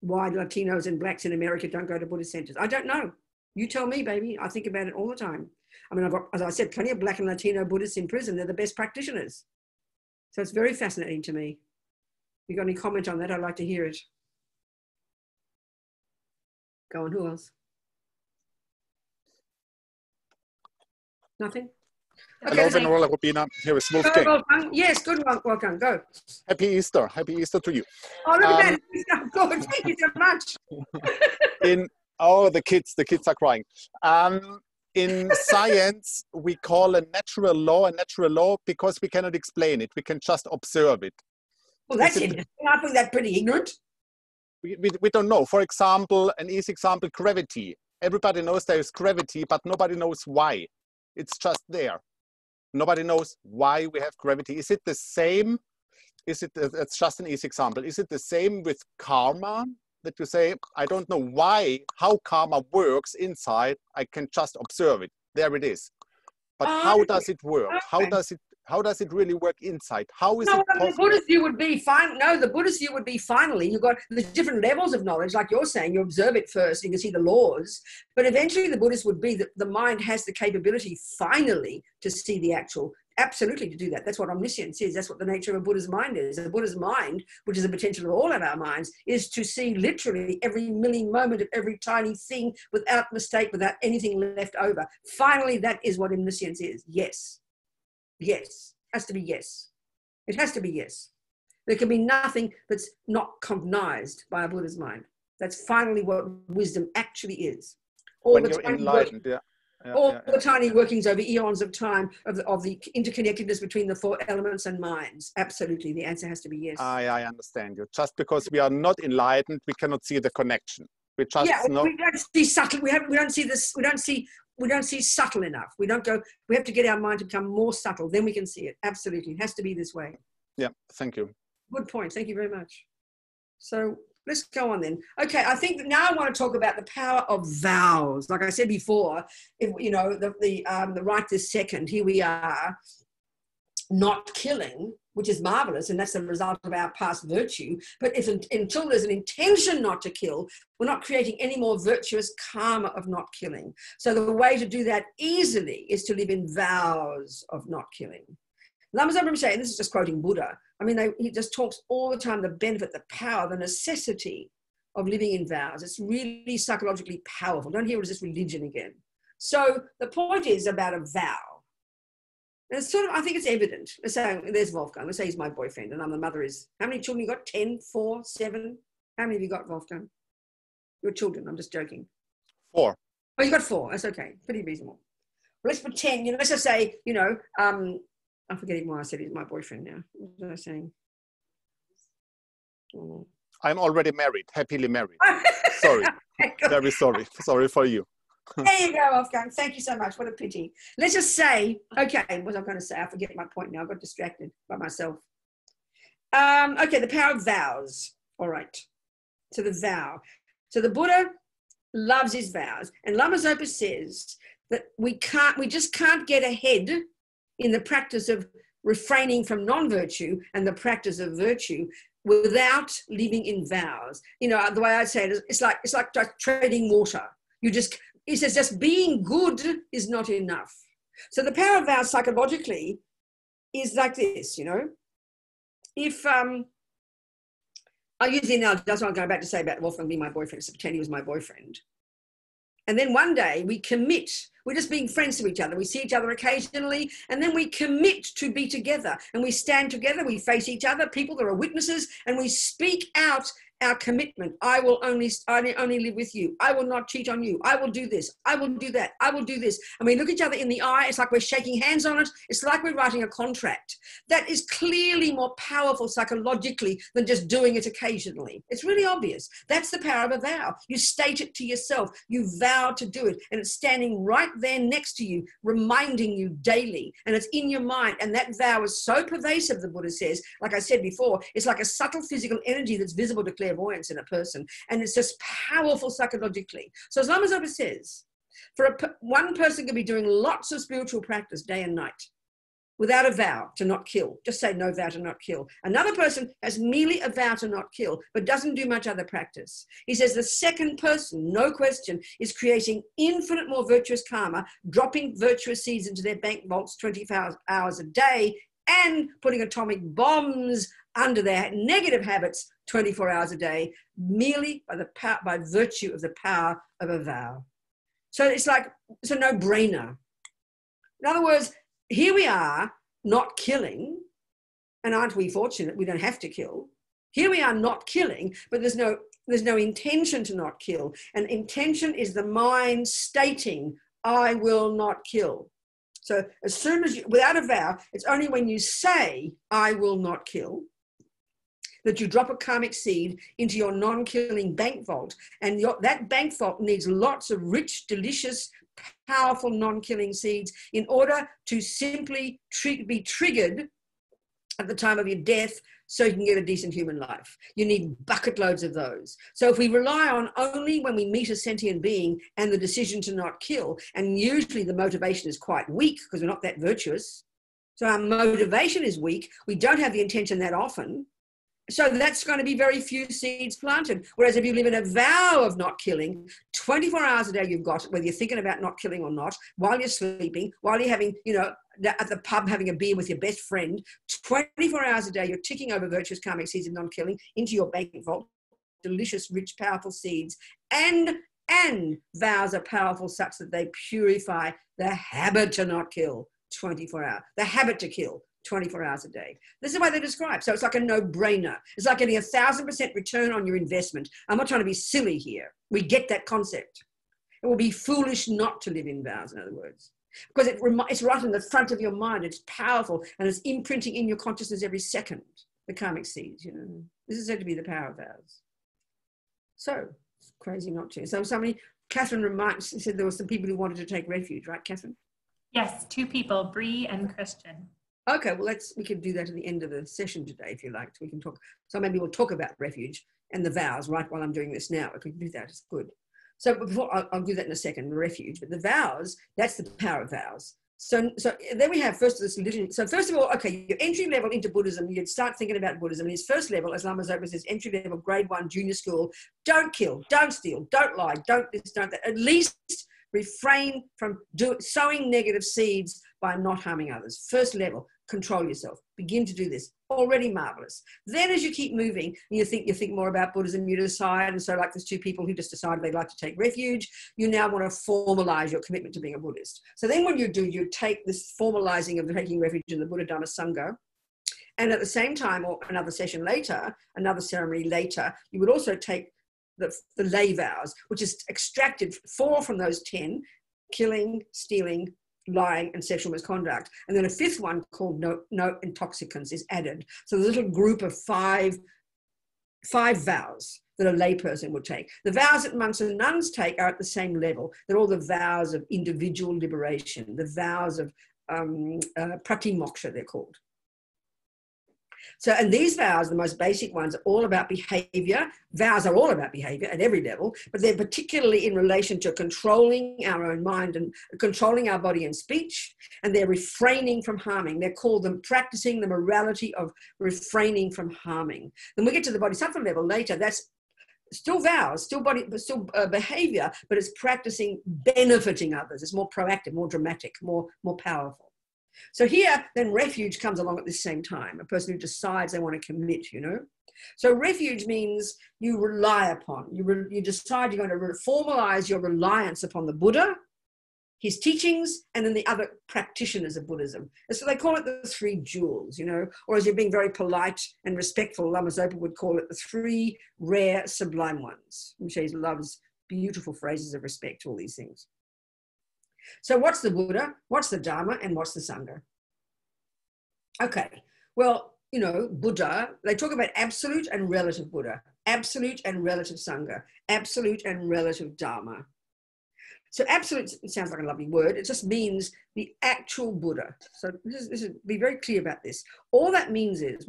why Latinos and Blacks in America don't go to Buddhist centers. I don't know. You tell me, baby. I think about it all the time. I mean, I've got, as I said, plenty of Black and Latino Buddhists in prison. They're the best practitioners. So it's very fascinating to me. If you got any comment on that, I'd like to hear it. Go on, who else? Nothing? Okay. Hello, Venerable Robina. Here is Wolfgang. Wolfgang. Yes, good one, Wolfgang. Go. Happy Easter. Happy Easter to you. Oh, look at that. Good. Thank you so much. The kids are crying. In science, we call a natural law because we cannot explain it. We can just observe it. Well, that's interesting. I think that's pretty ignorant. We don't know. For example, an easy example, gravity. Everybody knows there is gravity, but nobody knows why. It's just there. Nobody knows why we have gravity. Is it the same? It's just an easy example. Is it the same with karma? That you say, I don't know how karma works inside. I can just observe it. There it is. But how does it work? How How does it really work inside? How is No, it possible? the Buddhist view would be fine. No, the Buddhist view would be finally, you've got the different levels of knowledge, like you're saying, you observe it first, you can see the laws, but eventually the Buddhist would be that the mind has the capability finally to see the actual, absolutely to do that. That's what omniscience is. That's what the nature of a Buddha's mind is. A Buddha's mind, which is the potential of all of our minds, is to see literally every milling moment of every tiny thing without mistake, without anything left over. Finally, that is what omniscience is. Yes. Yes. It has to be yes. It has to be yes. There can be nothing that's not cognized by a Buddha's mind. That's finally what wisdom actually is. All When the you're tiny enlightened, the tiny workings over eons of time of the interconnectedness between the four elements and minds. Absolutely, the answer has to be yes. I understand you. Just because we are not enlightened, we cannot see the connection. We just know. We don't see subtle. We don't see this. We don't see subtle enough. We don't go. We have to get our mind to become more subtle. Then we can see it. Absolutely, it has to be this way. Yeah. Thank you. Good point. Thank you very much. So let's go on then. Okay, I think that now I want to talk about the power of vows. Like I said before, if, you know, the right this second, here we are, not killing, which is marvelous, and that's the result of our past virtue. But until there's an intention not to kill, we're not creating any more virtuous karma of not killing. So the way to do that easily is to live in vows of not killing. Lama Zopa Rinpoche, and this is just quoting Buddha, I mean, he just talks all the time, the benefit, the power, the necessity of living in vows. It's really psychologically powerful. Don't hear it as this religion again. So the point is about a vow. And it's sort of, I think it's evident. Let's say, there's Wolfgang. Let's say he's my boyfriend and I'm the mother is, how many children you got? 10, 4, 7? How many have you got, Wolfgang? Your children, I'm just joking. 4. Oh, you got 4. That's okay. Pretty reasonable. Let's pretend, you know, let's just say, you know, I'm forgetting why I said he's my boyfriend now. What was I saying? Oh. I'm already married, happily married. Sorry. Very sorry. Sorry for you. There you go, Wolfgang. Thank you so much. What a pity. Let's just say, okay, what was I going to say? I forget my point now. I got distracted by myself. Okay, the power of vows. All right. So the vow. So the Buddha loves his vows. And Lama Zopa says that we just can't get ahead in the practice of refraining from non-virtue and the practice of virtue without living in vows. You know, the way I say it is, it's like trading water. He says just being good is not enough. So the power of vows psychologically is like this, you know. If I use the analogy, that's what I'm going back to say about Wolfgang being my boyfriend, so pretend he was my boyfriend. And then one day we commit, we're just being friends to each other. We see each other occasionally, and then we commit to be together. And we stand together, we face each other, people that are witnesses, and we speak out our commitment. I will only live with you. I will not cheat on you. I will do this. I will do that. I will do this. And we look each other in the eye. It's like we're shaking hands on it. It's like we're writing a contract. That is clearly more powerful psychologically than just doing it occasionally. It's really obvious. That's the power of a vow. You state it to yourself. You vow to do it. And it's standing right there next to you, reminding you daily. And it's in your mind. And that vow is so pervasive, the Buddha says, like I said before, it's like a subtle physical energy that's visible to clairvoyance in a person, and it's just powerful psychologically. So as Lama Zopa says, one person could be doing lots of spiritual practice day and night without a vow to not kill. Just say no vow to not kill. Another person has merely a vow to not kill, but doesn't do much other practice. He says the second person, no question, is creating infinite more virtuous karma, dropping virtuous seeds into their bank vaults 24 hours a day, and putting atomic bombs under their negative habits 24 hours a day, merely by virtue of the power of a vow. So it's a no-brainer. In other words, here we are not killing, and aren't we fortunate we don't have to kill? Here we are not killing, but there's no intention to not kill. And intention is the mind stating, I will not kill. So as soon as without a vow, it's only when you say, I will not kill, that you drop a karmic seed into your non-killing bank vault. And that bank vault needs lots of rich, delicious, powerful non-killing seeds in order to simply be triggered at the time of your death so you can get a decent human life. You need bucket loads of those. So if we rely on only when we meet a sentient being and the decision to not kill, and usually the motivation is quite weak because we're not that virtuous, So our motivation is weak. We don't have the intention that often. So that's going to be very few seeds planted. Whereas if you live in a vow of not killing, 24 hours a day you've got, whether you're thinking about not killing or not, while you're sleeping, while you're having, you know, at the pub having a beer with your best friend, 24 hours a day you're ticking over virtuous karmic seeds of non-killing into your bank vault, delicious, rich, powerful seeds. And vows are powerful such that they purify the habit to not kill 24 hours, the habit to kill 24 hours a day. This is the way they describe. So it's like a no-brainer. It's like getting 1,000% return on your investment. I'm not trying to be silly here. We get that concept. It will be foolish not to live in vows, in other words, because it's right in the front of your mind. It's powerful, and it's imprinting in your consciousness every second, the karmic seeds, you know. This is said to be the power of vows. So it's crazy not to. So somebody, Katherine said there were some people who wanted to take refuge, right, Katherine? Yes, 2 people, Bree and Christian. Okay, well, we could do that at the end of the session today, if you like. We can talk. So maybe we'll talk about refuge and the vows right while I'm doing this now. I can do that. It's good. So before I'll do that in a second, refuge. But the vows, that's the power of vows. So then we have first this little. So first of all, okay, your entry level into Buddhism, you'd start thinking about Buddhism. And his first level, as Lama Zopa says, entry level, grade 1, junior school. Don't kill, don't steal, don't lie, don't this, don't that. At least refrain from sowing negative seeds by not harming others. First level, control yourself. Begin to do this. Already marvelous. Then as you keep moving, you think more about Buddhism, you decide, and so like there's 2 people who just decided they'd like to take refuge, you now want to formalize your commitment to being a Buddhist. So then when you do, you take this formalizing of taking refuge in the Buddha Dhamma Sangha, and at the same time, or another session later, another ceremony later, you would also take the lay vows, which is extracted 4 from those 10, killing, stealing, lying, and sexual misconduct. And then a 5th one called no intoxicants is added. So the little group of 5 vows that a layperson would take. The vows that monks and nuns take are at the same level. They're all the vows of individual liberation, the vows of pratimoksha, they're called. So, and these vows, the most basic ones, are all about behavior. Vows are all about behavior at every level, but they're particularly in relation to controlling our own mind and controlling our body and speech, and they're refraining from harming. They're called them practicing the morality of refraining from harming. Then we get to the bodhisattva level later. That's still vows, still behavior, but it's practicing benefiting others. It's more proactive, more dramatic, more powerful. So here, then refuge comes along at the same time, a person who decides they want to commit, you know. So refuge means you rely upon, you decide you're going to formalize your reliance upon the Buddha, his teachings, and then the other practitioners of Buddhism. And so they call it the 3 jewels, you know, or as you're being very polite and respectful, Lama Zopa would call it the 3 rare sublime ones. She loves beautiful phrases of respect to all these things. So what's the Buddha, what's the Dharma, and what's the Sangha? Okay, well, you know, Buddha, they talk about absolute and relative Buddha, absolute and relative Sangha, absolute and relative Dharma. So absolute sounds like a lovely word. It just means the actual Buddha. So be very clear about this. All that means is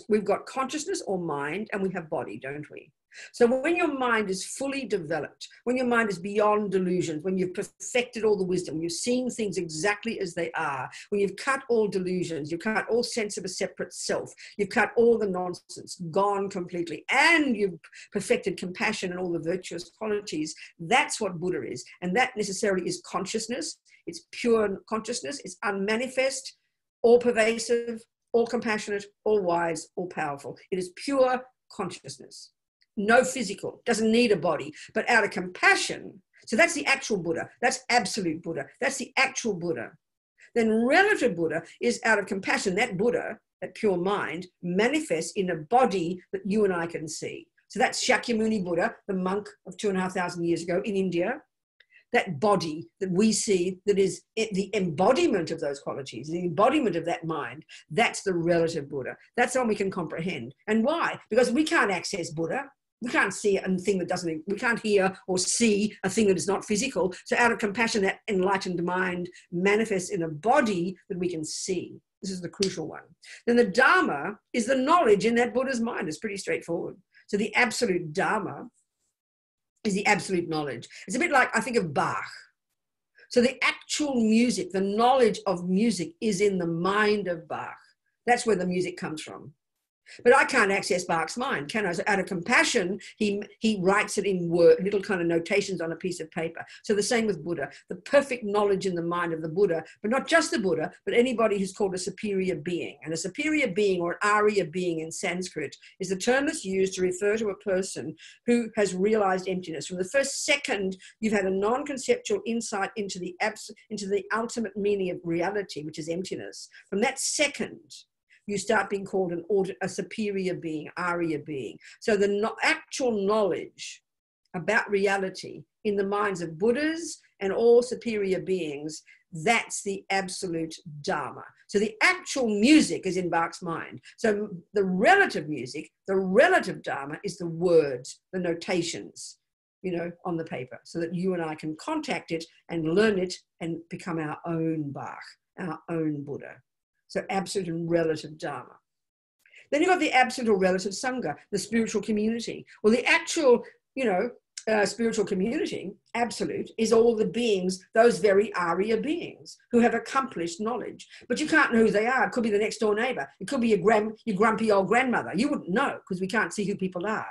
we've got consciousness or mind, and we have body, don't we? So when your mind is fully developed, when your mind is beyond delusions, when you've perfected all the wisdom, you've seen things exactly as they are, when you've cut all delusions, you've cut all sense of a separate self, you've cut all the nonsense, gone completely, and you've perfected compassion and all the virtuous qualities, that's what Buddha is. And that necessarily is consciousness. It's pure consciousness. It's unmanifest, all pervasive, all compassionate, all wise, all powerful. It is pure consciousness. No physical, doesn't need a body, but out of compassion. So that's the actual Buddha. That's absolute Buddha. That's the actual Buddha. Then relative Buddha is out of compassion. That Buddha, that pure mind, manifests in a body that you and I can see. So that's Shakyamuni Buddha, the monk of 2,500 years ago in India. That body that we see, that is the embodiment of those qualities, the embodiment of that mind, that's the relative Buddha. That's the one we can comprehend. And why? Because we can't access Buddha. We can't see a thing that doesn't, we can't hear or see a thing that is not physical. So out of compassion, that enlightened mind manifests in a body that we can see. This is the crucial one. Then the Dharma is the knowledge in that Buddha's mind. It's pretty straightforward. So the absolute Dharma is the absolute knowledge. It's a bit like, I think of Bach. So the actual music, the knowledge of music is in the mind of Bach. That's where the music comes from. But I can't access Bach's mind, can I? So out of compassion, he writes it in little kind of notations on a piece of paper. So the same with Buddha, the perfect knowledge in the mind of the Buddha, but not just the Buddha, but anybody who's called a superior being. And a superior being, or an Arya being in Sanskrit, is the term that's used to refer to a person who has realized emptiness. From the first second you've had a non-conceptual insight into the ultimate meaning of reality, which is emptiness. From that second, you start being called a superior being, Arya being. So the actual knowledge about reality in the minds of Buddhas and all superior beings, that's the absolute Dharma. So the actual music is in Bach's mind. So the relative music, the relative Dharma is the words, the notations, on the paper, so that you and I can contact it and learn it and become our own Bach, our own Buddha. So absolute and relative Dharma. Then you've got the absolute or relative Sangha, the spiritual community. Well, the actual, spiritual community, absolute, is all the beings, those very Arya beings who have accomplished knowledge. But you can't know who they are. It could be the next door neighbor. It could be your grumpy old grandmother. You wouldn't know because we can't see who people are.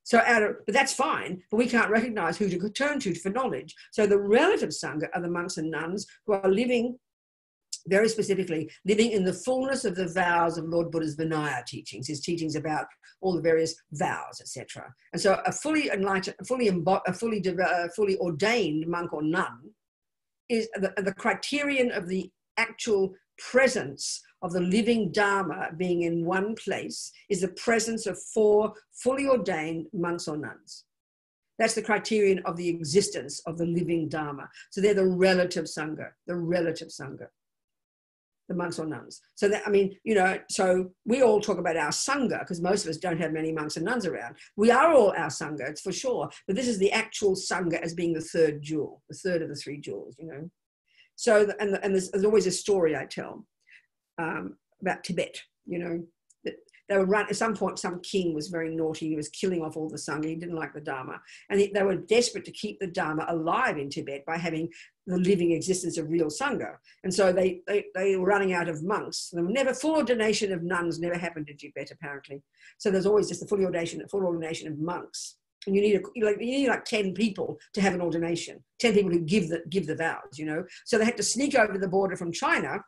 So but that's fine, but we can't recognize who to turn to for knowledge. So the relative Sangha are the monks and nuns who are living, very specifically, living in the fullness of the vows of Lord Buddha's Vinaya teachings, his teachings about all the various vows, etc. And so a fully enlightened, fully ordained monk or nun is the criterion of the actual presence of the living Dharma being in one place is the presence of 4 fully ordained monks or nuns. That's the criterion of the existence of the living Dharma. So they're the relative Sangha, the monks or nuns. So that, so we all talk about our Sangha because most of us don't have many monks and nuns around. We are all our Sangha, it's for sure. But this is the actual Sangha as being the third jewel, the third of the 3 jewels, So, and there's always a story I tell about Tibet, They were at some point, some king was very naughty. He was killing off all the Sangha. He didn't like the Dharma. And they were desperate to keep the Dharma alive in Tibet by having the living existence of real Sangha. And so they were running out of monks. There were never, full ordination of nuns never happened in Tibet, apparently. So there's always just the full ordination of monks. And you need like 10 people to have an ordination, 10 people who give the vows, So they had to sneak over the border from China,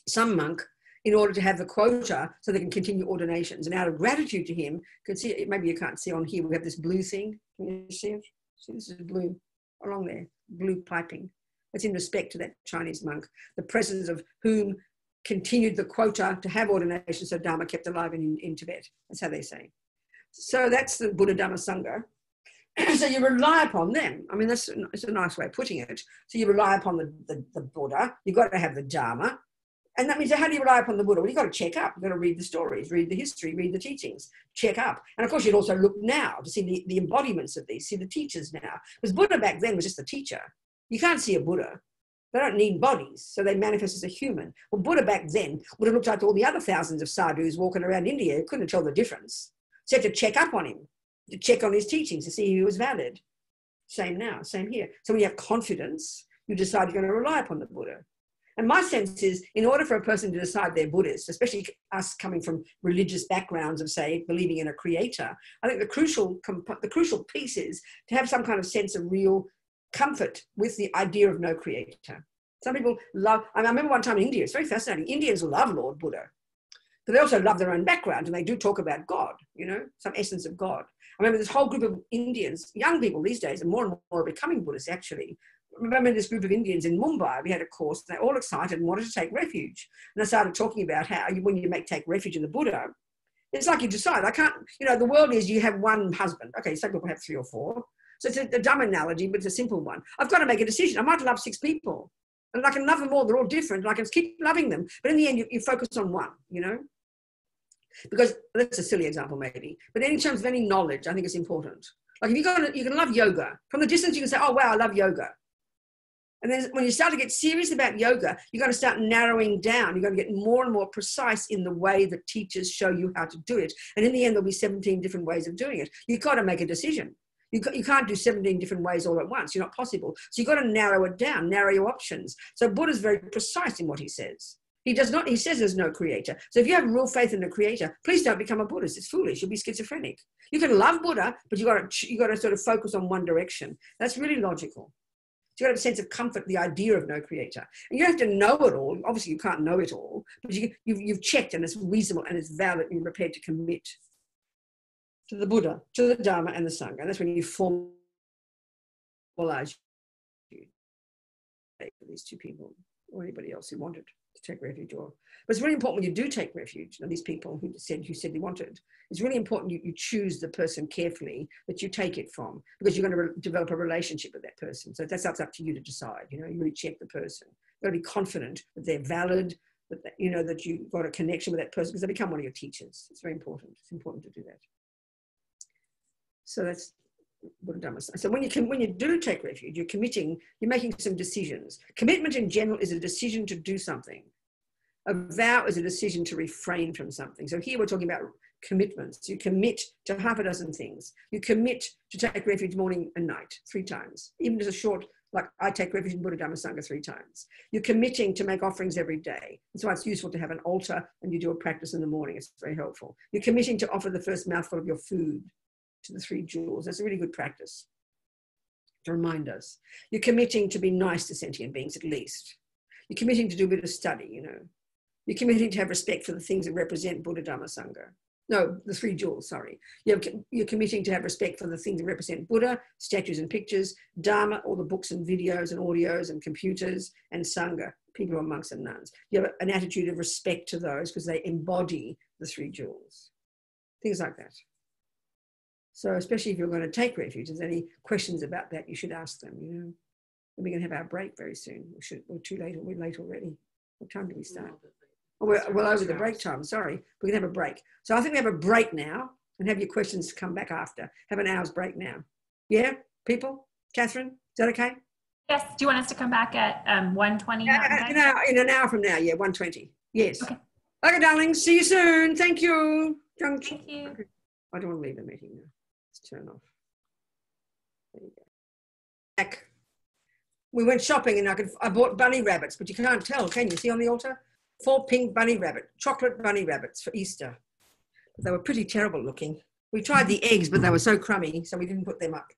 some monk, in order to have the quota so they can continue ordinations. And out of gratitude to him, you can see, maybe you can't see on here, we have this blue thing. Can you see it? See, this is blue along there, blue piping. That's in respect to that Chinese monk, the presence of whom continued the quota to have ordination, so Dharma kept alive in Tibet. That's how they say. So that's the Buddha Dhamma Sangha. So you rely upon them. I mean, it's a nice way of putting it. So you rely upon the Buddha. You've got to have the Dharma. And that means, how do you rely upon the Buddha? Well, you've got to check up. You've got to read the stories, read the history, read the teachings, check up. And of course, you'd also look now to see the embodiments of these, see the teachers now. Because Buddha back then was just a teacher. You can't see a Buddha. They don't need bodies, so they manifest as a human. Well, Buddha back then would have looked like all the other thousands of sadhus walking around India who couldn't tell the difference. So you had to check up on him, to check on his teachings to see if he was valid. Same now, same here. So when you have confidence, you decide you're going to rely upon the Buddha. And my sense is, in order for a person to decide they're Buddhist, especially us coming from religious backgrounds of, say, believing in a creator, I think the crucial piece is to have some kind of sense of real comfort with the idea of no creator. Some people love, I remember one time in India, it's very fascinating, Indians love Lord Buddha, but they also love their own background, and they do talk about God, some essence of God. I remember this whole group of Indians, young people these days, and more are becoming Buddhists actually. I remember this group of Indians in Mumbai, we had a course, they're all excited and wanted to take refuge. And I started talking about how when you take refuge in the Buddha, it's like you decide, the world is you have one husband. Okay, some people have 3 or 4. So it's a dumb analogy, but it's a simple one. I've got to make a decision. I might love 6 people, and I can love them all. They're all different, and I can keep loving them. But in the end, you focus on one, Because that's a silly example maybe. But in terms of any knowledge, I think it's important. Like if you can love yoga. From the distance, you can say, oh, wow, I love yoga. And then when you start to get serious about yoga, you're going to start narrowing down. You're going to get more and more precise in the way that teachers show you how to do it. And in the end, there'll be 17 different ways of doing it. You've got to make a decision. You can't do 17 different ways all at once. You're not possible. So you've got to narrow it down, narrow your options. So Buddha's very precise in what he says. He says there's no creator. So if you have real faith in a creator, please don't become a Buddhist. It's foolish. You'll be schizophrenic. You can love Buddha, but you got to sort of focus on one direction. That's really logical. So you got to have a sense of comfort, the idea of no creator. And you don't have to know it all. Obviously, you can't know it all, but you've checked and it's reasonable and it's valid and you're prepared to commit to the Buddha, to the Dharma and the Sangha. And that's when you formalize these two people or anybody else who wanted to take refuge. But it's really important when you do take refuge, and these people who said they wanted, it's really important you choose the person carefully that you take it from, because you're going to develop a relationship with that person. So that's up to you to decide. You really check the person. You've got to be confident that they're valid, that that you've got a connection with that person, because they become one of your teachers. It's very important. It's important to do that. So that's Buddha Dhamma. So when you do take refuge, you're committing, you're making some decisions. Commitment in general is a decision to do something. A vow is a decision to refrain from something. So here we're talking about commitments. You commit to half a dozen things. You commit to take refuge morning and night 3 times, even as a short, like I take refuge in Buddha Dhamma Sangha 3 times. You're committing to make offerings every day. That's why it's useful to have an altar and you do a practice in the morning. It's very helpful. You're committing to offer the first mouthful of your food to the 3 jewels. That's a really good practice to remind us. You're committing to be nice to sentient beings at least. You're committing to do a bit of study, You're committing to have respect for the things that represent Buddha Dhamma Sangha. No, the 3 jewels, sorry. You're committing to have respect for the things that represent Buddha, statues and pictures, Dharma, all the books and videos and audios and computers, and Sangha, people who are monks and nuns. You have an attitude of respect to those because they embody the 3 jewels. Things like that. So especially if you're going to take refuge, if there's any questions about that, you should ask them, And we're going to have our break very soon. We're too late, we're late already. What time do we start? Oh, we're over the break time, sorry. We're going to have a break. So I think we have a break now and have your questions come back after. Have an hour's break now. Yeah, people? Catherine, is that okay? Yes, do you want us to come back at 1:20? In an hour from now, 1:20. Yes. Okay, darlings, see you soon. Thank you. Thank you. Okay. I don't want to leave the meeting now. Let's turn off. There you go. Back. We went shopping and I bought bunny rabbits, but you can't tell, can you? See on the altar? 4 pink bunny chocolate bunny rabbits for Easter. But they were pretty terrible looking. We tried the eggs, but they were so crummy, so we didn't put them up.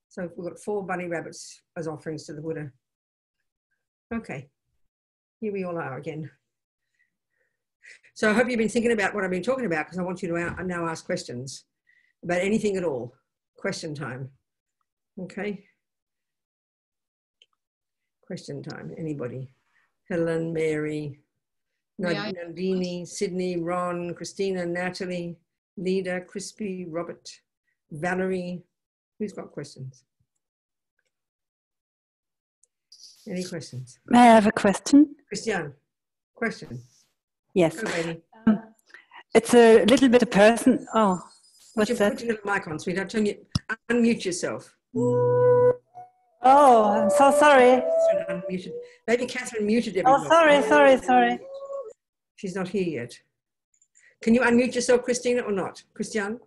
So we've got 4 bunny rabbits as offerings to the Buddha. Okay, here we all are again. So I hope you've been thinking about what I've been talking about, because I want you to now ask questions about anything at all. Question time. Okay. Question time. Anybody? Helen, Mary, Nandini, Sydney, Ron, Christina, Natalie, Lida, Crispy, Robert, Valerie. Who's got questions? Any questions? May I have a question? Christiane, question. Yes. Go, baby. It's a little bit of person. Oh, what's that? Put your little mic on, sweetheart. Unmute yourself. Oh, I'm so sorry. Unmuted. Maybe Catherine muted everybody. Oh, sorry. She's not here yet. Can you unmute yourself, Christina, or not? Christiane?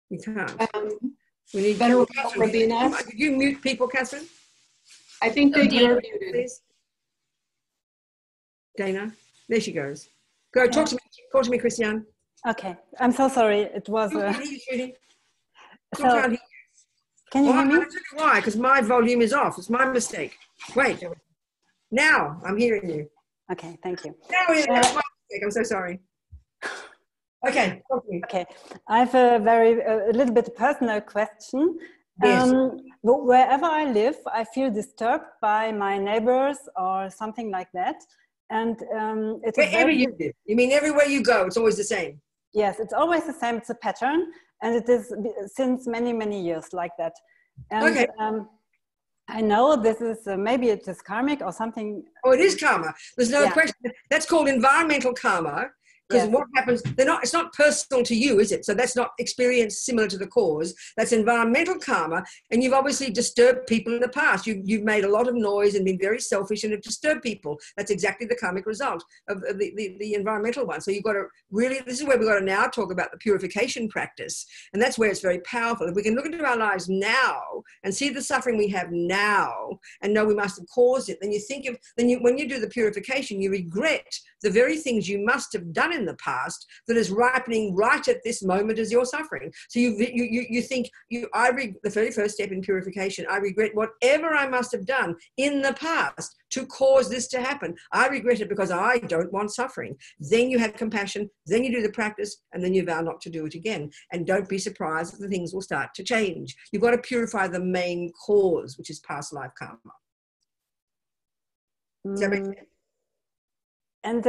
You can't. We need Venerable Robina. Could you mute people, Catherine? I think they are muted. Please. Dana, there she goes. Go, talk to me, Christiane. Okay, I'm so sorry. It was Can you hear me? I'll tell you why, because my volume is off. It's my mistake. Wait. Now I'm hearing you. Okay, thank you. Now it's my mistake. I'm so sorry. Okay. Okay. I have a little bit personal question. Yes. Wherever I live, I feel disturbed by my neighbors or something like that. And wherever you live. You mean everywhere you go, it's always the same? Yes, it's always the same. It's a pattern. And it is since many, many years like that. And, okay. I know this is, maybe it is karmic or something. Oh, it is karma. There's no question. That's called environmental karma. Because what happens, it's not personal to you, is it? So that's not experience similar to the cause. That's environmental karma. And you've obviously disturbed people in the past. You've made a lot of noise and been very selfish and have disturbed people. That's exactly the karmic result of the environmental one. So you've got to really, this is where we've got to now talk about the purification practice. And that's where it's very powerful. If we can look into our lives now and see the suffering we have now and know we must have caused it, then you think of, when you do the purification, you regret the very things you must have done in the past that is ripening right at this moment as you're suffering. So you think, the very first step in purification, I regret whatever I must have done in the past to cause this to happen. I regret it because I don't want suffering. Then you have compassion, then you do the practice, and then you vow not to do it again. And don't be surprised that the things will start to change. You've got to purify the main cause, which is past life karma. Does that make sense? And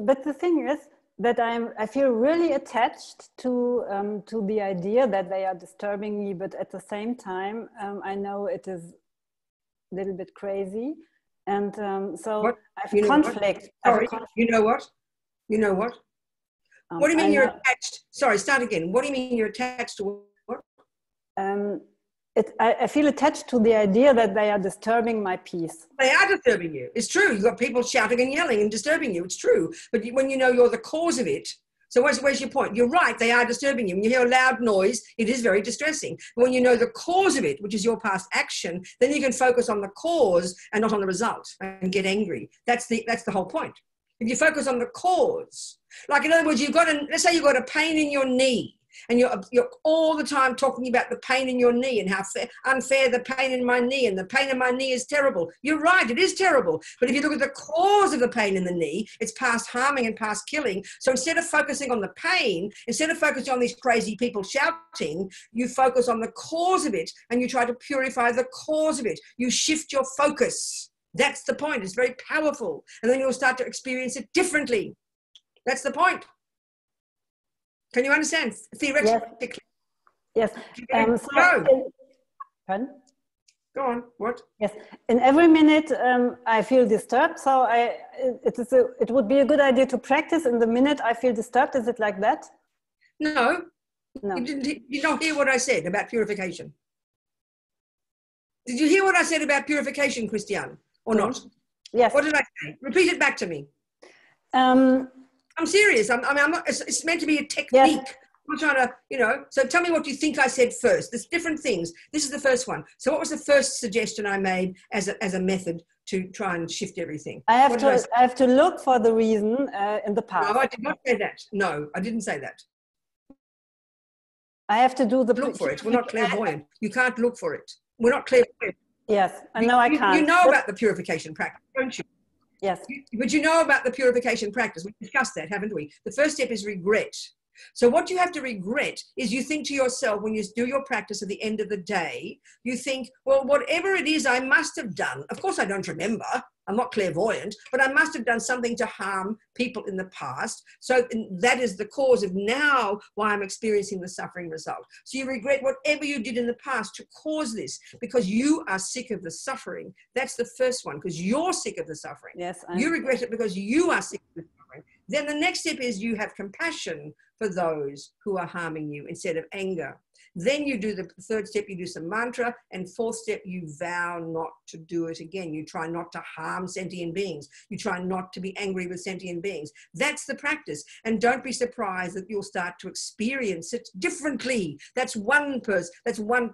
but the thing is that I feel really attached to the idea that they are disturbing me, but at the same time I know it is a little bit crazy, and so I have conflict. Sorry, you know what? You know what? What do you mean you're attached? Sorry, start again. What do you mean you're attached to what? I feel attached to the idea that they are disturbing my peace. They are disturbing you. It's true. You've got people shouting and yelling and disturbing you. It's true. But when you know you're the cause of it, so where's your point? You're right. They are disturbing you. When you hear a loud noise, it is very distressing. But when you know the cause of it, which is your past action, then you can focus on the cause and not on the result and get angry. That's the whole point. If you focus on the cause, like in other words, let's say you've got a pain in your knee. And you're all the time talking about the pain in your knee and how unfair the pain in my knee, and the pain in my knee is terrible. You're right, it is terrible. But if you look at the cause of the pain in the knee, it's past harming and past killing. So instead of focusing on the pain, instead of focusing on these crazy people shouting, you focus on the cause of it and you try to purify the cause of it. You shift your focus. That's the point. It's very powerful. And then you'll start to experience it differently. That's the point. Can you understand? Theoretically. Yes. Pardon? Go on. What? Yes. In every minute, I feel disturbed. So it would be a good idea to practice in the minute I feel disturbed. Is it like that? No. No. You did not hear what I said about purification. Did you hear what I said about purification, Christiane, or not? Yes. What did I say? Repeat it back to me. I'm serious. I'm not, it's meant to be a technique. Yes. I'm trying to, so tell me what you think I said first. There's different things. This is the first one. So what was the first suggestion I made as a method to try and shift everything? I have to look for the reason in the past. No, I did not say that. No, I didn't say that. I have to do the... Look for it. We're not clairvoyant. You can't look for it. We're not clairvoyant. Yes, I know I can't. You know about the purification practice, don't you? Yes. But you know about the purification practice. We've discussed that, haven't we? The first step is regret. So what you have to regret is you think to yourself when you do your practice at the end of the day, you think, well, whatever it is I must have done, of course I don't remember, I'm not clairvoyant, but I must have done something to harm people in the past. So that is the cause of now why I'm experiencing the suffering result. So you regret whatever you did in the past to cause this because you are sick of the suffering. That's the first one, because you're sick of the suffering. Yes. You regret it because you are sick of the suffering. Then the next step is you have compassion for those who are harming you instead of anger. Then you do the third step, you do some mantra, and fourth step, you vow not to do it again. You try not to harm sentient beings. You try not to be angry with sentient beings. That's the practice. And don't be surprised that you'll start to experience it differently. That's one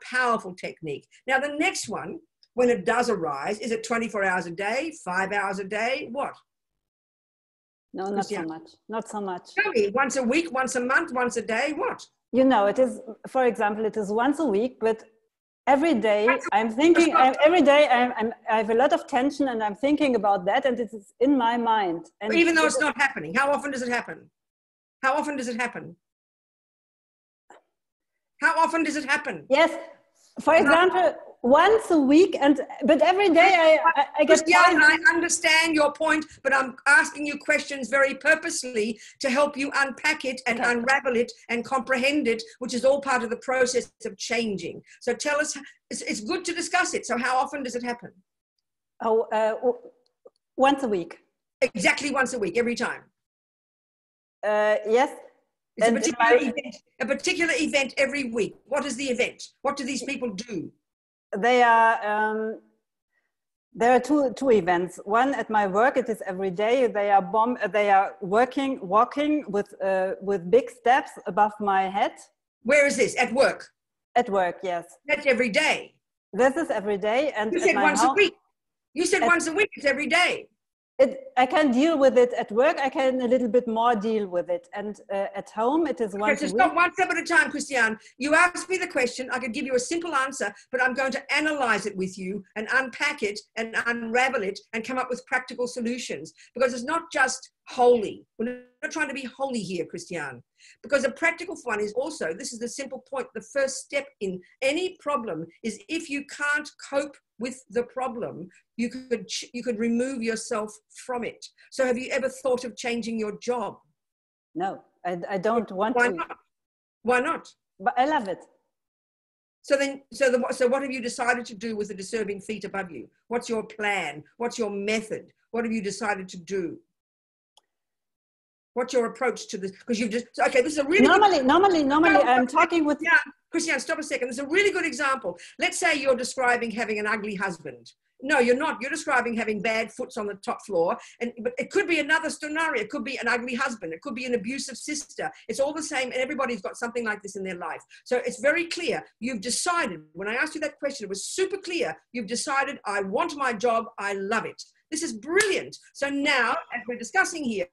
powerful technique. Now, the next one, when it does arise, is it 24 hours a day, 5 hours a day, what? No, not so much. Not so much. Tell me, once a week, once a month, once a day, what? It is, for example, it is once a week, but every day I'm thinking, every day I have a lot of tension and I'm thinking about that and it is in my mind. And even though it's not happening, how often does it happen? How often does it happen? How often does it happen? Yes, for example, once a week, but every day I get Christiane, I understand your point, but I'm asking you questions very purposely to help you unpack it and unravel it and comprehend it, which is all part of the process of changing. So tell us, it's good to discuss it. So how often does it happen? Once a week. Exactly once a week, every time. Yes. It's a particular event every week. What is the event? What do these people do? They are, there are two events. One at my work, it is every day. They are walking with big steps above my head. Where is this? At work? At work, yes. That's every day. This is every day. And you said once a week. You said once a week, it's every day. I can deal with it at work. I can a little bit more deal with it. And at home, it is once a week. Stop one step at a time, Christiane. You asked me the question. I could give you a simple answer, but I'm going to analyze it with you and unpack it and unravel it and come up with practical solutions. Because it's not just holy. We're not trying to be holy here, Christiane. Because a practical one is also, this is the simple point, the first step in any problem is if you can't cope with the problem, you could remove yourself from it. So have you ever thought of changing your job? No, I don't want Why to. Not? Why not? But I love it. So what have you decided to do with the disturbing feet above you? What's your plan? What's your method? What have you decided to do? What's your approach to this? Because you've just, okay, this is a really normally I'm talking with... Yeah, Christiane, stop a second. This is a really good example. Let's say you're describing having an ugly husband. No, you're not. You're describing having bad foots on the top floor. But it could be another scenario. It could be an ugly husband. It could be an abusive sister. It's all the same. And everybody's got something like this in their life. So it's very clear. You've decided, when I asked you that question, it was super clear. You've decided, I want my job. I love it. This is brilliant. So now, as we're discussing here,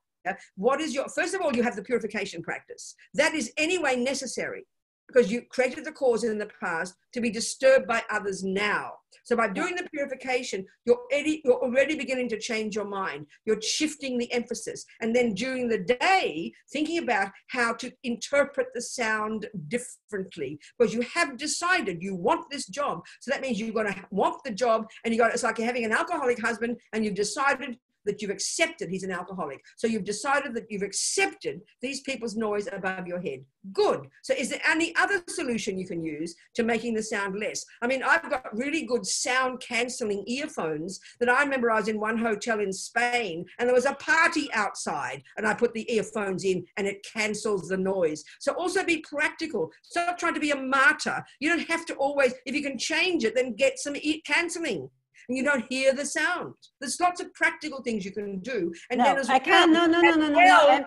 what is your, first of all, you have the purification practice. That is anyway necessary because you created the cause in the past to be disturbed by others now. So by doing the purification, you're already beginning to change your mind. You're shifting the emphasis. And then during the day, thinking about how to interpret the sound differently because you have decided you want this job. So that means you're going to want the job and it's like you're having an alcoholic husband and you've decided that you've accepted he's an alcoholic. So you've decided that you've accepted these people's noise above your head. Good. So is there any other solution you can use to making the sound less? I mean, I've got really good sound cancelling earphones that I remember I was in one hotel in Spain and there was a party outside and I put the earphones in and it cancels the noise. So also be practical. Stop trying to be a martyr. You don't have to always, if you can change it, then get some cancelling. And you don't hear the sound. There's lots of practical things you can do. And no, then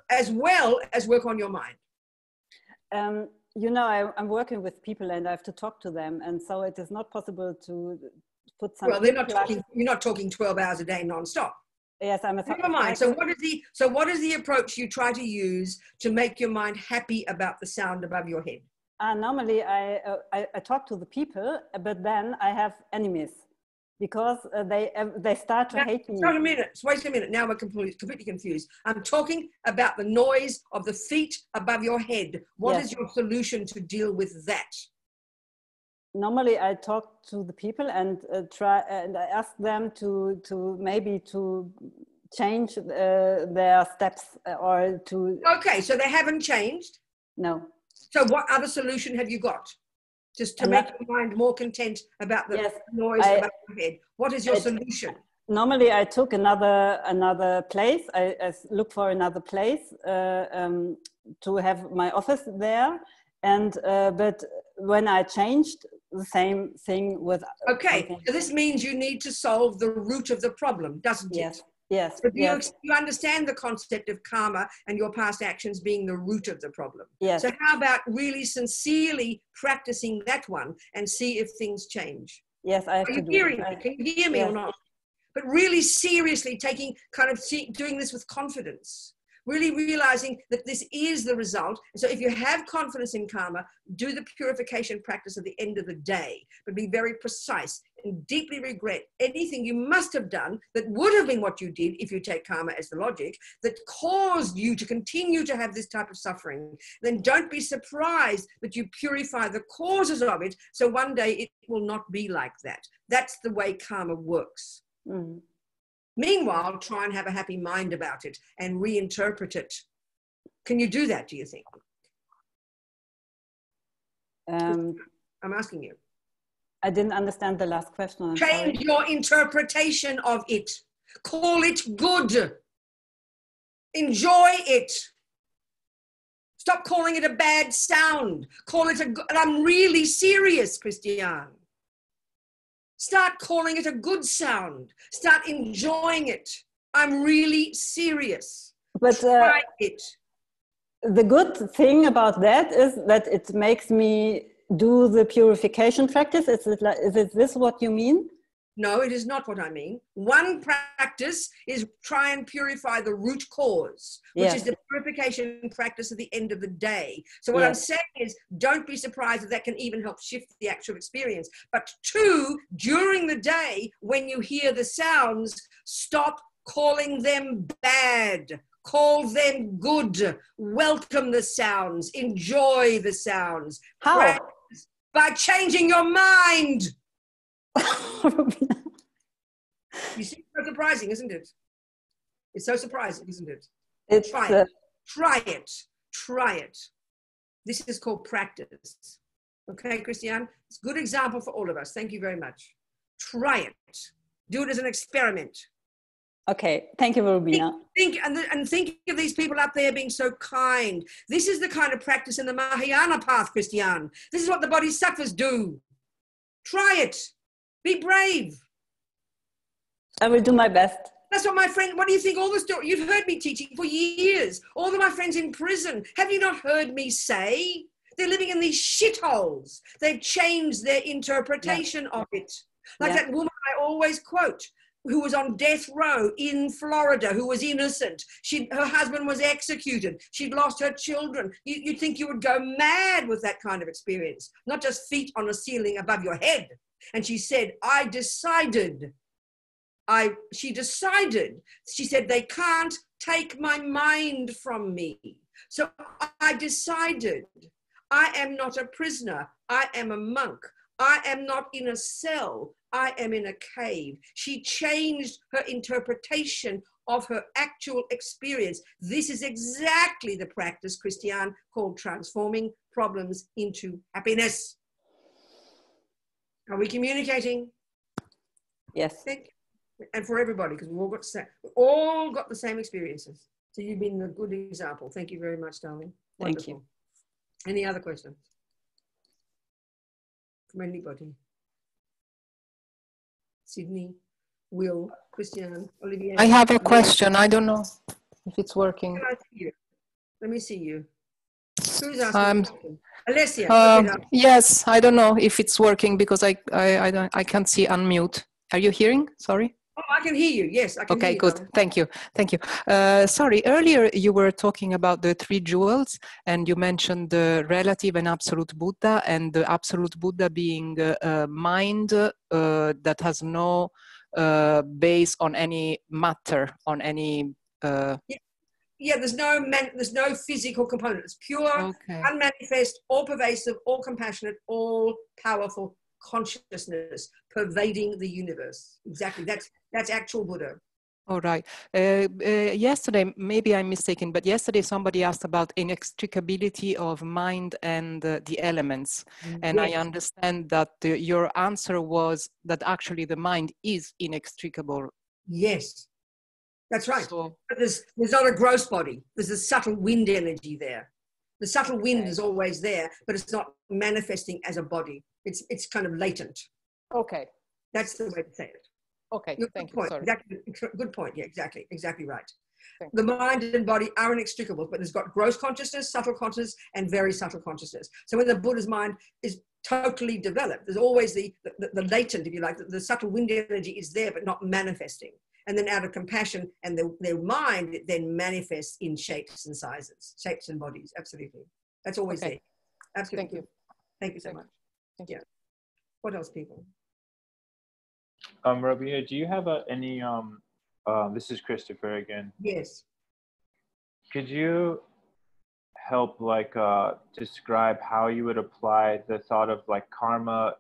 as well as work on your mind. You know, I'm working with people and I have to talk to them. And so it is not possible to put some... Well, you're not talking 12 hours a day nonstop. Yes, I'm a... Never mind. So what is the approach you try to use to make your mind happy about the sound above your head? Normally I talk to the people, but then I have enemies. Because they start to hate me. Wait a minute. Now we're completely confused. I'm talking about the noise of the feet above your head. What is your solution to deal with that? Normally, I talk to the people and I ask them to maybe change their steps or to. Okay, so they haven't changed. No. So what other solution have you got? Just to make your mind more content about the noise above your head. What is your solution? Normally, I took another place. I look for another place to have my office there. And but when I changed, the same thing with. Okay, so this means you need to solve the root of the problem, doesn't it? Yes. But you understand the concept of karma and your past actions being the root of the problem. Yes. So how about really sincerely practicing that one and see if things change? Yes, I have to do it. Are you hearing me? Can you hear me or not? But really seriously doing this with confidence. Really realizing that this is the result. So if you have confidence in karma, do the purification practice at the end of the day, but be very precise and deeply regret anything you must have done that would have been what you did if you take karma as the logic that caused you to continue to have this type of suffering. Then don't be surprised that you purify the causes of it. So one day it will not be like that. That's the way karma works. Mm. Meanwhile, try and have a happy mind about it and reinterpret it. Can you do that, do you think? I'm asking you. I didn't understand the last question. Change your interpretation of it. Call it good. Enjoy it. Stop calling it a bad sound. Call it and I'm really serious, Christiane. Start calling it a good sound. Start enjoying it. I'm really serious. But try it. The good thing about that is that it makes me do the purification practice. Is it this what you mean? No, it is not what I mean. One practice is try and purify the root cause, which is the purification practice at the end of the day. So what I'm saying is, don't be surprised that can even help shift the actual experience. But 2, during the day, when you hear the sounds, stop calling them bad. Call them good. Welcome the sounds. Enjoy the sounds. How? Practice by changing your mind. You see, it's so surprising, isn't it? It's so surprising, isn't it? Try it. Try it. Try it. This is called practice. Okay, Christiane? It's a good example for all of us. Thank you very much. Try it. Do it as an experiment. Okay, thank you, Robina. Think of these people up there being so kind. This is the kind of practice in the Mahayana path, Christiane. This is what the bodhisattvas do. Try it. Be brave. I will do my best. That's what my friend, what do you think all the story, you've heard me teaching for years. All of my friends in prison, have you not heard me say? They're living in these shitholes. They've changed their interpretation of it. Like that woman I always quote, who was on death row in Florida, who was innocent. Her husband was executed. She'd lost her children. You'd think you would go mad with that kind of experience, not just feet on a ceiling above your head. And she said, she decided, she said, they can't take my mind from me. So I decided, I am not a prisoner. I am a monk. I am not in a cell. I am in a cave. She changed her interpretation of her actual experience. This is exactly the practice, Christiane, called transforming problems into happiness. Are we communicating? Yes. And for everybody, because we've all got the same experiences. So you've been a good example. Thank you very much, darling. Wonderful. Thank you. Any other questions from anybody? Sydney, Will, Christiane, Olivier. I have a question. I don't know if it's working. Can I see you? Let me see you. Who's asking? Alessia. Yes, I don't know if it's working because I can't see unmute. Are you hearing? Sorry. Oh, I can hear you. Yes, I can hear you. Okay, good. Thank you. Thank you. Sorry, earlier you were talking about the 3 jewels and you mentioned the relative and absolute Buddha, and the absolute Buddha being a mind that has no base on any matter, on any... Yeah, there's no physical component. It's pure, unmanifest, all pervasive, all compassionate, all powerful consciousness pervading the universe. Exactly. That's actual Buddha. All right. Yesterday, maybe I'm mistaken, but yesterday somebody asked about inextricability of mind and the elements. And I understand that your answer was that actually the mind is inextricable. Yes, that's right. So, but there's not a gross body. There's a subtle wind energy there. The subtle wind is always there, but it's not manifesting as a body. It's kind of latent. Okay. That's the way to say it. Okay, thank you. Sorry. Exactly, good point. Yeah, exactly right. The mind and body are inextricable, but it's got gross consciousness, subtle consciousness, and very subtle consciousness. So when the Buddha's mind is totally developed, there's always the latent, if you like, the subtle wind energy is there, but not manifesting. And then out of compassion and their mind, it then manifests in shapes and sizes, shapes and bodies. Absolutely. That's always there. Absolutely. Thank you. Thank you so much. Thank you. What else, people? Robina, do you have any, this is Christopher again. Yes. Could you help describe how you would apply the thought of karma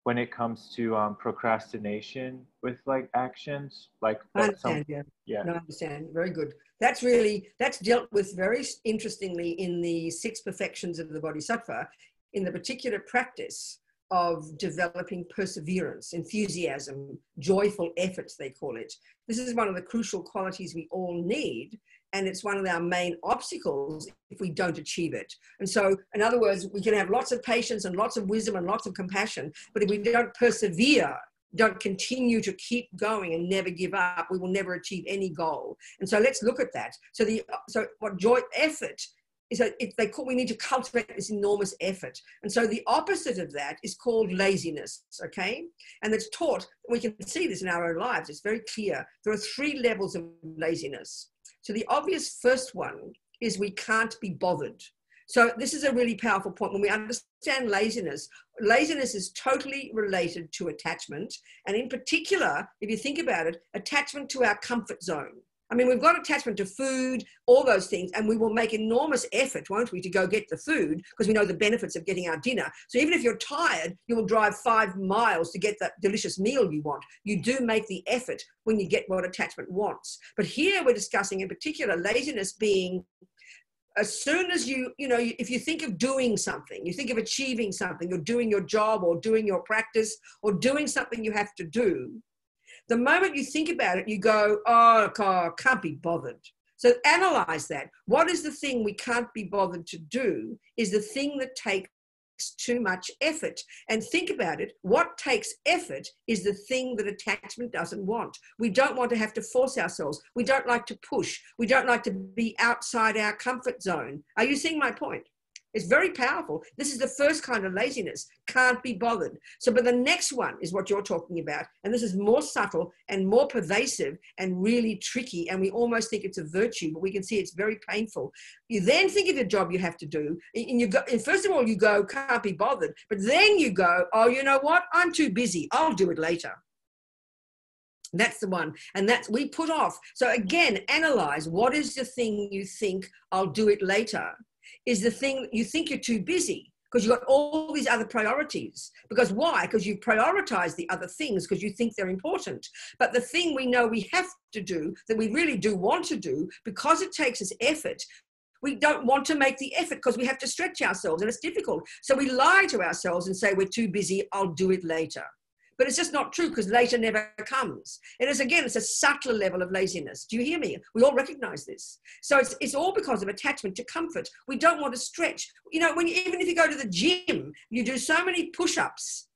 when it comes to procrastination with actions? I understand, No, I understand. Very good. That's dealt with very interestingly in the 6 perfections of the Bodhisattva, in the particular practice of developing perseverance, enthusiasm, joyful efforts, they call it. This is one of the crucial qualities we all need. and it's one of our main obstacles if we don't achieve it. And so, in other words, we can have lots of patience and lots of wisdom and lots of compassion, but if we don't persevere, don't continue to keep going and never give up, we will never achieve any goal. And so let's look at that. So what joy, effort, is that we need to cultivate this enormous effort. And so the opposite of that is called laziness, okay? And it's taught, we can see this in our own lives, it's very clear. There are 3 levels of laziness. So the obvious first one is we can't be bothered. So this is a really powerful point. When we understand laziness, laziness is totally related to attachment. And in particular, if you think about it, attachment to our comfort zone. I mean, we've got attachment to food, all those things, and we will make enormous effort, won't we, to go get the food because we know the benefits of getting our dinner. So even if you're tired, you will drive 5 miles to get that delicious meal you want. You do make the effort when you get what attachment wants. But here we're discussing in particular laziness being, as soon as if you think of doing something, you think of achieving something, you're doing your job or doing your practice or doing something you have to do, the moment you think about it, you go, oh, can't be bothered. So analyze that. What is the thing we can't be bothered to do is the thing that takes too much effort. And think about it. What takes effort is the thing that attachment doesn't want. We don't want to have to force ourselves. We don't like to push. We don't like to be outside our comfort zone. Are you seeing my point? It's very powerful. This is the first kind of laziness, can't be bothered. So, but the next one is what you're talking about. And this is more subtle and more pervasive and really tricky. And we almost think it's a virtue, but we can see it's very painful. You then think of the job you have to do. And first of all, you go, can't be bothered. But then you go, oh, you know what? I'm too busy. I'll do it later. That's the one. And that's, we put off. So again, analyze what is the thing you think I'll do it later. Is the thing you think you're too busy because you've got all these other priorities. Because why? Because you prioritize the other things because you think they're important. But the thing we know we have to do, that we really do want to do, because it takes us effort, we don't want to make the effort because we have to stretch ourselves and it's difficult. So we lie to ourselves and say, we're too busy, I'll do it later. But it's just not true because later never comes. And it's a subtler level of laziness. Do you hear me? We all recognize this. So it's all because of attachment to comfort. We don't want to stretch. You know, even if you go to the gym, you do so many push-ups,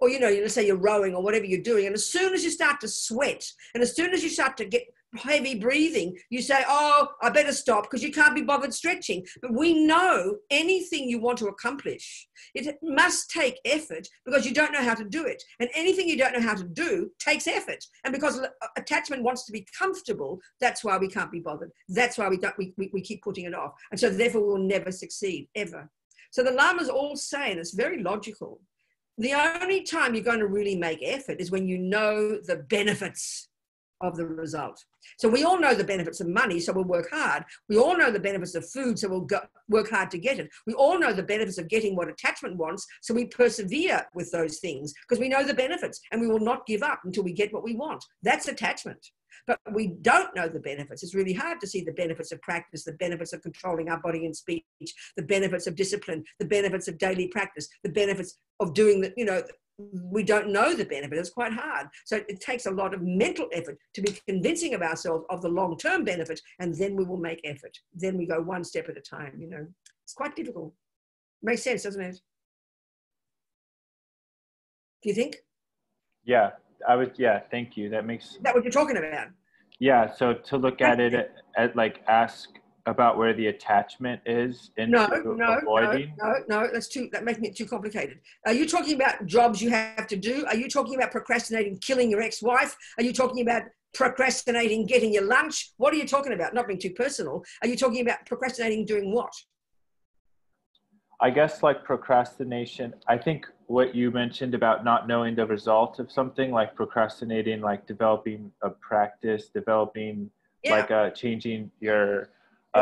or, let's say you're rowing or whatever you're doing. And as soon as you start to sweat and as soon as you start to get heavy breathing, you say, oh, I better stop because you can't be bothered stretching. But we know anything you want to accomplish, it must take effort because you don't know how to do it. And anything you don't know how to do takes effort. And because attachment wants to be comfortable, that's why we can't be bothered. That's why we keep putting it off. And so therefore we will never succeed, ever. So the Lamas all say, and it's very logical, the only time you're going to really make effort is when you know the benefits of the result. So we all know the benefits of money, so we'll work hard. We all know the benefits of food, so we'll work hard to get it. We all know the benefits of getting what attachment wants, so we persevere with those things because we know the benefits and we will not give up until we get what we want. That's attachment. But we don't know the benefits. It's really hard to see the benefits of practice, the benefits of controlling our body and speech, the benefits of discipline, the benefits of daily practice, the benefits of doing the, we don't know the benefit. It's quite hard. So it takes a lot of mental effort to be convincing of ourselves of the long-term benefit, and then we will make effort. Then we go one step at a time, It's quite difficult. Makes sense, doesn't it? Do you think? Yeah, thank you. That makes... Is that what you're talking about? Yeah, so to look at it at ask about where the attachment is into avoiding? No, that's making it too complicated. Are you talking about jobs you have to do? Are you talking about procrastinating killing your ex-wife? Are you talking about procrastinating getting your lunch? What are you talking about? Not being too personal. Are you talking about procrastinating doing what? I guess procrastination, I think what you mentioned about not knowing the result of something, like procrastinating, developing a practice, developing, changing your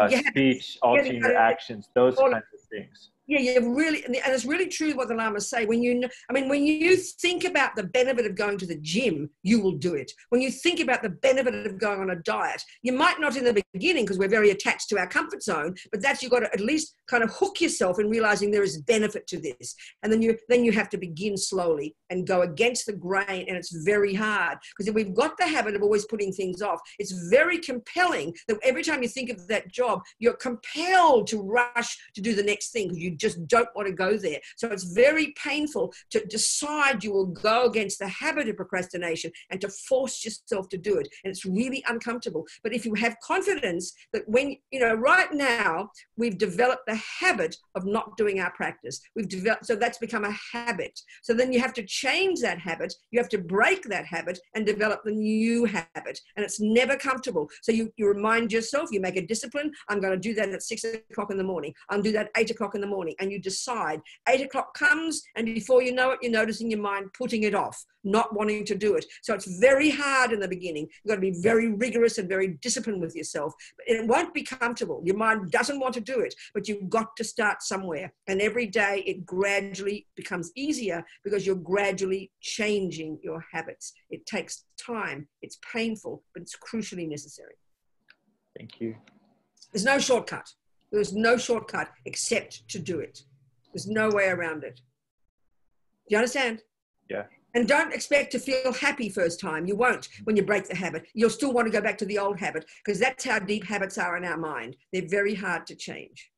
speech, altering your actions, those kinds of things. Yeah, really, and it's really true what the Lamas say. When you think about the benefit of going to the gym, you will do it. When you think about the benefit of going on a diet, you might not in the beginning because we're very attached to our comfort zone, but that's, you've got to at least kind of hook yourself in realizing there is benefit to this. And then you have to begin slowly and go against the grain, and it's very hard. Because if we've got the habit of always putting things off, it's very compelling that every time you think of that job, you're compelled to rush to do the next thing because you just don't want to go there. So it's very painful to decide you will go against the habit of procrastination and to force yourself to do it. And it's really uncomfortable. But if you have confidence that when, you know, right now we've developed the habit of not doing our practice. We've developed, so that's become a habit. So then you have to change that habit. You have to break that habit and develop the new habit. And it's never comfortable. So you remind yourself, you make a discipline. I'm going to do that at 6 o'clock in the morning. I'll do that at 8 o'clock in the morning. And you decide 8 o'clock comes, and before you know it, you're noticing your mind putting it off, not wanting to do it. So it's very hard in the beginning. You've got to be very rigorous and very disciplined with yourself. It won't be comfortable. Your mind doesn't want to do it, but you've got to start somewhere. And every day it gradually becomes easier because you're gradually changing your habits. It takes time. It's painful, but it's crucially necessary. Thank you. There's no shortcut. There's no shortcut except to do it. There's no way around it. Do you understand? Yeah. And don't expect to feel happy first time. You won't when you break the habit. You'll still want to go back to the old habit because that's how deep habits are in our mind. They're very hard to change.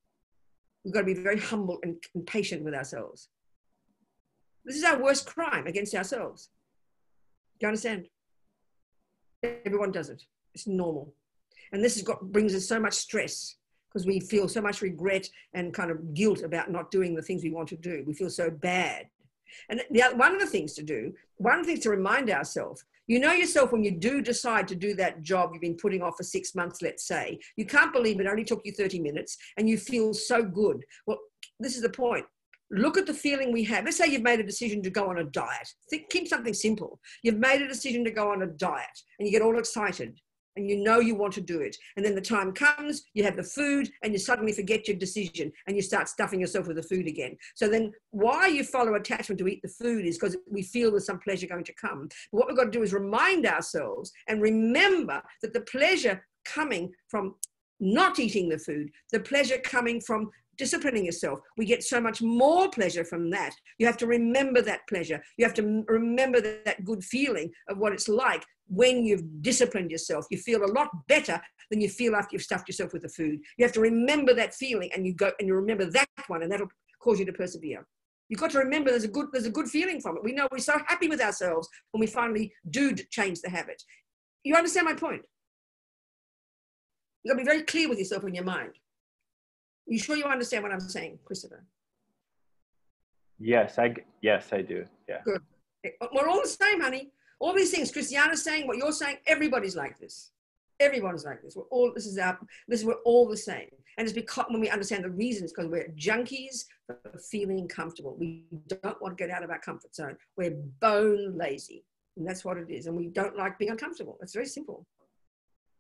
We've got to be very humble and patient with ourselves. This is our worst crime against ourselves. Do you understand? Everyone does it. It's normal. And this is what brings us so much stress because we feel so much regret and kind of guilt about not doing the things we want to do. We feel so bad. And one of the things to do, one of the things to remind ourselves, you know yourself when you do decide to do that job you've been putting off for 6 months, let's say, you can't believe it only took you 30 minutes and you feel so good. Well, this is the point. Look at the feeling we have. Let's say you've made a decision to go on a diet. Keep something simple. You've made a decision to go on a diet and you get all excited. And you know you want to do it. And then the time comes, you have the food and you suddenly forget your decision and you start stuffing yourself with the food again. So then why you follow attachment to eat the food is because we feel there's some pleasure going to come. But what we've got to do is remind ourselves and remember that the pleasure coming from not eating the food, the pleasure coming from disciplining yourself, we get so much more pleasure from that. You have to remember that pleasure. You have to remember that good feeling of what it's like when you've disciplined yourself. You feel a lot better than you feel after you've stuffed yourself with the food. You have to remember that feeling and you go and you remember that one and that'll cause you to persevere. You've got to remember there's a good feeling from it. We know we're so happy with ourselves when we finally do change the habit. You understand my point? You've got to be very clear with yourself in your mind. You sure you understand what I'm saying, Christopher? Yes, I do. Yeah. Good. We're all the same, honey. All these things, Christiana's saying, what you're saying, everybody's like this. Everyone's like this. We're all the same. And it's because when we understand the reasons, because we're junkies for feeling comfortable. We don't want to get out of our comfort zone. We're bone lazy. And that's what it is. And we don't like being uncomfortable. It's very simple.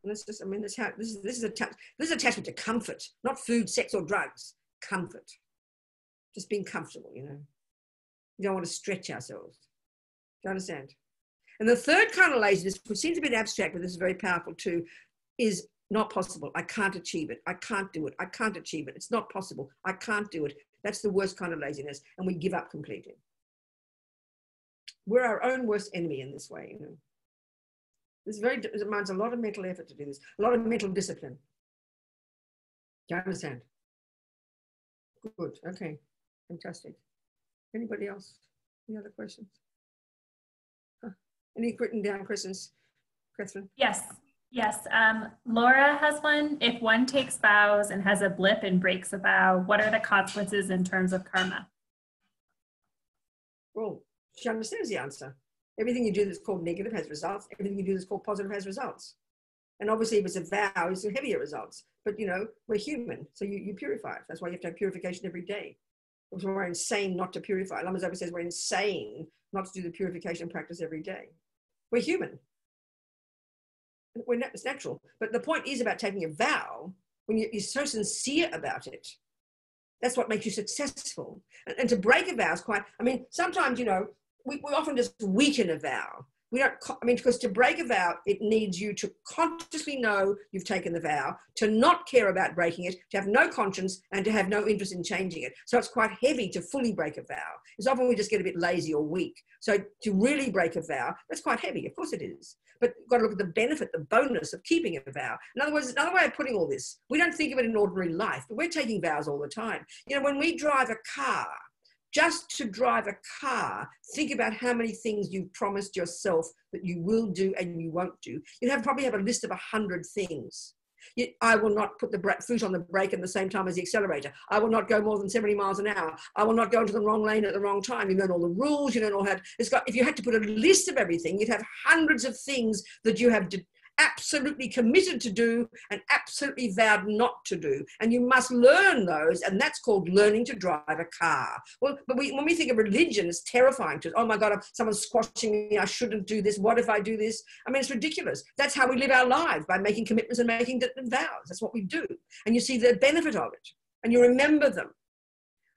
And that's just, I mean, this is attachment to comfort, not food, sex, or drugs. Comfort. Just being comfortable, you know. We don't want to stretch ourselves. Do you understand? And the third kind of laziness, which seems a bit abstract, but this is very powerful too, is not possible. I can't achieve it. I can't do it. I can't achieve it. It's not possible. I can't do it. That's the worst kind of laziness. And we give up completely. We're our own worst enemy in this way, you know. It demands a lot of mental effort to do this, a lot of mental discipline. Do you understand? Good, okay, fantastic. Anybody else? Any other questions? Any written down questions, Katherine? Yes. Laura has one. If one takes vows and has a blip and breaks a vow, what are the consequences in terms of karma? Well, she understands the answer. Everything you do that's called negative has results. Everything you do that's called positive has results. And obviously, if it's a vow, it's heavier results. But, you know, we're human, so you purify it. That's why you have to have purification every day. Because we're insane not to purify. Lama Zopa says we're insane not to do the purification practice every day. We're human. It's natural. But the point is about taking a vow, when you're so sincere about it, that's what makes you successful. And to break a vow is quite, I mean, sometimes, you know, we often just weaken a vow. We don't, I mean, because to break a vow, it needs you to consciously know you've taken the vow, to not care about breaking it, to have no conscience, and to have no interest in changing it. So it's quite heavy to fully break a vow. It's often we just get a bit lazy or weak. So to really break a vow, that's quite heavy. Of course it is. But you've got to look at the benefit, the bonus of keeping a vow. In other words, another way of putting all this, we don't think of it in ordinary life, but we're taking vows all the time. You know, when we drive a car, just to drive a car, think about how many things you've promised yourself that you will do and you won't do. You probably have a list of 100 things. I will not put the foot on the brake at the same time as the accelerator. I will not go more than 70 miles an hour. I will not go into the wrong lane at the wrong time. You learn all the rules. You learn all how. If you had to put a list of everything, you'd have hundreds of things that you have absolutely committed to do and absolutely vowed not to do. And you must learn those, and that's called learning to drive a car. Well, but when we think of religion, it's terrifying to us. Oh my God, someone's squashing me, I shouldn't do this. What if I do this? I mean, it's ridiculous. That's how we live our lives, by making commitments and making vows. That's what we do. And you see the benefit of it, and you remember them.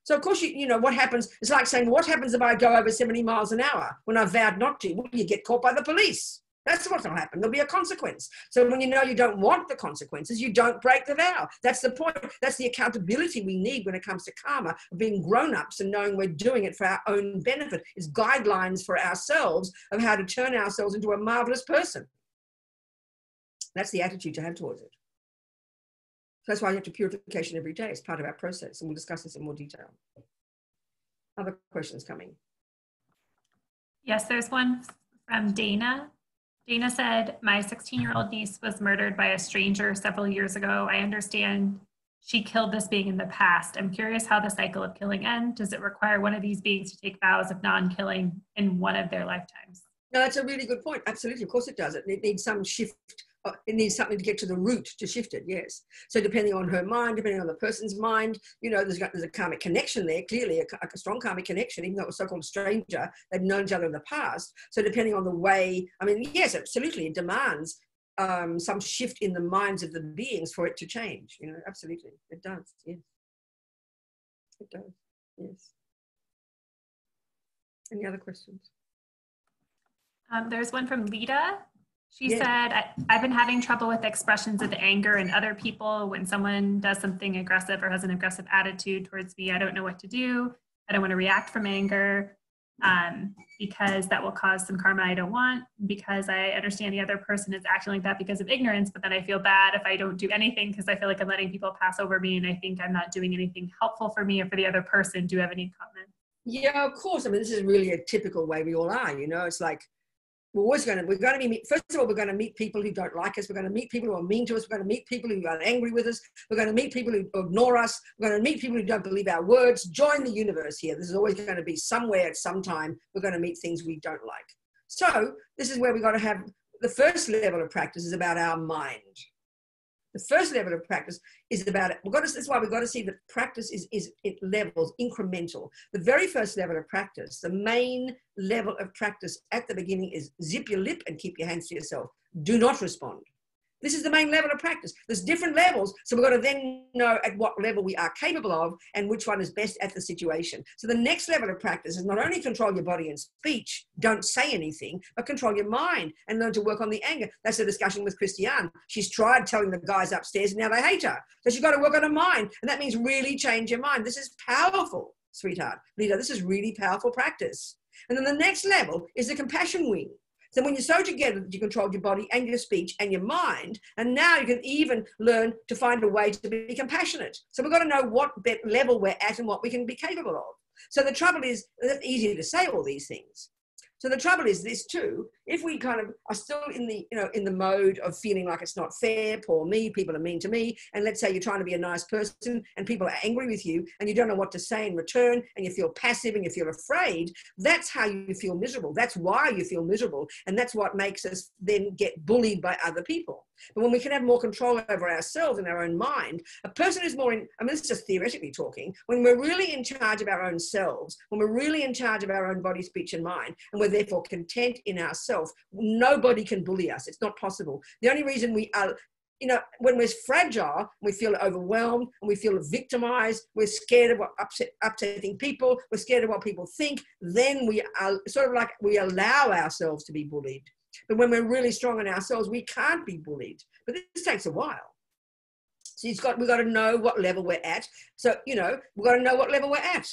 So of course, you know, what happens, it's like saying, what happens if I go over 70 miles an hour when I vowed not to? Well, you get caught by the police. That's what's going to happen. There'll be a consequence. So when you know you don't want the consequences, you don't break the vow. That's the point. That's the accountability we need when it comes to karma, of being grown-ups and knowing we're doing it for our own benefit. It's guidelines for ourselves of how to turn ourselves into a marvelous person. That's the attitude to have towards it. So that's why you have to purification every day. It's part of our process, and we'll discuss this in more detail. Other questions coming? Yes, there's one from Dana. Dana said, my 16-year-old niece was murdered by a stranger several years ago. I understand she killed this being in the past. I'm curious how the cycle of killing ends. Does it require one of these beings to take vows of non-killing in one of their lifetimes? No, that's a really good point. Absolutely. Of course it does. It needs some shift. It needs something to get to the root to shift it, yes. So depending on her mind, depending on the person's mind, you know, there's a karmic connection there, clearly a strong karmic connection, even though it was so-called stranger, they've known each other in the past. So depending on the way, I mean, yes, absolutely, it demands some shift in the minds of the beings for it to change, you know, absolutely, it does, yes. It does, yes. Any other questions? There's one from Lita. She said, I've been having trouble with expressions of anger in other people. When someone does something aggressive or has an aggressive attitude towards me, I don't know what to do. I don't want to react from anger because that will cause some karma I don't want, because I understand the other person is acting like that because of ignorance, but then I feel bad if I don't do anything because I feel like I'm letting people pass over me and I think I'm not doing anything helpful for me or for the other person. Do you have any comment? Yeah, of course. I mean, this is really a typical way we all are, you know, it's like, we're going to meet, first of all, we're going to meet people who don't like us. We're going to meet people who are mean to us. We're going to meet people who are angry with us. We're going to meet people who ignore us. We're going to meet people who don't believe our words. Join the universe here. This is always going to be somewhere at some time. We're going to meet things we don't like. So this is where we've got to have the first level of practice is about our mind. The first level of practice is about it. That's why we've got to see that practice is it levels, incremental. The very first level of practice, the main level of practice at the beginning is zip your lip and keep your hands to yourself. Do not respond. This is the main level of practice. There's different levels, so we've got to then know at what level we are capable of and which one is best at the situation. So the next level of practice is not only control your body and speech, don't say anything, but control your mind and learn to work on the anger. That's a discussion with Christiane. She's tried telling the guys upstairs and now they hate her. So she's got to work on her mind, and that means really change your mind. This is powerful, sweetheart. Lita, this is really powerful practice. And then the next level is the compassion wing. So when you're so together that you control your body and your speech and your mind, and now you can even learn to find a way to be compassionate. So we've got to know what level we're at and what we can be capable of. So the trouble is, it's easy to say all these things. So the trouble is this too, if we kind of are still in the, you know, in the mode of feeling like it's not fair, poor me, people are mean to me, and let's say you're trying to be a nice person and people are angry with you and you don't know what to say in return and you feel passive and you feel afraid, that's how you feel miserable. That's why you feel miserable, and that's what makes us then get bullied by other people. But when we can have more control over ourselves and our own mind, a person is more in, I mean, this is just theoretically talking, when we're really in charge of our own selves, when we're really in charge of our own body, speech and mind, and we're therefore content in ourselves, nobody can bully us. It's not possible. The only reason we are you know, when we're fragile, we feel overwhelmed and we feel victimized, we're scared of what upsetting people, we're scared of what people think, then we are sort of like we allow ourselves to be bullied. But when we're really strong in ourselves, we can't be bullied. But this takes a while. So we've got to know what level we're at. So, you know, we've got to know what level we're at.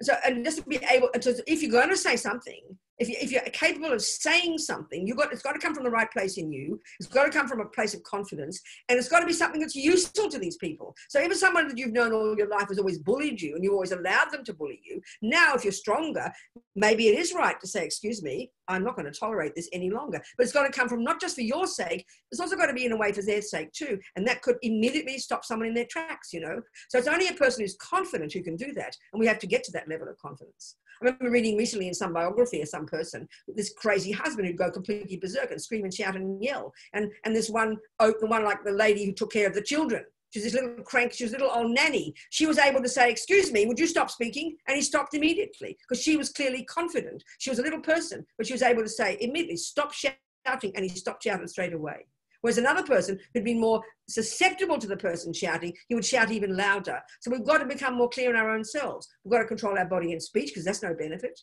So, and just to be able to, if you're going to say something, if you're capable of saying something, it's got to come from the right place in you. It's got to come from a place of confidence, and it's got to be something that's useful to these people. So if someone that you've known all your life has always bullied you and you always allowed them to bully you, now if you're stronger, maybe it is right to say, excuse me, I'm not going to tolerate this any longer. But it's got to come from not just for your sake, it's also got to be in a way for their sake too. And that could immediately stop someone in their tracks, you know. So it's only a person who's confident who can do that. And we have to get to that level of confidence. I remember reading recently in some biography of some person, this crazy husband who'd go completely berserk and scream and shout and yell. And this one, the one like the lady who took care of the children, she's this little crank, she was a little old nanny. She was able to say, excuse me, would you stop speaking? And he stopped immediately because she was clearly confident. She was a little person, but she was able to say immediately, stop shouting, and he stopped shouting straight away. Whereas another person who'd been more susceptible to the person shouting, he would shout even louder. So we've got to become more clear in our own selves. We've got to control our body and speech because that's no benefit.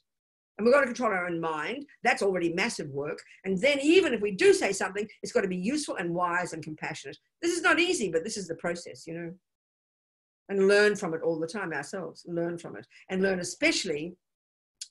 And we've got to control our own mind. That's already massive work. And then even if we do say something, it's got to be useful and wise and compassionate. This is not easy, but this is the process, you know. And learn from it all the time ourselves. Learn from it. And learn especially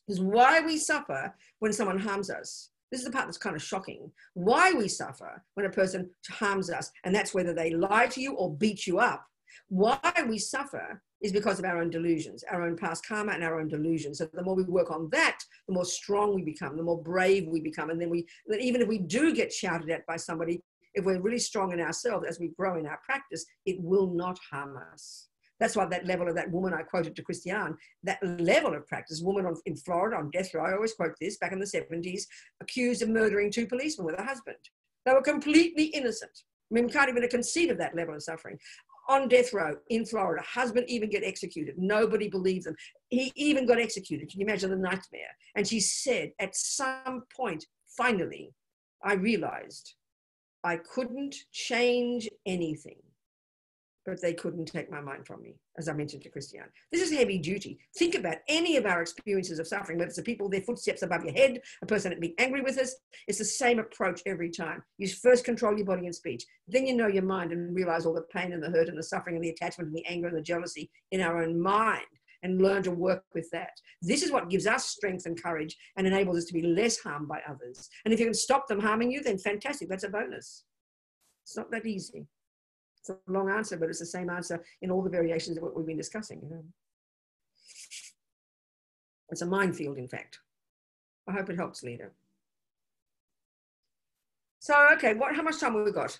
is why we suffer when someone harms us. This is the part that's kind of shocking. Why we suffer when a person harms us, and that's whether they lie to you or beat you up. Why we suffer is because of our own delusions, our own past karma and our own delusions. So the more we work on that, the more strong we become, the more brave we become. And then even if we do get shouted at by somebody, if we're really strong in ourselves as we grow in our practice, it will not harm us. That's why that level of that woman I quoted to Christiane, that level of practice, woman in Florida on death row, I always quote this, back in the 70s, accused of murdering 2 policemen with a husband. They were completely innocent. I mean, we can't even conceive of that level of suffering. On death row in Florida, husband even get executed. Nobody believes them. He even got executed. Can you imagine the nightmare? And she said, at some point, finally, I realized I couldn't change anything, but they couldn't take my mind from me, as I mentioned to Christiane. This is heavy duty. Think about any of our experiences of suffering, whether it's the people, their footsteps above your head, a person being angry with us. It's the same approach every time. You first control your body and speech. Then you know your mind and realize all the pain and the hurt and the suffering and the attachment and the anger and the jealousy in our own mind and learn to work with that. This is what gives us strength and courage and enables us to be less harmed by others. And if you can stop them harming you, then fantastic, that's a bonus. It's not that easy. It's a long answer, but it's the same answer in all the variations of what we've been discussing. You know? It's a minefield, in fact. I hope it helps, Lita. So, okay, how much time have we got?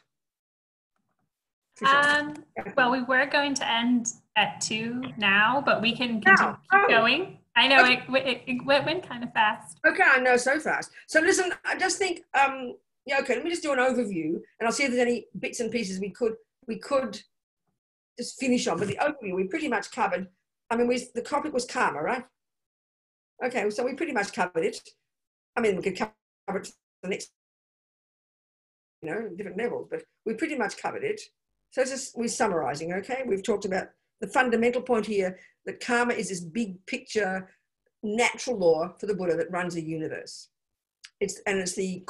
Well, we were going to end at 2 now, but we can continue keep going. I know it went kind of fast. Okay, I know, so fast. So listen, I just think, yeah, okay, let me just do an overview, and I'll see if there's any bits and pieces we could just finish on. But the overview, we pretty much covered. I mean, the topic was karma, right? Okay, so we pretty much covered it. I mean, we could cover it to the next, you know, different levels, but we pretty much covered it. So we're summarizing, okay? We've talked about the fundamental point here, that karma is this big picture, natural law for the Buddha that runs the universe. It's the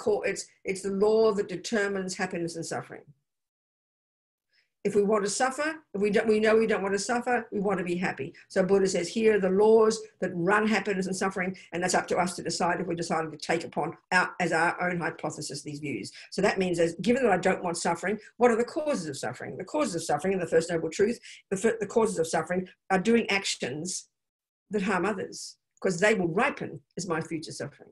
law that determines happiness and suffering. If we want to suffer, if we know we don't want to suffer, we want to be happy. So Buddha says, here are the laws that run happiness and suffering, and that's up to us to decide if we decided to take upon as our own hypothesis these views. So that means, given that I don't want suffering, what are the causes of suffering? The causes of suffering, and the First Noble Truth, the causes of suffering are doing actions that harm others, because they will ripen as my future suffering.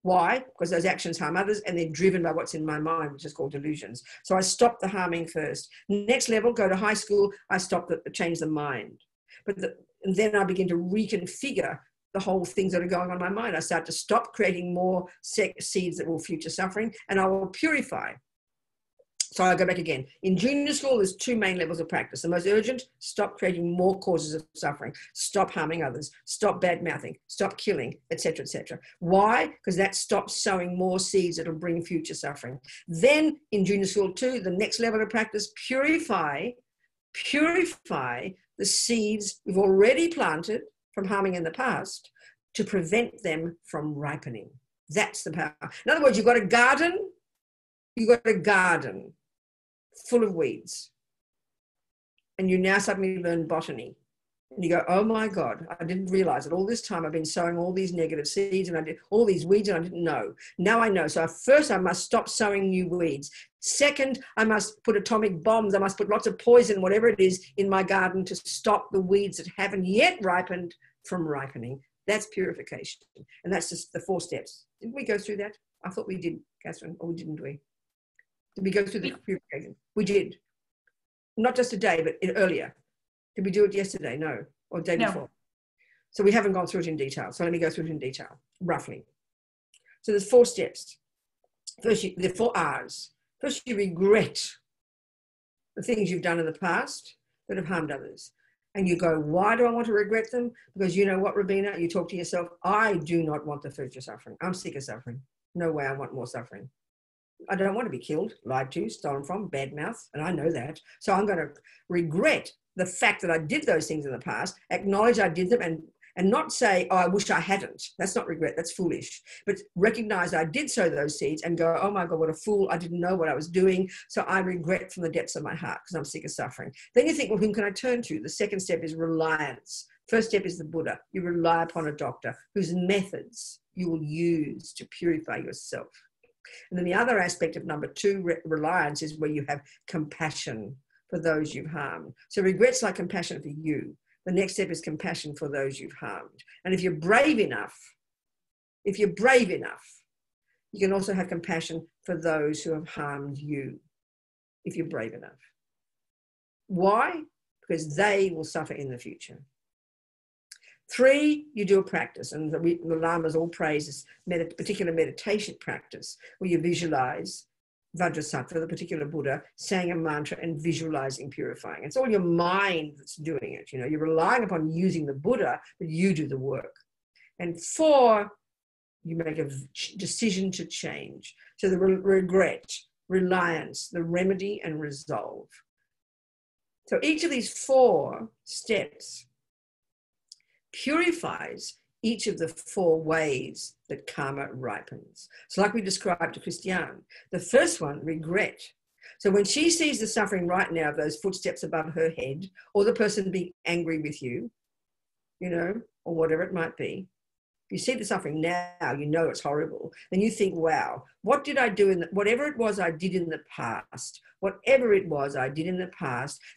Why? Because those actions harm others and they're driven by what's in my mind, which is called delusions. So I stop the harming first. Next level, go to high school, I change the mind. And then I begin to reconfigure the whole things that are going on in my mind. I start to stop creating more seeds that will future suffering, and I will purify So I'll go back again. In junior school, there's two main levels of practice. The most urgent, stop creating more causes of suffering, stop harming others, stop bad-mouthing, stop killing, etc., etc. Why? Because that stops sowing more seeds that will bring future suffering. Then in junior school 2, the next level of practice, purify the seeds we've already planted from harming in the past to prevent them from ripening. That's the power. In other words, you've got a garden full of weeds, and you now suddenly learn botany, and you go, oh my God, I didn't realize that all this time I've been sowing all these negative seeds and I did all these weeds and I didn't know. Now I know. So first I must stop sowing new weeds. Second, I must put atomic bombs. I must put lots of poison, whatever it is, in my garden to stop the weeds that haven't yet ripened from ripening. That's purification. And that's just the 4 steps. Didn't we go through that? I thought we did, Katherine, or didn't we? Did we go through the purification? We did. Not just today, but earlier. Did we do it yesterday? No. Or the day before? So we haven't gone through it in detail. So let me go through it in detail, roughly. So there's 4 steps. First, there are 4 R's. First, you regret the things you've done in the past that have harmed others. And you go, why do I want to regret them? Because you know what, Robina? You talk to yourself, I do not want the future suffering. I'm sick of suffering. No way I want more suffering. I don't want to be killed, lied to, stolen from, bad mouth, and I know that. So I'm going to regret the fact that I did those things in the past, acknowledge I did them, and not say, oh, I wish I hadn't. That's not regret, that's foolish. But recognize I did sow those seeds and go, oh my God, what a fool, I didn't know what I was doing. So I regret from the depths of my heart because I'm sick of suffering. Then you think, well, whom can I turn to? The second step is reliance. First step is the Buddha. You rely upon a doctor whose methods you will use to purify yourself. And then the other aspect of number 2, reliance, is where you have compassion for those you've harmed. So regret's like compassion for you. The next step is compassion for those you've harmed. And if you're brave enough, you can also have compassion for those who have harmed you, if you're brave enough. Why? Because they will suffer in the future. 3, you do a practice, and the Lamas all praise this particular meditation practice where you visualize Vajrasattva, the particular Buddha, saying a mantra and visualizing purifying. It's all your mind that's doing it. You know, you're relying upon using the Buddha, but you do the work. And 4, you make a decision to change. So the regret, reliance, the remedy, and resolve. So each of these 4 steps purifies each of the 4 ways that karma ripens. So like we described to Christiane, the first one, regret. So when she sees the suffering right now of those footsteps above her head, or the person being angry with you, you know, or whatever it might be, you see the suffering now, you know it's horrible, then you think, wow, what did I do whatever it was I did in the past,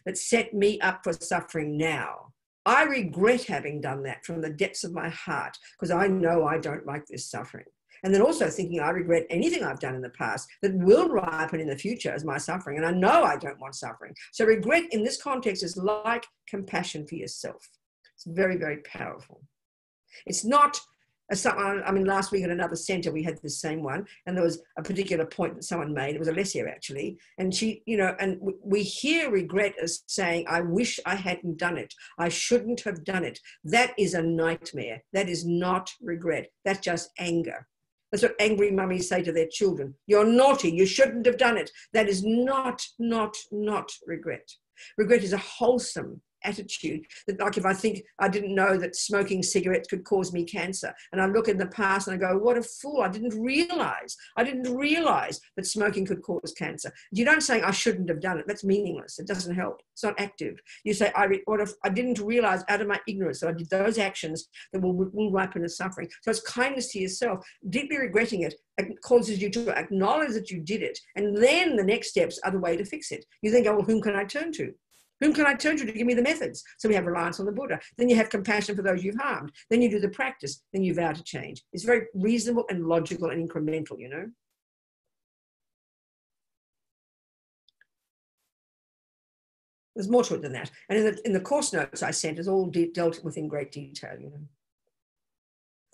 that set me up for suffering now. I regret having done that from the depths of my heart because I know I don't like this suffering. And then also thinking I regret anything I've done in the past that will ripen in the future as my suffering. And I know I don't want suffering. So regret in this context is like compassion for yourself. It's very, very powerful. It's not, I mean, last week at another center, we had the same one, and there was a particular point that someone made. It was Alessia, actually. And she, you know, and we hear regret as saying, I wish I hadn't done it. I shouldn't have done it. That is a nightmare. That is not regret. That's just anger. That's what angry mummies say to their children. You're naughty. You shouldn't have done it. That is not regret. Regret is a wholesome attitude that, like, if I think I didn't know that smoking cigarettes could cause me cancer, and I look in the past and I go, what a fool, I didn't realize that smoking could cause cancer. You don't say I shouldn't have done it. That's meaningless. It doesn't help. It's not active. You say, what if I didn't realize out of my ignorance that I did those actions that will ripen as suffering. So it's kindness to yourself. Deeply regretting it causes you to acknowledge that you did it, and then the next steps are the way to fix it. You think, oh, well, whom can I turn to? Whom can I turn to give me the methods? So we have reliance on the Buddha. Then you have compassion for those you've harmed. Then you do the practice. Then you vow to change. It's very reasonable and logical and incremental, you know. There's more to it than that. And in the course notes I sent, it's all dealt with in great detail, you know.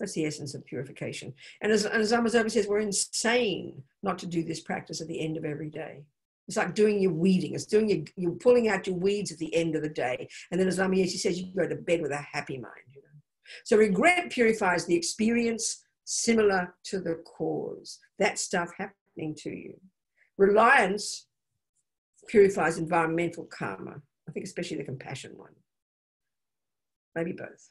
That's the essence of purification. And as Amazoba says, we're insane not to do this practice at the end of every day. It's like doing your weeding. It's doing you're pulling out your weeds at the end of the day. And then as Lamiesi says, you go to bed with a happy mind. You know? So regret purifies the experience similar to the cause. That stuff happening to you. Reliance purifies environmental karma. I think especially the compassion one. Maybe both.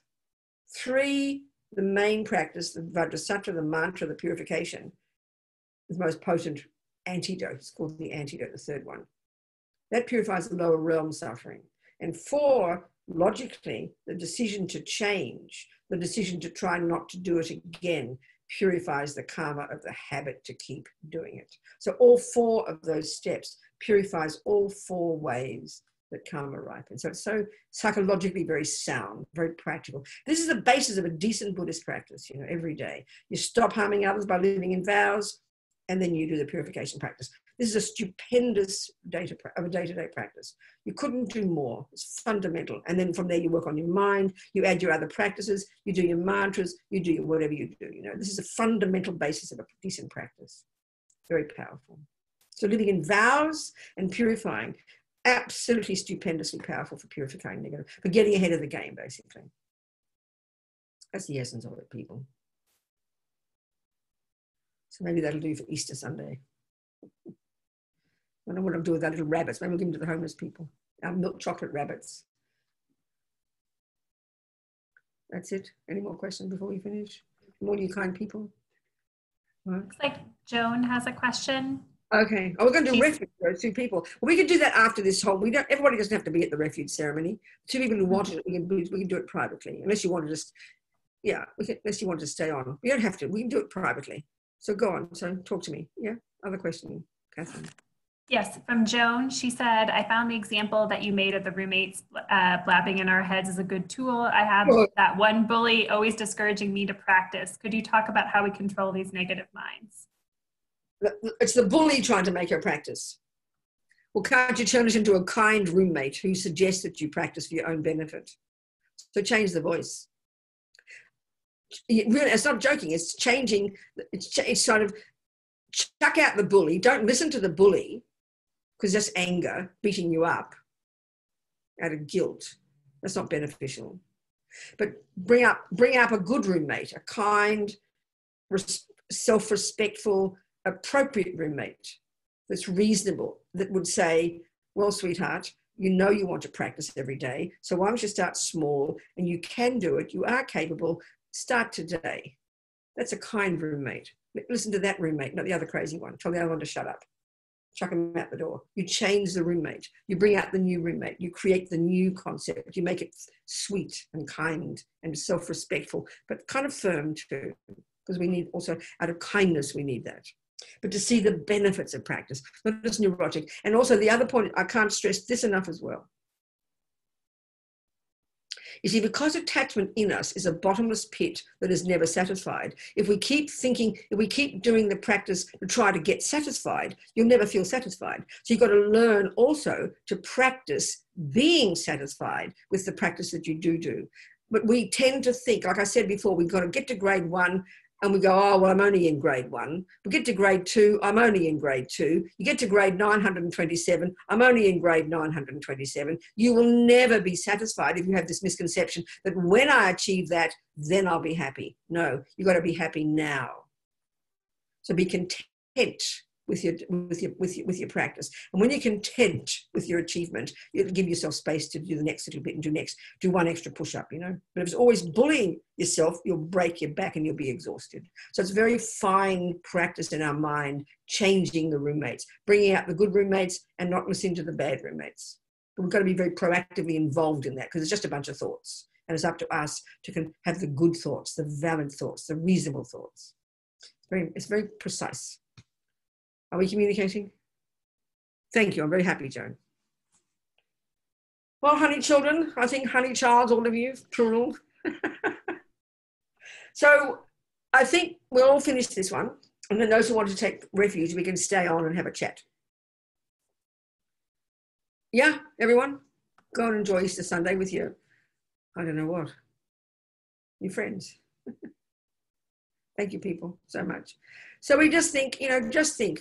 3, the main practice, the Vajrasattva, the mantra, the purification, is the most potent antidote. It's called the antidote, the 3rd one. That purifies the lower realm suffering. And 4, logically, the decision to change, the decision to try not to do it again, purifies the karma of the habit to keep doing it. So all 4 of those steps purifies all 4 ways that karma ripens. So it's so psychologically very sound, very practical. This is the basis of a decent Buddhist practice, you know, every day. You stop harming others by living in vows, and then you do the purification practice. This is a stupendous day-to-day practice. You couldn't do more. It's fundamental. And then from there, you work on your mind, you add your other practices, you do your mantras, you do whatever you do. You know, this is a fundamental basis of a decent practice. Very powerful. So living in vows and purifying, absolutely stupendously powerful for purifying negative, for getting ahead of the game, basically. That's the essence of it, people. So maybe that'll do for Easter Sunday. I don't know what I'll do with our little rabbits. Maybe we'll give them to the homeless people. Our milk chocolate rabbits. That's it. Any more questions before we finish? More you kind people. Right. Looks like Joan has a question. Okay. Oh, we're going to do refuge, those 2 people. Well, we can do that after this whole. Everybody doesn't have to be at the refuge ceremony. 2 people who wanted it, we can do it privately. Unless you want to just, yeah. Unless you want to stay on, we don't have to. We can do it privately. So go on. So talk to me. Yeah. Other question, Catherine. Yes, from Joan. She said, I found the example that you made of the roommates blabbing in our heads as a good tool. I have that one bully always discouraging me to practice. Could you talk about how we control these negative minds? It's the bully trying to make her practice. Well, can't you turn it into a kind roommate who suggests that you practice for your own benefit? So change the voice. It's not joking. It's changing. It's sort of chuck out the bully. Don't listen to the bully, because that's anger beating you up out of guilt. That's not beneficial. But bring up a good roommate, a kind, self-respectful, appropriate roommate that's reasonable, that would say, well, sweetheart, you know you want to practice every day, so why don't you start small, and you can do it, you are capable, start today. That's a kind roommate. Listen to that roommate, not the other crazy one. Tell the other one to shut up. Chuck him out the door. You change the roommate. You bring out the new roommate. You create the new concept. You make it sweet and kind and self-respectful, but kind of firm too, because we need also, out of kindness, we need that. But to see the benefits of practice, not just neurotic. And also the other point, I can't stress this enough as well. You see, because attachment in us is a bottomless pit that is never satisfied, if we keep thinking, if we keep doing the practice to try to get satisfied, you'll never feel satisfied. So you've got to learn also to practice being satisfied with the practice that you do. But we tend to think, like I said before, we've got to get to grade 1 and we go, oh, well, I'm only in grade 1. We get to grade 2, I'm only in grade 2. You get to grade 927, I'm only in grade 927. You will never be satisfied if you have this misconception that when I achieve that, then I'll be happy. No, you've got to be happy now. So be content with your practice. And when you're content with your achievement, you'll give yourself space to do the next little bit and do one extra push-up, you know. But if it's always bullying yourself, you'll break your back and you'll be exhausted. So it's very fine practice in our mind, changing the roommates, bringing out the good roommates and not listening to the bad roommates. But we've got to be very proactively involved in that, because it's just a bunch of thoughts. And it's up to us to have the good thoughts, the valid thoughts, the reasonable thoughts. It's very precise. Are we communicating? Thank you. I'm very happy, Joan. Well, honey children, I think honey childs, all of you, plural. So I think we'll all finish this one. And then those who want to take refuge, we can stay on and have a chat. Yeah, everyone? Go and enjoy Easter Sunday with your, I don't know what, your friends. Thank you, people, so much. So we just think, you know, just think.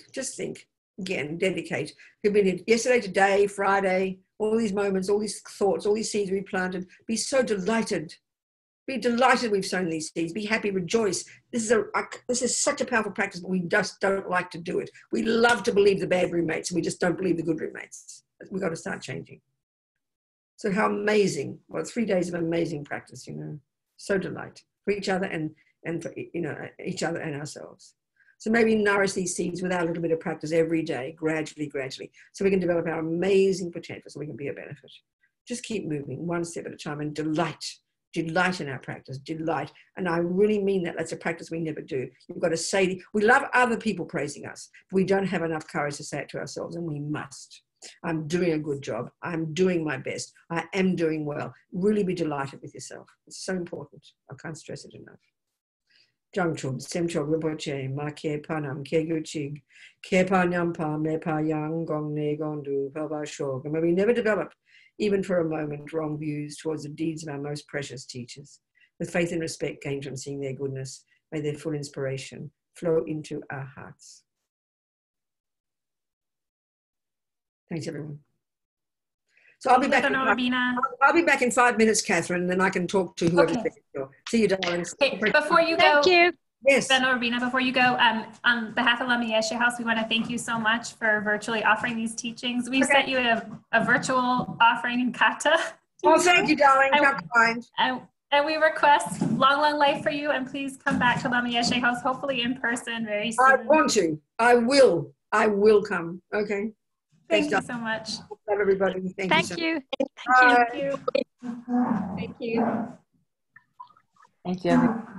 again, dedicate. Who've been here yesterday, today, Friday, all these moments, all these thoughts, all these seeds we planted. Be so delighted. Be delighted we've sown these seeds. Be happy, rejoice. This is such a powerful practice, but we just don't like to do it. We love to believe the bad roommates, and we just don't believe the good roommates. We've got to start changing. So how amazing. Well, 3 days of amazing practice, you know. So delight for each other and for, you know, each other and ourselves. So maybe nourish these seeds with our little bit of practice every day, gradually, so we can develop our amazing potential, so we can be a benefit. Just keep moving one step at a time and delight in our practice, delight. And I really mean that. That's a practice we never do. You've got to say, we love other people praising us, but we don't have enough courage to say it to ourselves, and we must. I'm doing a good job. I'm doing my best. I am doing well. Really be delighted with yourself. It's so important. I can't stress it enough. Jangchub, Semchog, Rinpoche, Ma Ke Panam, Ke Guchig, Ke Panyampa, Me Pa Yang, Gong Ne Gondu, Pelba Shog. And may we never develop, even for a moment, wrong views towards the deeds of our most precious teachers. With faith and respect gained from seeing their goodness, may their full inspiration flow into our hearts. Thanks, everyone. So I'll be back. I'll be back in 5 minutes, Catherine, and then I can talk to whoever's Okay. there. See you, darlings. Okay, before you go, Thank you. Yes. Venerable Robina, before you go, on behalf of Lama Yeshe House, we want to thank you so much for virtually offering these teachings. We sent you a virtual offering in Kata. Oh, thank you, darling. How kind. And we request long life for you, and please come back to Lama Yeshe House, hopefully in person very soon. I want to. I will come. Okay. Thank you so much. Love everybody. Thank you. Thank you. Thank you. Thank you. Thank you, everyone.